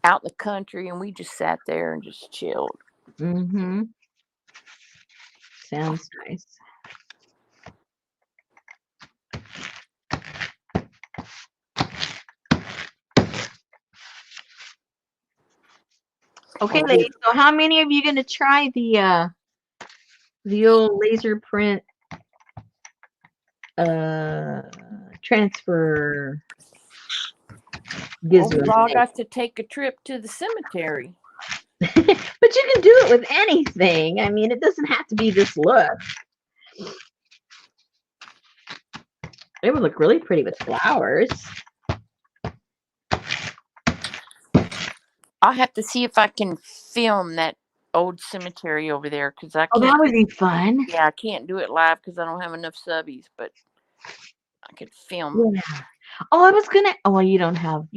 out in the country, and we just sat there and just chilled. Mm-hmm. Sounds nice. Okay, ladies. So how many of you gonna try the old laser print transfer Well, we've gizmo all thing? got to take a trip to the cemetery. But you can do it with anything. I mean, it doesn't have to be this look. It would look really pretty with flowers. I'll have to see if I can film that old cemetery over there because I Oh, that can't. would be fun. Yeah, I can't do it live because I don't have enough subbies, but I could film. Yeah. Oh, I was gonna. Oh, well, you don't have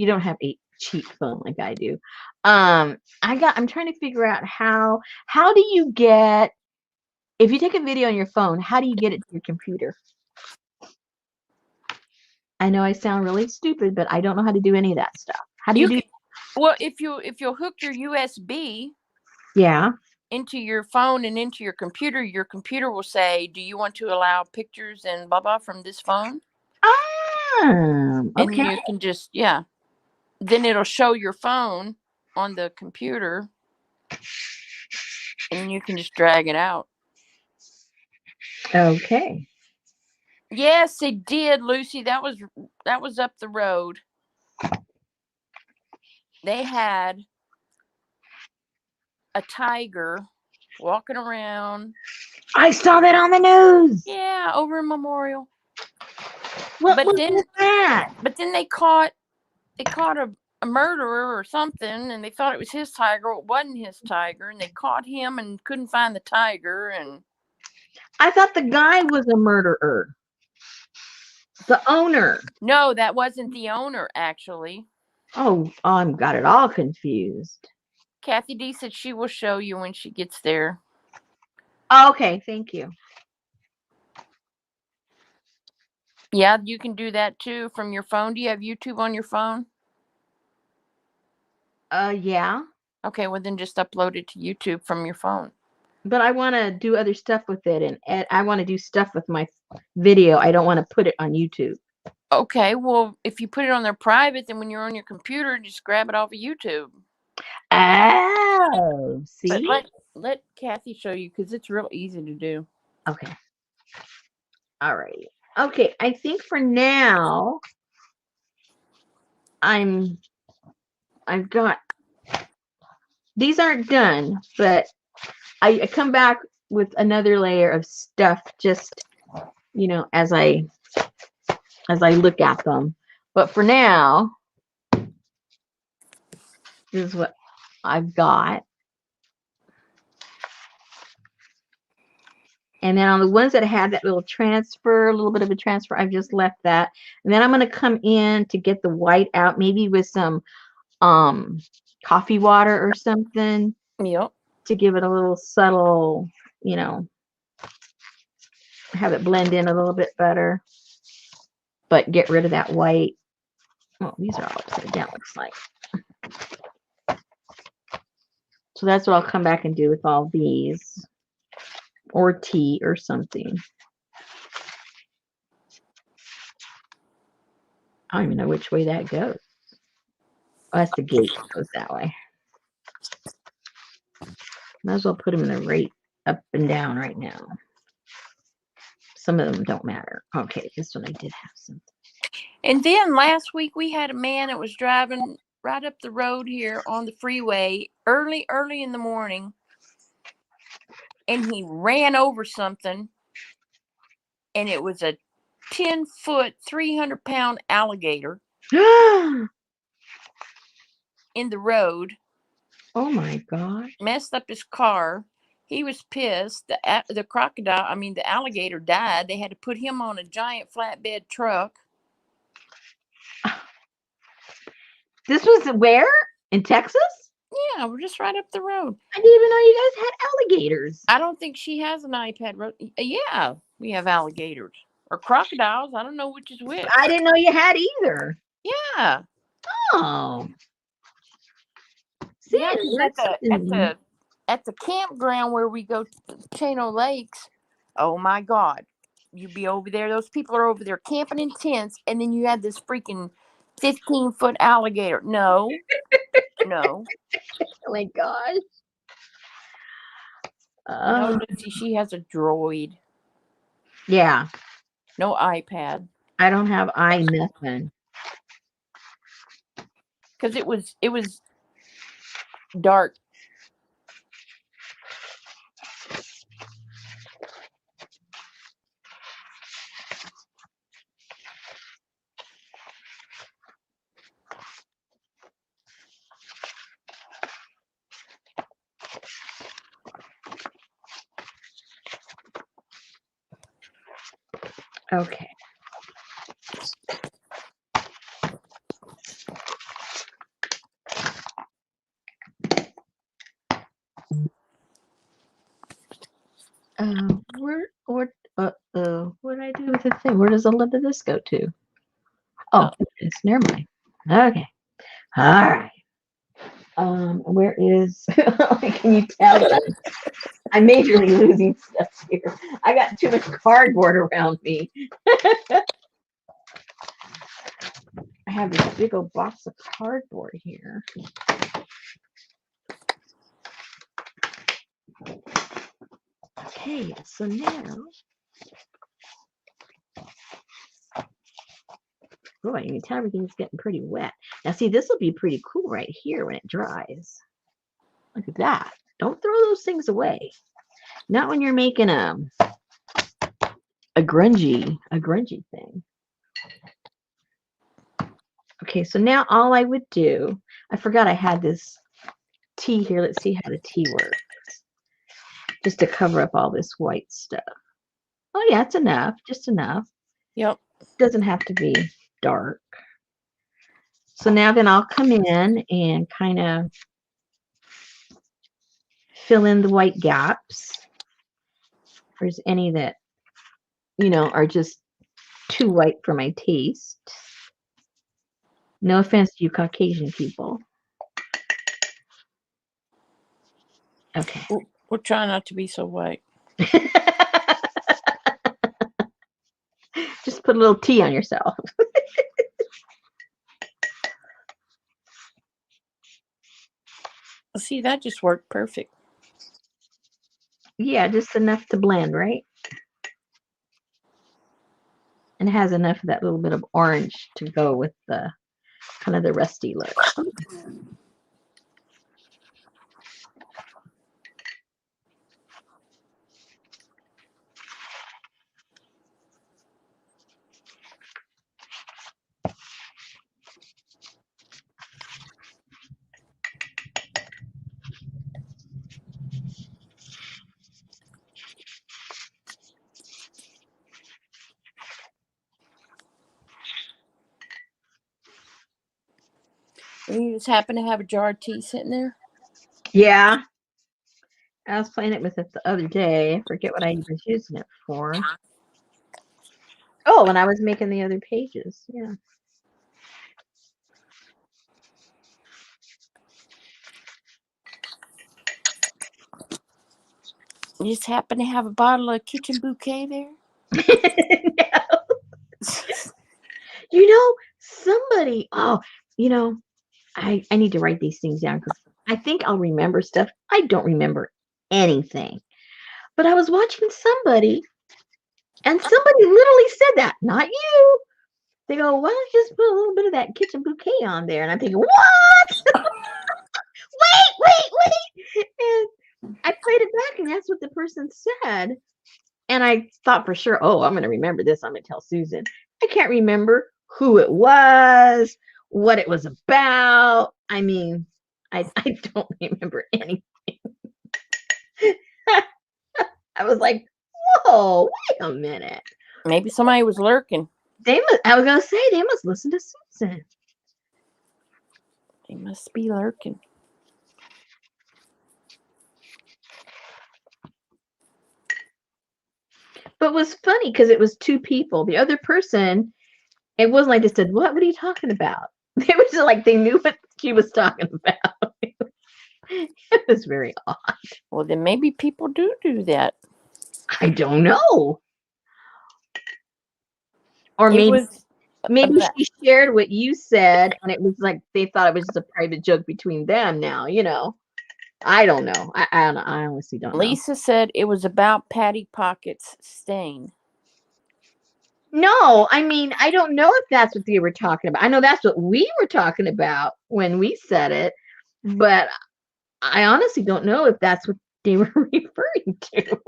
a cheap phone like I do. I'm trying to figure out how do you get, if you take a video on your phone, how do you get it to your computer? I know I sound really stupid, but I don't know how to do any of that stuff. How do you do? Well, if you'll hook your USB Yeah. into your phone and into your computer will say, "Do you want to allow pictures and blah blah from this phone?" And Okay. you can just then it'll show your phone on the computer, and you can just drag it out. Okay. Yes, it did, Lucy. That was up the road. They had a tiger walking around. I saw that on the news. Yeah, over in Memorial. What But was then that? But then they caught a murderer or something, and they thought it was his tiger. It wasn't his tiger, and they caught him and couldn't find the tiger. And I thought the guy was a murderer. The owner. no, that wasn't the owner, actually. Oh, I'm got it all confused. Kathy D said she will show you when she gets there. Okay, thank you. Yeah, you can do that too from your phone. Do you have YouTube on your phone? Yeah. Okay, well then just upload it to YouTube from your phone. But I want to do other stuff with it, and I want to do stuff with my video. I don't want to put it on YouTube. Okay, well if you put it on their private, then when you're on your computer, just grab it off of YouTube. Oh, see? But let Kathy show you because it's real easy to do. Okay. All right. Okay, I think for now I've got, these aren't done, but I come back with another layer of stuff just, as I look at them. But for now, this is what I've got. And then on the ones that had that little transfer, a little bit of a transfer, I've just left that. And then I'm going to come in to get the white out, maybe with some coffee water or something. Yep. To give it a little subtle, have it blend in a little bit better. But get rid of that white. Oh, these are all upside down, looks like. So that's what I'll come back and do with all these. Or tea or something. I don't even know which way that goes. Oh, that's the gate. It goes that way. Might as well put them in the right up and down right now. Some of them don't matter. Okay, this one I did have something. And then last week we had a man that was driving right up the road here on the freeway early in the morning, and he ran over something, and it was a 10-foot, 300-pound alligator in the road. Oh my gosh. Messed up his car. He was pissed. The crocodile, I mean, the alligator died. They had to put him on a giant flatbed truck. This was where? In Texas? Yeah, we're just right up the road. I didn't even know you guys had alligators. I don't think she has an iPad. Yeah, we have alligators. Or crocodiles. I don't know which is which. I didn't know you had either. Yeah. Oh. See, Yeah, I 'cause learned at the campground where we go to Chano Lakes, oh my God. You be over there, those people are over there camping in tents, and then you have this freaking 15-foot alligator. No. Oh my gosh. No, Lucy, she has a droid. Yeah. No iPad. I don't have nothing. Because it was dark. Okay. What did I do with the thing? Where does the lid of this go to? Oh, it's near mine. Okay. All right. Where is? Can you tell that I'm majorly losing stuff here? I got too much cardboard around me. I have this big old box of cardboard here. Okay, so now, boy, you can tell everything's getting pretty wet. Now, see, this will be pretty cool right here when it dries. Look at that. Don't throw those things away. Not when you're making a grungy thing. Okay, so now all I would do, I forgot I had this tea here. Let's see how the tea works. Just to cover up all this white stuff. Oh yeah, it's enough. Just enough. Yep. Doesn't have to be dark. So now then I'll come in and kind of fill in the white gaps. If there's any that, are just too white for my taste. No offense to you Caucasian people. Okay. We'll try not to be so white. Just put a little tea on yourself. See, that just worked perfect. Yeah, just enough to blend, right? And it has enough of that little bit of orange to go with the kind of the rusty look. And you just happen to have a jar of tea sitting there? Yeah. I was playing it with it the other day. I forget what I was using it for. Oh, when I was making the other pages. Yeah. You just happen to have a bottle of kitchen bouquet there? Somebody, I need to write these things down because I think I'll remember stuff. I don't remember anything. But I was watching somebody, and somebody literally said that, not you. They go, why don't you just put a little bit of that kitchen bouquet on there? And I'm thinking, what? wait. And I played it back, and that's what the person said. And I thought for sure, oh, I'm going to remember this. I'm going to tell Susan. I can't remember who it was, what it was about. I mean, I don't remember anything. I was like, whoa, wait a minute. Maybe somebody was lurking. I was going to say, they must listen to Susan. They must be lurking. But it was funny because it was two people. The other person, it wasn't like they said, what are you talking about? They were just like, they knew what she was talking about. It was very odd. Well, then maybe people do that. I don't know. Or maybe she shared what you said, and it was like they thought it was just a private joke between them now, I don't know. I honestly don't know. Lisa said it was about Patty Pocket's stain. No, I mean, I don't know if that's what they were talking about. I know that's what we were talking about when we said it, but I honestly don't know if that's what they were referring to.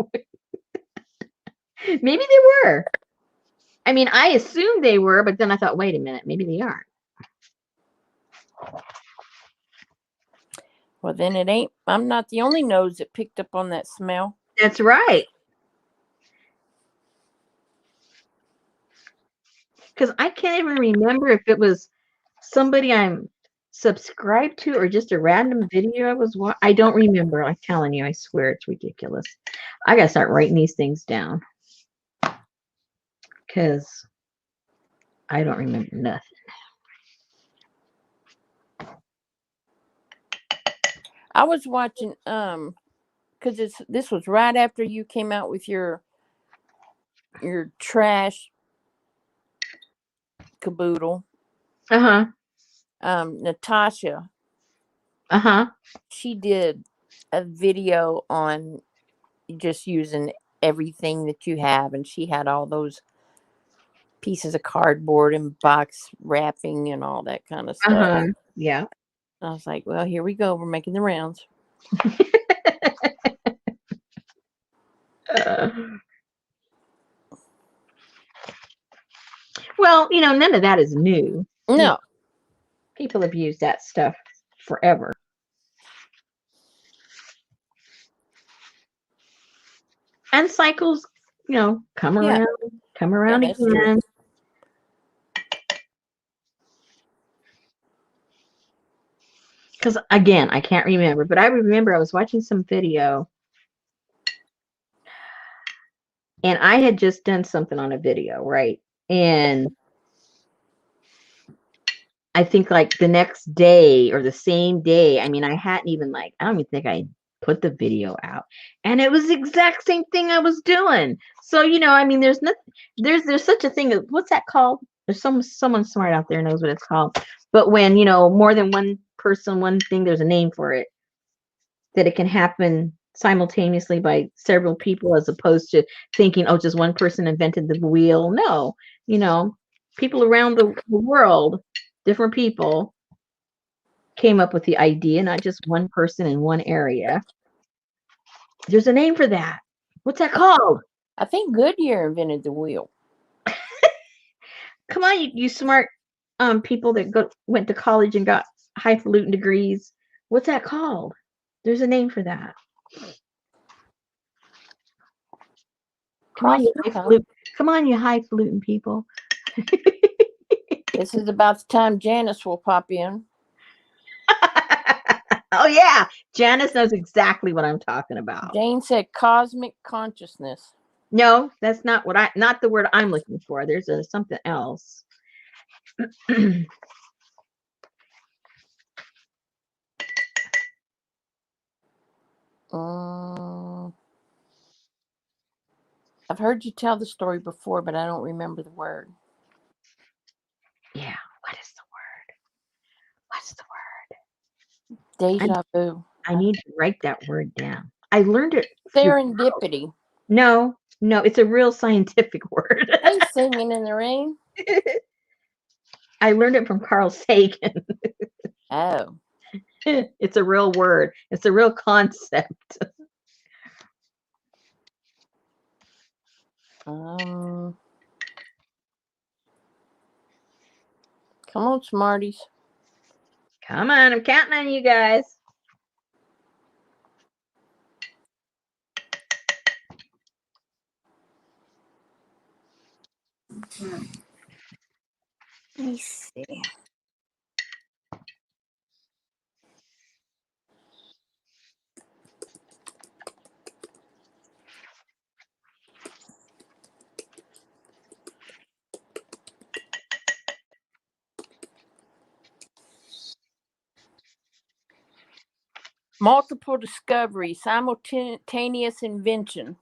Maybe they were. I mean, I assumed they were, but then I thought, wait a minute, maybe they aren't. Well, then it ain't. I'm not the only nose that picked up on that smell. That's right. Because I can't even remember if it was somebody I'm subscribed to or just a random video I was watching. I don't remember. I'm telling you, I swear it's ridiculous. I got to start writing these things down because I don't remember nothing. I was watching because this was right after you came out with your trash caboodle. Natasha. She did a video on just using everything that you have, and she had all those pieces of cardboard and box wrapping and all that kind of stuff. Yeah. I was like, well, here we go. We're making the rounds. Well, none of that is new. No. People have used that stuff forever. And cycles, come around again. Because again, I can't remember, but I remember I was watching some video and I had just done something on a video, right? And I think like the next day or the same day, I mean, I hadn't even I don't even think I put the video out, and it was the exact same thing I was doing. So, I mean, there's such a thing. What's that called? There's someone smart out there knows what it's called. But when, more than one person, one thing, there's a name for it, that it can happen simultaneously by several people as opposed to thinking, oh, just one person invented the wheel. No, people around the world, different people came up with the idea, not just one person in one area. There's a name for that. What's that called? I think Goodyear invented the wheel. Come on, you smart people that went to college and got highfalutin degrees. What's that called? There's a name for that. Come on, you highfalutin people. This is about the time Janice will pop in. Oh yeah, Janice knows exactly what I'm talking about. Jane said cosmic consciousness. No, that's not not the word I'm looking for. There's something else. I've heard you tell the story before, but I don't remember the word. Yeah, what is the word? What's the word? Deja vu. I need to write that word down. I learned it through Serendipity. No, it's a real scientific word. Hey, Singing in the Rain. I learned it from Carl Sagan. Oh. It's a real word. It's a real concept. Come on, Smarties. Come on, I'm counting on you guys. Let me see. Multiple discovery, simultaneous invention.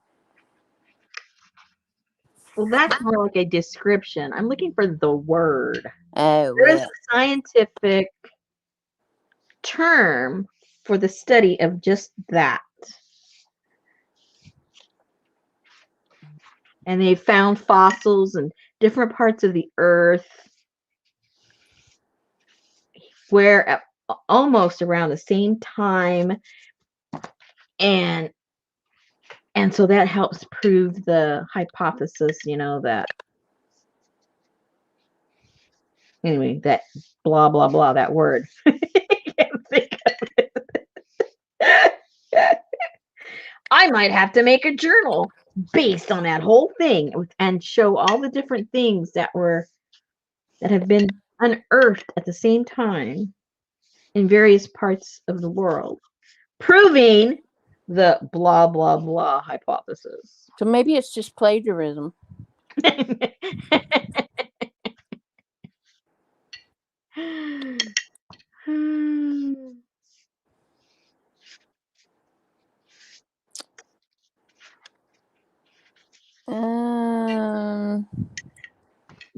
Well, that's more like a description. I'm looking for the word. Oh, There is well. a scientific term for the study of just that. And they found fossils in different parts of the earth where almost around the same time, and so that helps prove the hypothesis, that anyway, that blah blah blah, that word. Can't think of it. I might have to make a journal based on that whole thing and show all the different things that have been unearthed at the same time in various parts of the world, proving the blah blah blah hypothesis. So maybe it's just plagiarism.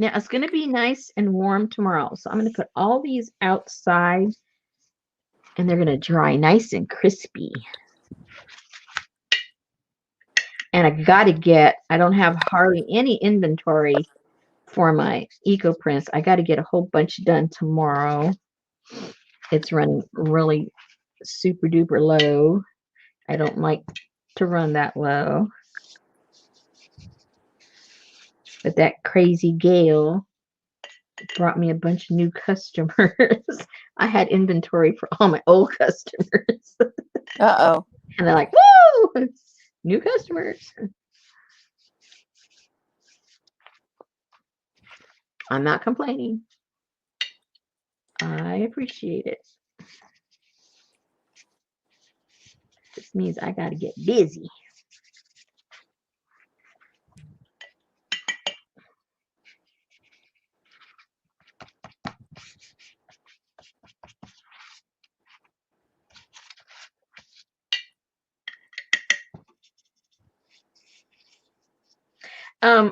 Now it's going to be nice and warm tomorrow, so I'm going to put all these outside and they're going to dry nice and crispy. And I don't have hardly any inventory for my eco prints. I got to get a whole bunch done tomorrow. It's running really super duper low. I don't like to run that low. But that crazy gale brought me a bunch of new customers. I had inventory for all my old customers. Uh-oh. And they're like, woo! New customers. I'm not complaining. I appreciate it. This means I got to get busy.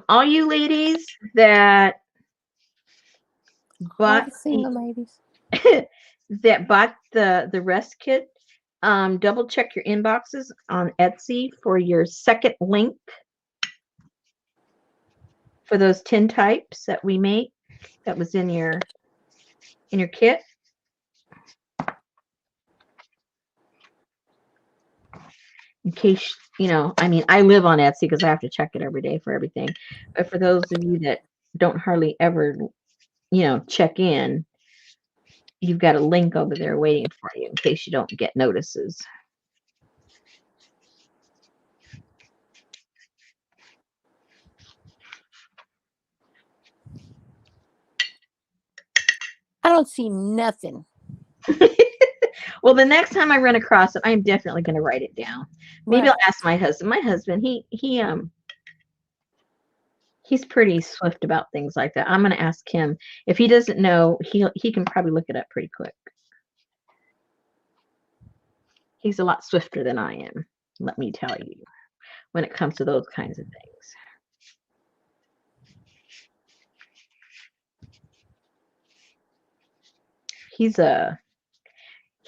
All you ladies that All bought the single ladies. the rest kit, double check your inboxes on Etsy for your second link for those tin types that we make that was in your kit. In case, I live on Etsy because I have to check it every day for everything. But for those of you that don't hardly ever, check in, you've got a link over there waiting for you in case you don't get notices. I don't see nothing. Well, the next time I run across it, I'm definitely going to write it down. Maybe Right. I'll ask my husband. My husband, he's pretty swift about things like that. I'm going to ask him. If he doesn't know, he can probably look it up pretty quick. He's a lot swifter than I am, let me tell you, when it comes to those kinds of things.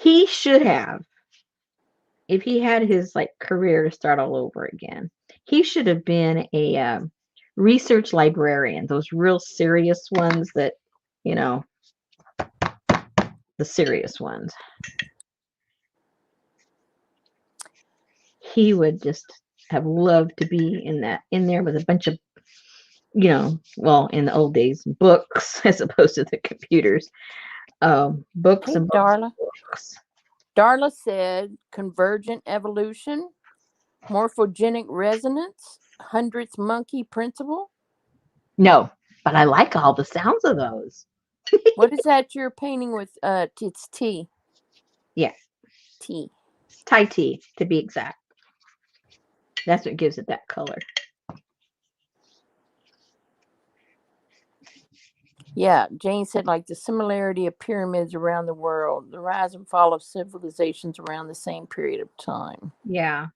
He should have, if he had his like career to start all over again, he should have been a research librarian. Those real serious ones that, you know, the serious ones. He would just have loved to be in there with a bunch of, well, in the old days, books as opposed to the computers. Books Hey, and books Darla. and books. Darla said convergent evolution, morphogenic resonance, hundredth monkey principle. No, but I like all the sounds of those. What is that you're painting with? It's T. Yeah, T. Thai tea to be exact. That's what gives it that color. Yeah, Jane said like the similarity of pyramids around the world, the rise and fall of civilizations around the same period of time. Yeah.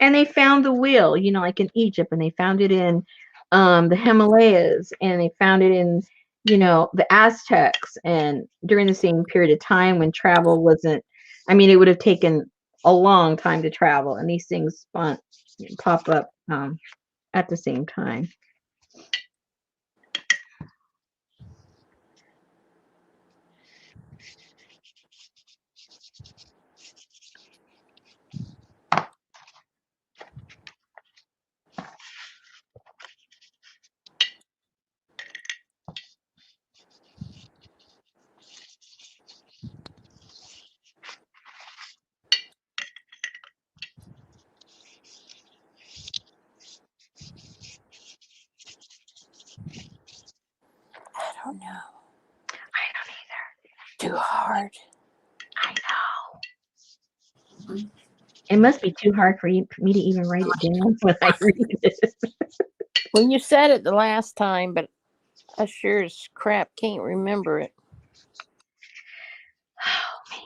And they found the wheel, like in Egypt, and they found it in the Himalayas, and they found it in, the Aztecs, and during the same period of time when travel wasn't, I mean, it would have taken a long time to travel, and these things pop up at the same time. I don't know. I don't either. Too hard. I know. It must be too hard for me to even write it down when I read it. Well, you said it the last time, but I sure as crap can't remember it. Oh, man.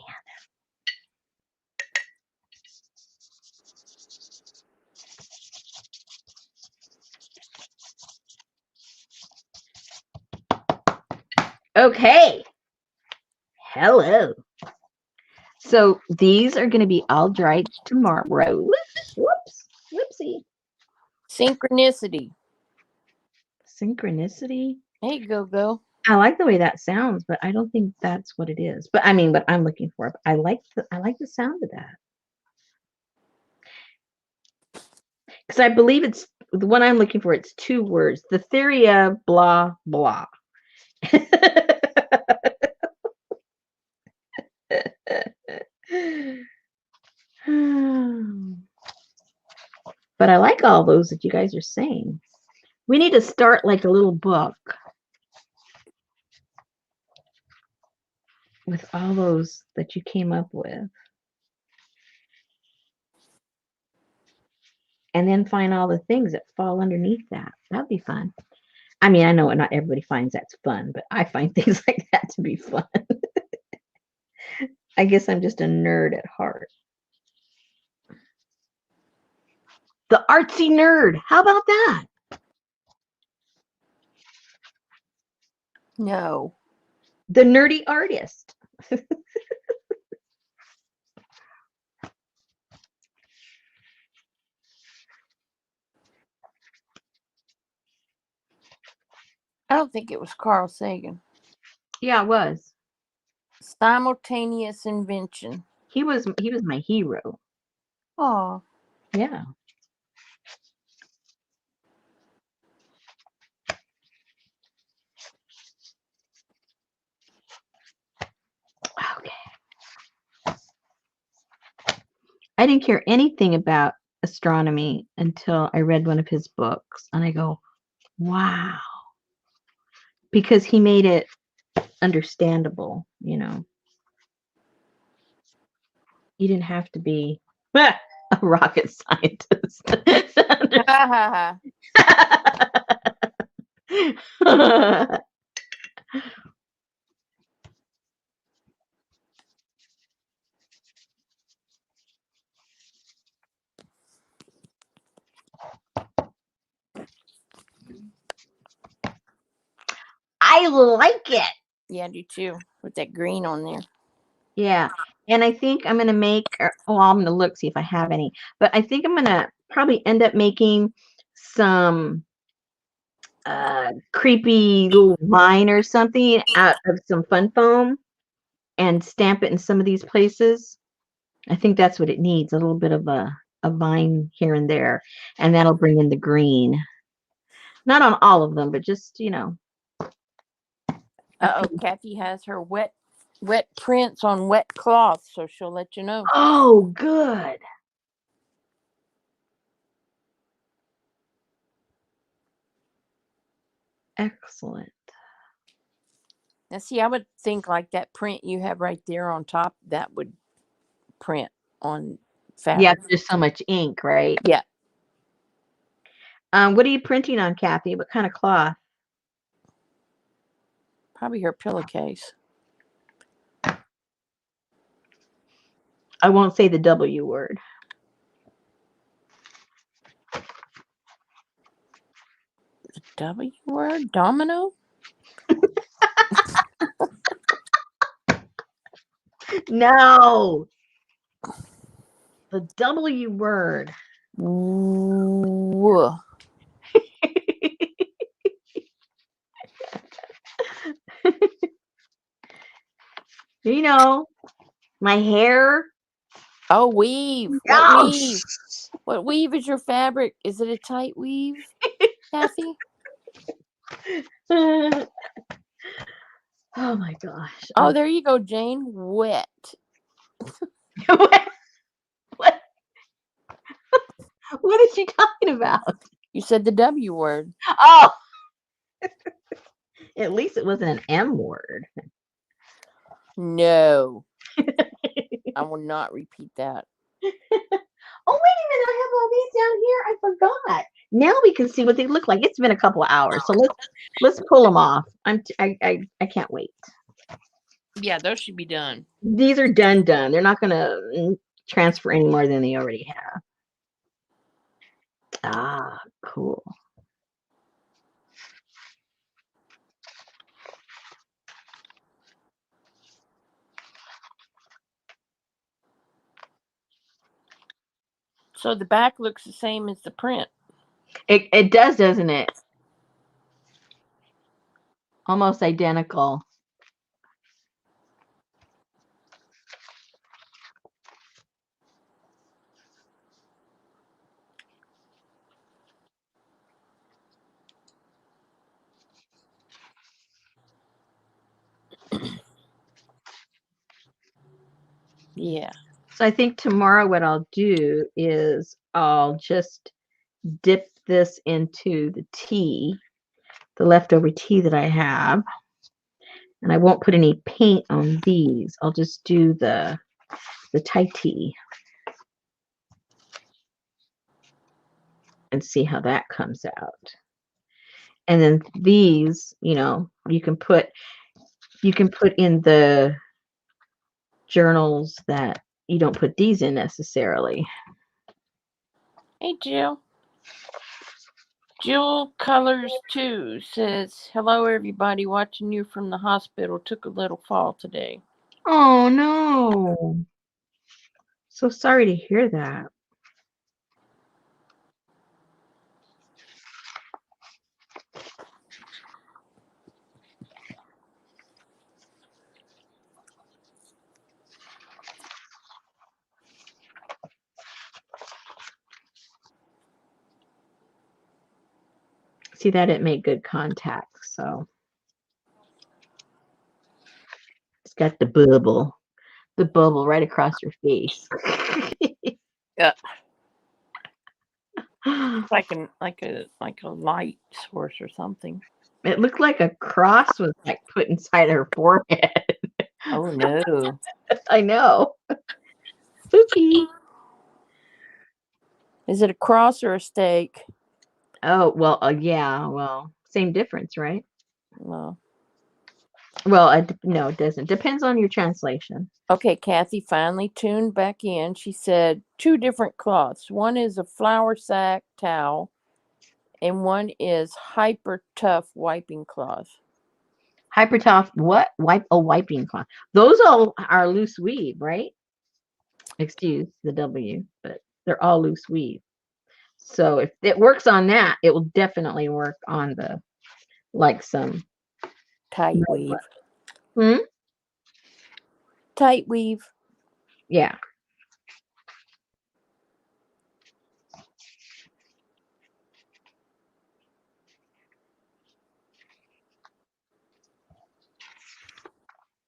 Okay. Hello. So these are going to be all dried tomorrow. Whoops. Whoopsie. Synchronicity. Synchronicity. Hey, go. I like the way that sounds, but I don't think that's what it is. But I mean, what I'm looking for. I like the sound of that. Because I believe it's the one I'm looking for. It's 2 words. The theory of blah blah. But I like all those that you guys are saying. We need to start like a little book with all those that you came up with. And then find all the things that fall underneath that. That'd be fun. I mean, I know not everybody finds that's fun, but I find things like that to be fun. I guess I'm just a nerd at heart. The artsy nerd. How about that? No. The nerdy artist. I don't think it was Carl Sagan. Yeah, it was. Simultaneous invention. He was my hero. Oh. Yeah. Okay. I didn't care anything about astronomy until I read one of his books, and I go, wow. Because he made it understandable, You didn't have to be a rocket scientist. I like it. Yeah, I do too. With that green on there. Yeah. And I think I'm gonna make I'm gonna look, see if I have any, but I think I'm gonna probably end up making some creepy little vine or something out of some fun foam and stamp it in some of these places. I think that's what it needs, a little bit of a vine here and there, and that'll bring in the green. Not on all of them, but just, a Oh, few. Kathy has her wet prints on wet cloth, so she'll let you know. Oh, good. Excellent. Now, see, I would think like that print you have right there on top, that would print on Yeah, fabric. there's so much ink, right? Yeah, What are you printing on, Kathy? What kind of cloth? probably her pillowcase. I won't say the W word. W word? Domino? No, the W word. Whoa. You know, my hair. Oh, weave. What Ouch! weave? What weave is your fabric? Is it a tight weave, Kathy? Oh my gosh. Oh, there you go, Jane. Wet. What, what, what is she talking about? You said the W word. Oh, at least it wasn't an M word. No, I will not repeat that. Oh, wait a minute. I have all these down here. I forgot. Now we can see what they look like. It's been a couple of hours, so let's pull them off. I can't wait. Yeah, those should be done. These are done. They're not gonna transfer any more than they already have. Ah, cool. So the back looks the same as the print. It does, doesn't it? Almost identical. Yeah. So I think tomorrow what I'll do is I'll just dip this into the tea, the leftover tea that I have, and I won't put any paint on these. I'll just do the Thai tea and see how that comes out. And then these, you can put in the journals that you don't put these in necessarily. Hey, Jill. Jill Colors 2 says, hello, everybody. Watching you from the hospital. Took a little fall today. Oh, no. So sorry to hear that. See, that didn't make good contact, so it's got the bubble right across your face. Yeah. It's like a light source or something. It looked like a cross was like put inside her forehead. Oh no. I know. Spooky. Is it a cross or a stake? Oh, well, yeah, well, same difference, right? Well. Well, no, it doesn't. Depends on your translation. Okay, Kathy finally tuned back in. She said 2 different cloths. One is a flour sack towel, and one is hyper tough wiping cloth. Hypertop what? Wiping cloth. Those all are loose weave, right? Excuse the W, but they're all loose weave. So if it works on that, it will definitely work on the like some. Tight weave. Hmm? Tight weave. Yeah.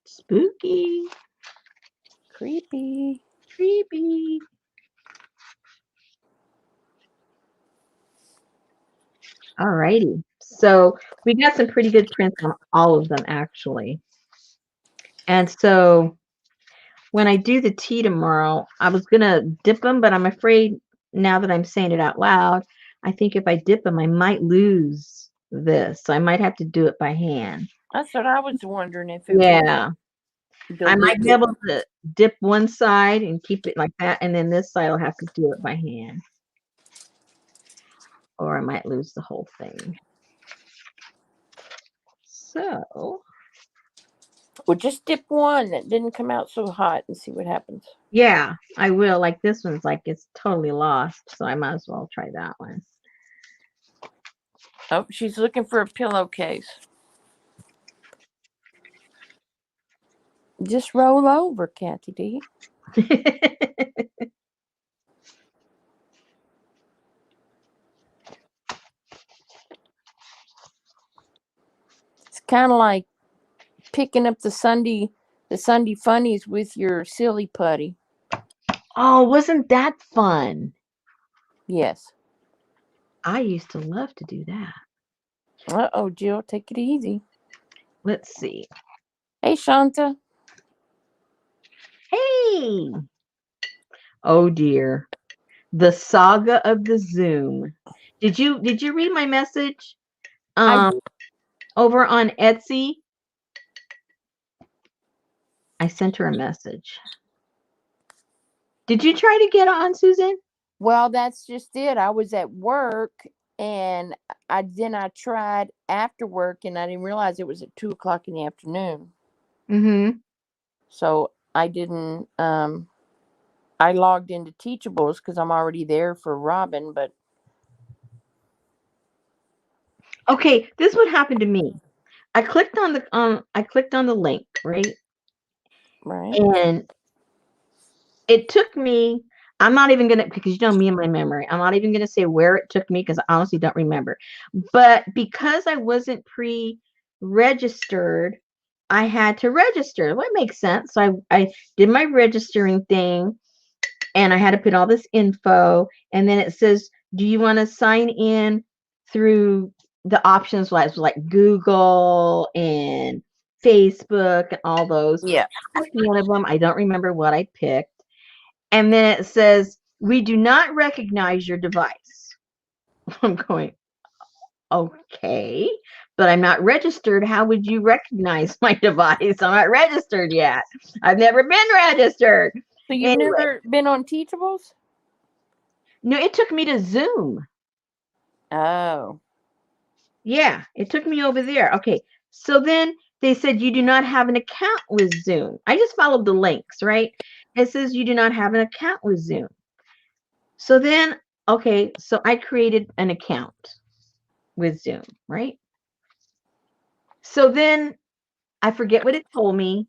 Spooky. Creepy. Creepy. Alrighty. So we got some pretty good prints on all of them actually. And so when I do the tea tomorrow, I was gonna dip them, but I'm afraid now that I'm saying it out loud, I think if I dip them, I might lose this. So I might have to do it by hand. That's what I was wondering if it was Yeah. I might be diluted. able to dip one side and keep it like that, and then this side I'll have to do it by hand. Or I might lose the whole thing. So, Well, just dip one that didn't come out so hot and see what happens. yeah, I will. Like this one's like it's totally lost, so I might as well try that one. Oh, she's looking for a pillowcase. Just roll over, Kathy D. It's kind of like picking up the Sunday funnies with your silly putty. Oh, wasn't that fun? Yes. I used to love to do that. Uh-oh, Jill, take it easy. Let's see. Hey, Shanta. Hey. Oh dear. The saga of the Zoom. Did you read my message? I Over on Etsy. I sent her a message. Did you try to get on, Susan? Well, that's just it. I was at work and I tried after work and I didn't realize it was at 2:00 in the afternoon. Mm-hmm. So I didn't I logged into Teachables because I'm already there for Robin, but Okay, this would happen to me. I clicked on the link, right? right. And it took me, I'm not even gonna, because you know me and my memory, I'm not even gonna say where it took me because I honestly don't remember. But because I wasn't pre-registered, I had to register. Well, it makes sense. So I did my registering thing and I had to put all this info. And then it says, do you want to sign in through the options like Google and Facebook and all those? Yeah. That's one of them. I don't remember what I picked. And then it says, we do not recognize your device. I'm going, okay, but I'm not registered. How would you recognize my device? I'm not registered yet. I've never been registered. So you've Anyway, never been on Teachables? no, it took me to Zoom. Oh. Yeah, it took me over there. Okay, so then they said you do not have an account with Zoom. I just followed the links, right? It says you do not have an account with Zoom. So then, okay, so I created an account with Zoom, right? So then I forget what it told me,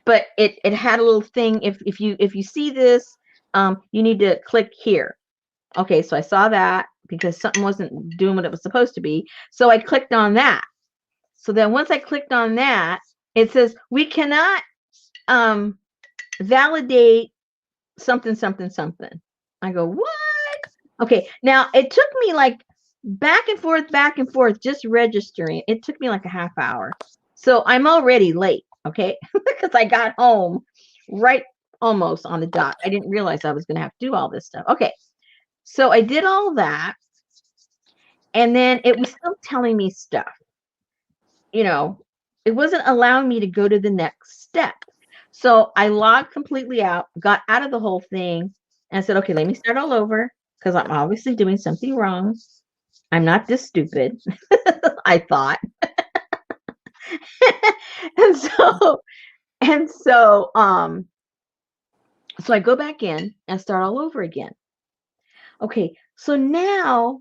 but it had a little thing. If you see this, you need to click here. Okay, so I saw that because something wasn't doing what it was supposed to be. So I clicked on that. So then once I clicked on that, it says we cannot validate something, something, something. I go, what? Okay, now it took me like back and forth, just registering. It took me like a half hour. So I'm already late, okay? Because I got home right almost on the dot. I didn't realize I was going to have to do all this stuff. Okay, so I did all that. And then it was still telling me stuff. You know, it wasn't allowing me to go to the next step. So I logged completely out, got out of the whole thing, and said, okay, let me start all over because I'm obviously doing something wrong. I'm not this stupid, I thought. and so and so so I go back in and start all over again. Okay, so now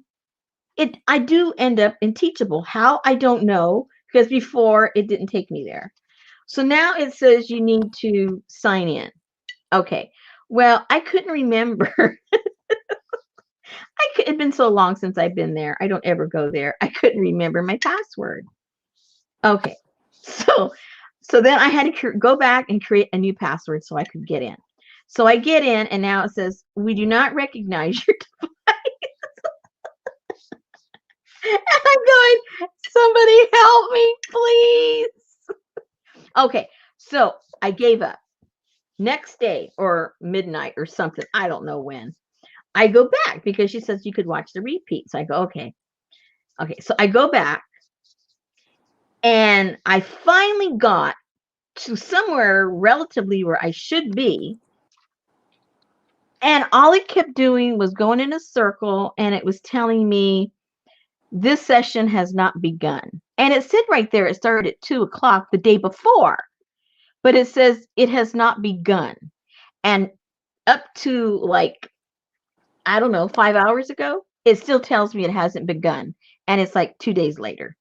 I do end up in Teachable. How? I don't know, because before it didn't take me there. So now it says you need to sign in. Okay. Well, I couldn't remember. It'd been so long since I've been there. I don't ever go there. I couldn't remember my password. Okay. So then I had to go back and create a new password so I could get in. So I get in and now it says, we do not recognize your device. And I'm going, somebody help me, please. Okay. So I gave up. Next day or midnight or something. I don't know when. I go back because she says you could watch the repeat. So I go, okay. Okay. So I go back and I finally got to somewhere relatively where I should be. And all it kept doing was going in a circle and it was telling me this session has not begun. And it said right there, it started at 2:00 the day before, but it says it has not begun. And up to like, I don't know, 5 hours ago, it still tells me it hasn't begun. And it's like 2 days later.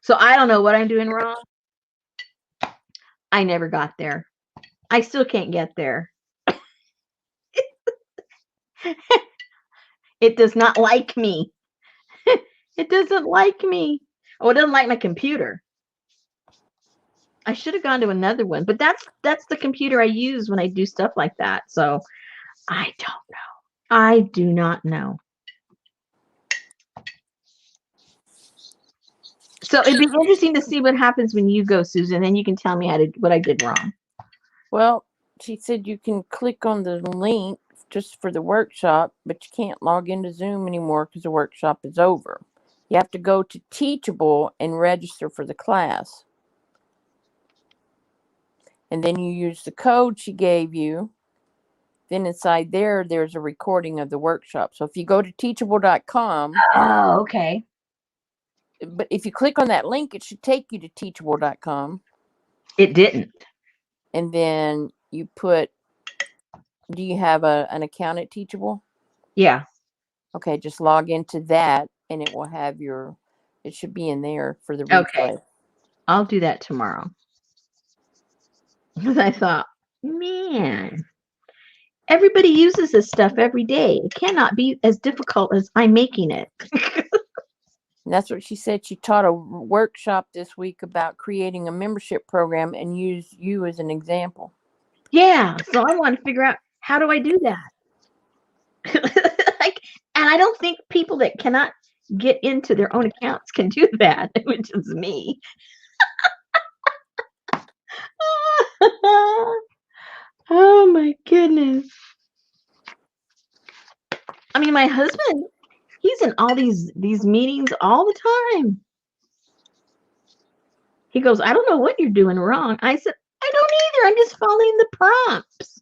So I don't know what I'm doing wrong. I never got there. I still can't get there. It does not like me. It doesn't like me. Oh, it doesn't like my computer. I should have gone to another one, but that's the computer I use when I do stuff like that. So I don't know. I do not know. So it'd be interesting to see what happens when you go, Susan, and you can tell me what I did wrong. Well, she said you can click on the link just for the workshop, but you can't log into Zoom anymore because the workshop is over. You have to go to Teachable and register for the class. And then you use the code she gave you. Then inside there's a recording of the workshop. So if you go to teachable.com. Oh, okay. But if you click on that link, it should take you to teachable.com. It didn't. And then you put, do you have an account at Teachable? Yeah. Okay, just log into that and it will have it should be in there for the replay. Okay. I'll do that tomorrow. Because I thought, man, everybody uses this stuff every day. It cannot be as difficult as I'm making it. And that's what she said. She taught a workshop this week about creating a membership program and use you as an example. Yeah. So I want to figure out, how do I do that? And I don't think people that cannot get into their own accounts can do that, which is me. Oh my goodness. I mean, my husband, he's in all these meetings all the time. He goes, I don't know what you're doing wrong. I said, I don't either. I'm just following the prompts.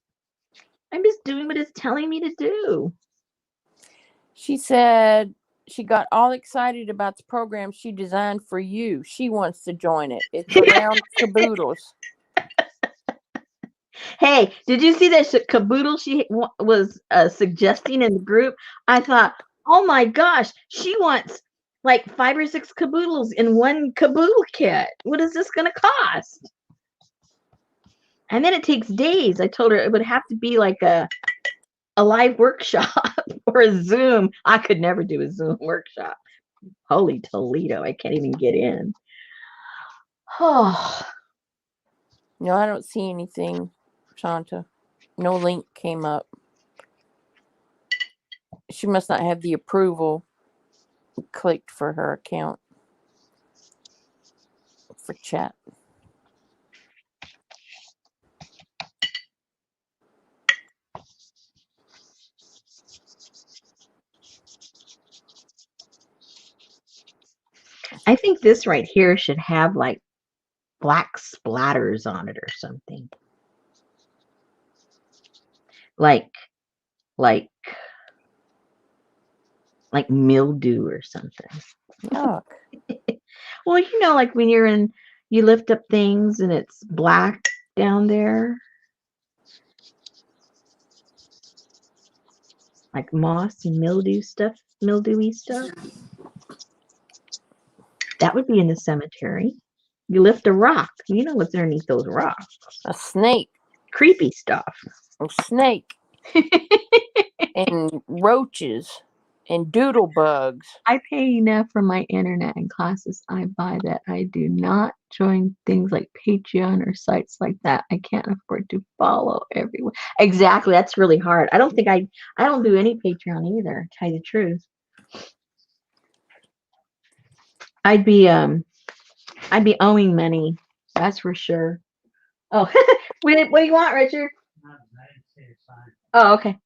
I'm just doing what it's telling me to do. She said she got all excited about the program she designed for you. She wants to join it. It's around caboodles. Hey, did you see that caboodle she was suggesting in the group? I thought, oh my gosh, she wants like 5 or 6 caboodles in one caboodle kit. What is this going to cost? And then it takes days. I told her it would have to be like a live workshop or a Zoom. I could never do a Zoom workshop. Holy Toledo, I can't even get in. Oh. No, I don't see anything, Shanta. No link came up. She must not have the approval clicked for her account for chat. I think this right here should have like black splatters on it or something. Like mildew or something. Yuck. Well, like when you're in You lift up things and it's black down there, like moss and mildewy stuff. That would be in the cemetery. You lift a rock. You know what's underneath those rocks. A snake. Creepy stuff. A snake. And roaches. And doodle bugs. I pay enough for my internet and classes I buy that I do not join things like Patreon or sites like that. I can't afford to follow everyone. Exactly. That's really hard. I don't do any Patreon either, to tell you the truth. I'd be owing money. That's for sure. Oh, what do you want, Richard? Oh, okay.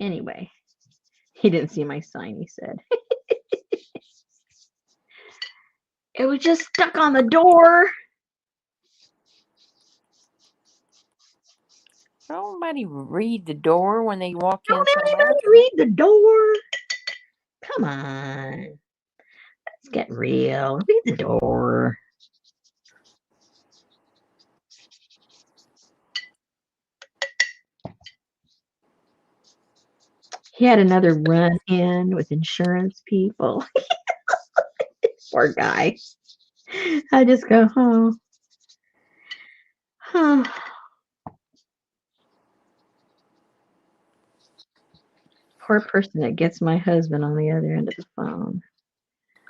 Anyway, he didn't see my sign, he said. It was just stuck on the door. Nobody read the door when they walk in. Don't anybody read the door? Come on. Let's get real. Read the door. He had another run-in with insurance people. Poor guy. I just go, oh. Huh. Poor person that gets my husband on the other end of the phone.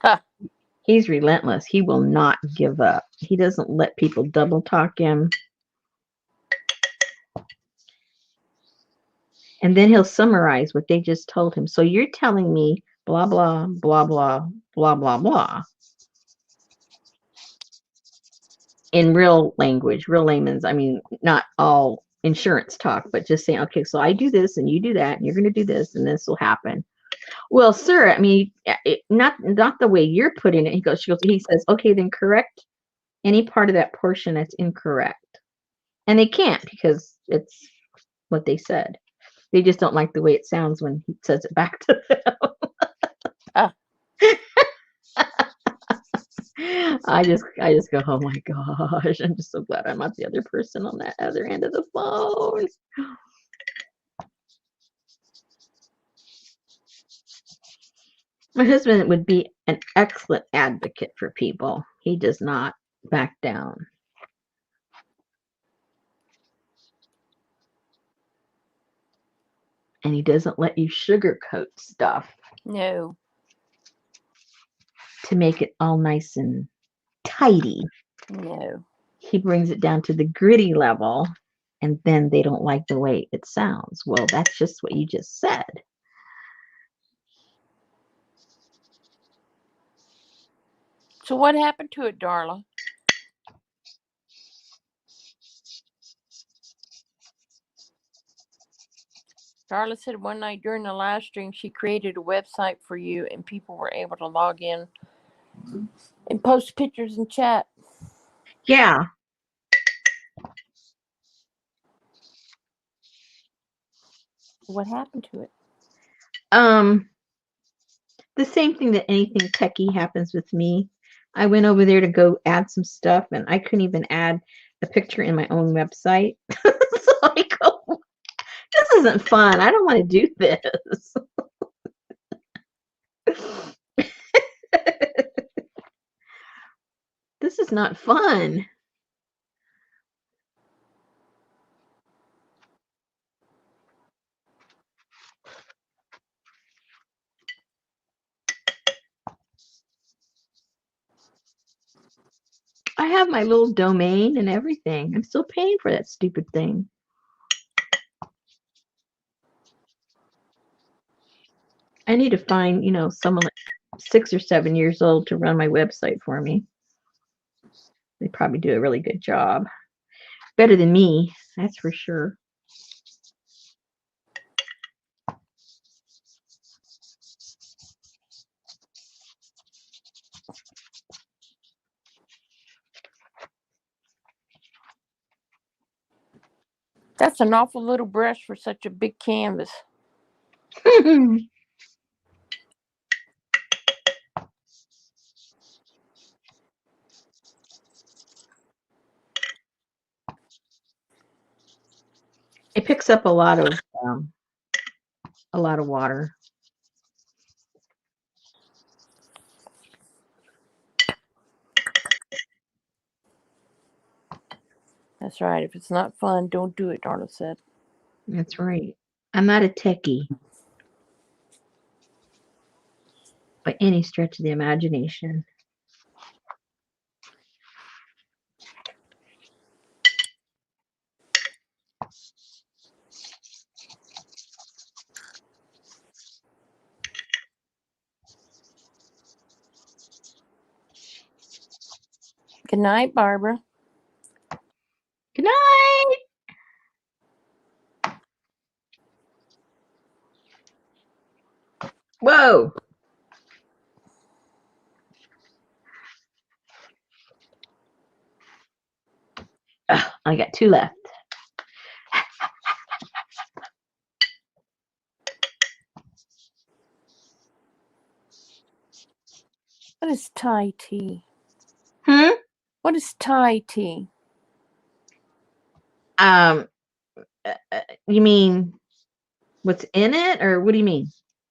Huh. He's relentless. He will not give up. He doesn't let people double talk him. And then he'll summarize what they just told him. So you're telling me blah, blah, blah, blah, blah, blah, blah. In real language, real layman's, I mean, not all insurance talk, but just saying, okay, so I do this and you do that, and you're going to do this, and this will happen. Well, sir, I mean, not the way you're putting it. He says, okay, then correct any part of that portion that's incorrect. And they can't because it's what they said. They just don't like the way it sounds when he says it back to them. I just go, oh my gosh, I'm just so glad I'm not the other person on that other end of the phone. My husband would be an excellent advocate for people. He does not back down. And he doesn't let you sugarcoat stuff. No. To make it all nice and tidy. No. He brings it down to the gritty level, and then they don't like the way it sounds. Well, that's just what you just said. So what happened to it, Darla? Darla said one night during the live stream she created a website for you and people were able to log in and post pictures and chat. Yeah. What happened to it? The same thing that anything techie happens with me. I went over there to go add some stuff, and I couldn't even add a picture in my own website. So I go, this isn't fun. I don't want to do this. This is not fun. I have my little domain and everything. I'm still paying for that stupid thing. I need to find, someone like 6 or 7 years old to run my website for me. They probably do a really good job. Better than me, that's for sure. That's an awful little brush for such a big canvas. It picks up a lot of water. That's right. If it's not fun, don't do it, Darla said. That's right. I'm not a techie by any stretch of the imagination. Good night, Barbara. Good night. Whoa. Ugh, I got 2 left. What is Thai tea? Hmm? What is Thai tea? You mean what's in it, or what do you mean?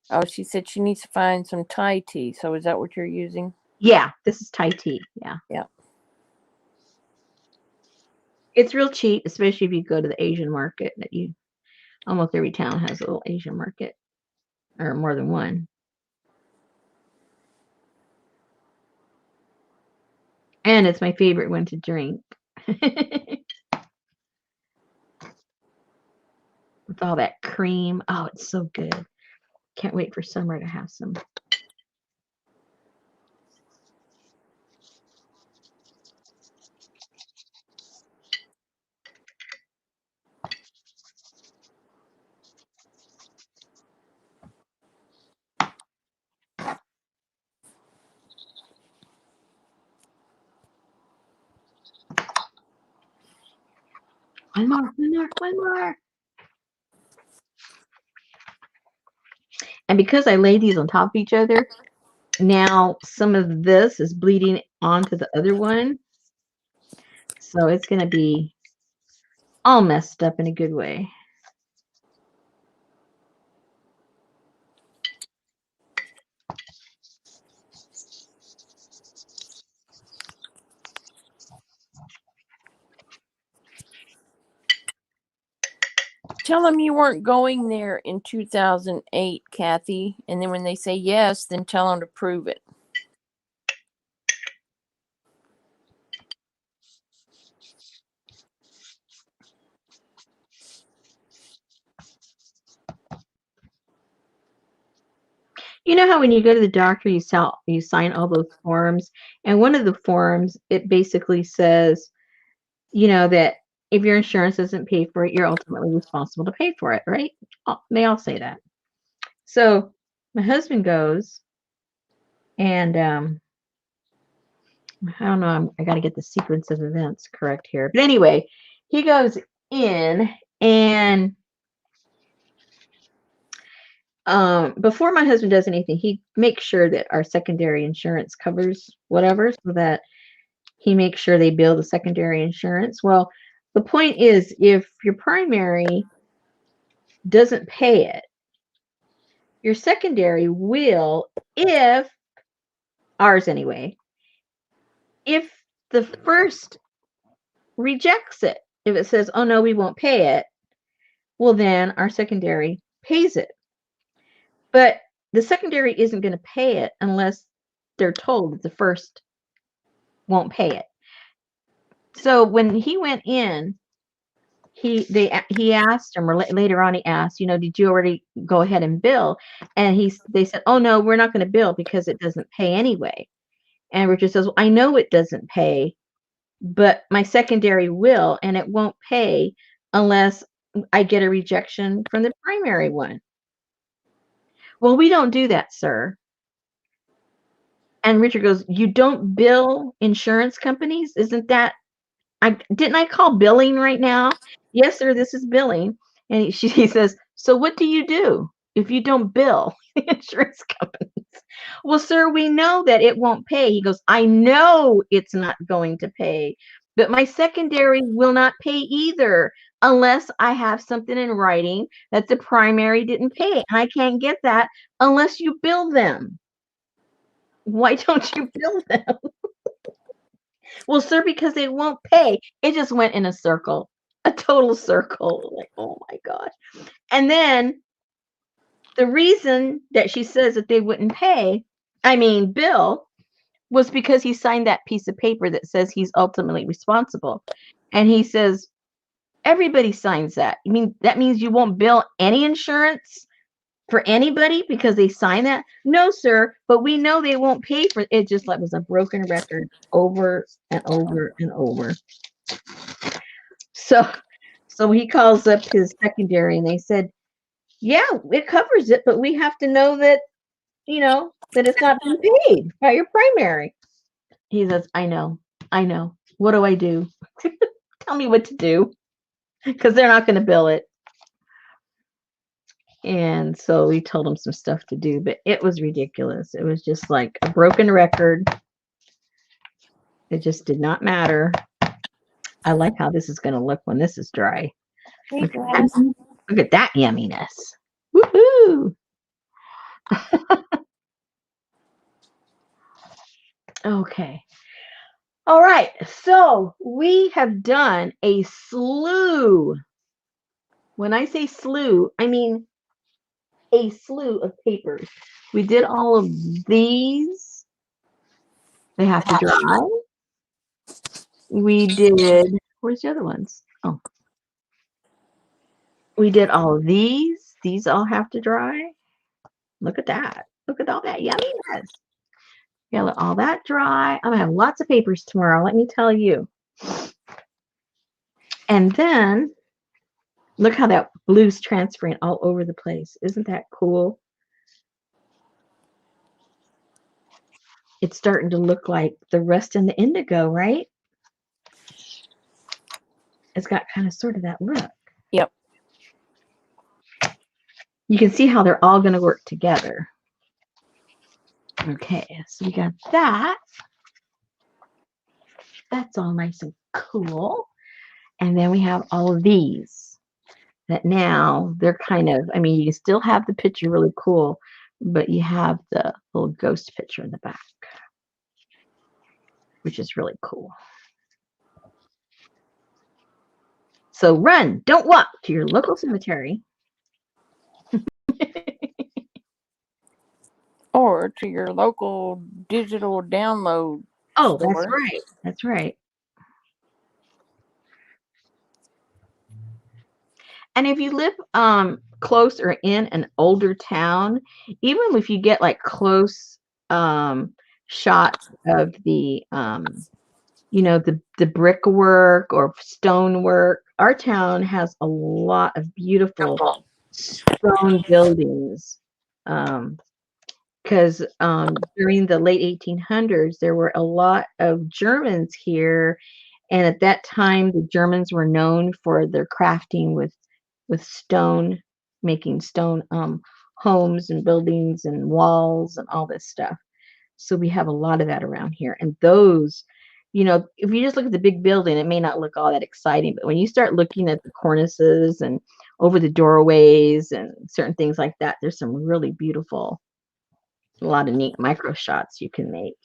Oh, she said she needs to find some Thai tea. So is that what you're using? Yeah, this is Thai tea. Yeah. Yeah. It's real cheap, especially if you go to the Asian market. Almost every town has a little Asian market, or more than one. And it's my favorite one to drink. With all that cream. Oh, it's so good. Can't wait for summer to have some. One more, one more, one more. And because I laid these on top of each other, now some of this is bleeding onto the other one. So it's going to be all messed up in a good way. Tell them you weren't going there in 2008, Kathy. And then when they say yes, then tell them to prove it. You know how when you go to the doctor, you sign all those forms, and one of the forms, it basically says, that if your insurance doesn't pay for it, you're ultimately responsible to pay for it, right? They all say that. So my husband goes, and I don't know, I got to get the sequence of events correct here. But anyway, he goes in, and before my husband does anything, he makes sure that our secondary insurance covers whatever, so that he makes sure they bill the secondary insurance. Well, the point is, if your primary doesn't pay it, your secondary will, if ours anyway, if the first rejects it, if it says, oh no, we won't pay it, well, then our secondary pays it. But the secondary isn't going to pay it unless they're told that the first won't pay it. So when he went in, he asked him, or later on he asked, did you already go ahead and bill? And they said, oh no, we're not going to bill because it doesn't pay anyway. And Richard says, well, I know it doesn't pay, but my secondary will, and it won't pay unless I get a rejection from the primary one. Well, we don't do that, sir. And Richard goes, you don't bill insurance companies? Isn't that, didn't I call billing right now? Yes, sir, this is billing. And he says, so what do you do if you don't bill the insurance companies? Well, sir, we know that it won't pay. He goes, I know it's not going to pay, but my secondary will not pay either unless I have something in writing that the primary didn't pay. And I can't get that unless you bill them. Why don't you bill them? Well, sir, because they won't pay. It just went in a circle, a total circle. Like, oh my gosh. And then the reason that she says that they wouldn't pay, bill, was because he signed that piece of paper that says he's ultimately responsible. And he says, everybody signs that. You mean that means you won't bill any insurance for anybody because they sign that? No, sir, but we know they won't pay for it. Just like was a broken record over and over and over. So he calls up his secondary and they said, yeah, it covers it, but we have to know that, that it's not being paid by your primary. He says, I know. What do I do? Tell me what to do, because they're not going to bill it. And so we told him some stuff to do, but it was ridiculous. It was just like a broken record. It just did not matter. I like how this is going to look when this is dry. Hey, Look at that yumminess. Woohoo! Okay. All right. So we have done a slew. When I say slew, I mean a slew of papers. We did all of these. They have to dry. We did, where's the other ones? Oh. We did all of these. These all have to dry. Look at that. Look at all that yumminess. Yeah, let all that dry. I'm going to have lots of papers tomorrow, let me tell you. And then, look how that blue's transferring all over the place. Isn't that cool? It's starting to look like the rust and the indigo, right? It's got kind of sort of that look. Yep. You can see how they're all going to work together. Okay, so we got that. That's all nice and cool. And then we have all of these that now they're kind of, you can still have the picture really cool, but you have the little ghost picture in the back, which is really cool. So run, don't walk to your local cemetery. Or to your local digital download. Oh, store. that's right. That's right. And if you live close or in an older town, even if you get like close shots of the the brickwork or stonework, our town has a lot of beautiful stone buildings. Because during the late 1800s, there were a lot of Germans here, and at that time, the Germans were known for their crafting with stone, making stone homes and buildings and walls and all this stuff. So we have a lot of that around here. And those, if you just look at the big building, it may not look all that exciting, but when you start looking at the cornices and over the doorways and certain things like that, there's some really beautiful, a lot of neat micro shots you can make.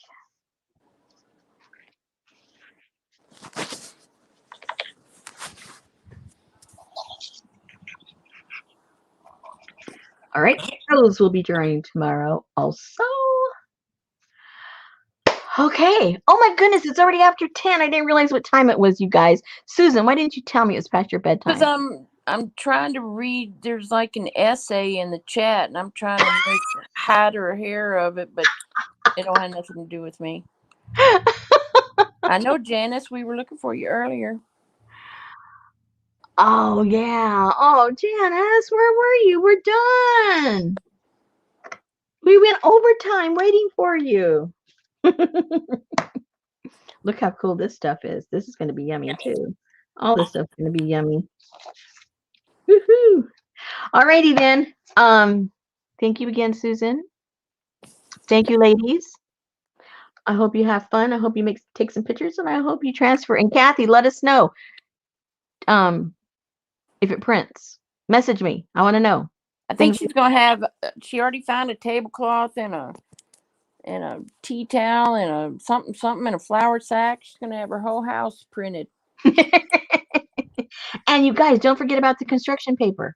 All right, those will be drying tomorrow also. Okay. Oh my goodness, it's already after 10. I didn't realize what time it was, you guys. Susan, why didn't you tell me it was past your bedtime? Because I'm trying to read. There's like an essay in the chat, and I'm trying to make hat or hair of it, but it don't have nothing to do with me. I know, Janice, we were looking for you earlier. Oh yeah. Oh, Janice, where were you? We're done. We went overtime waiting for you. Look how cool this stuff is. This is going to be yummy too. All this stuff's going to be yummy. Woohoo! Alrighty then. Thank you again, Susan. Thank you, ladies. I hope you have fun. I hope you take some pictures, and I hope you transfer. And Kathy, let us know. if it prints. Message me. I want to know. I think Things. she's gonna have. She already found a tablecloth and a tea towel and a something in a flour sack. She's gonna have her whole house printed. And you guys, don't forget about the construction paper.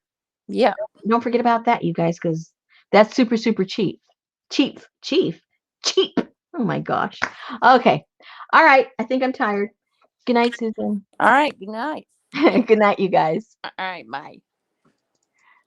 Yeah. Don't forget about that, you guys, because that's super, super cheap. Cheap. Oh my gosh. Okay. All right. I think I'm tired. Good night, Susan. All right. Good night. Good night, you guys. All right. Bye.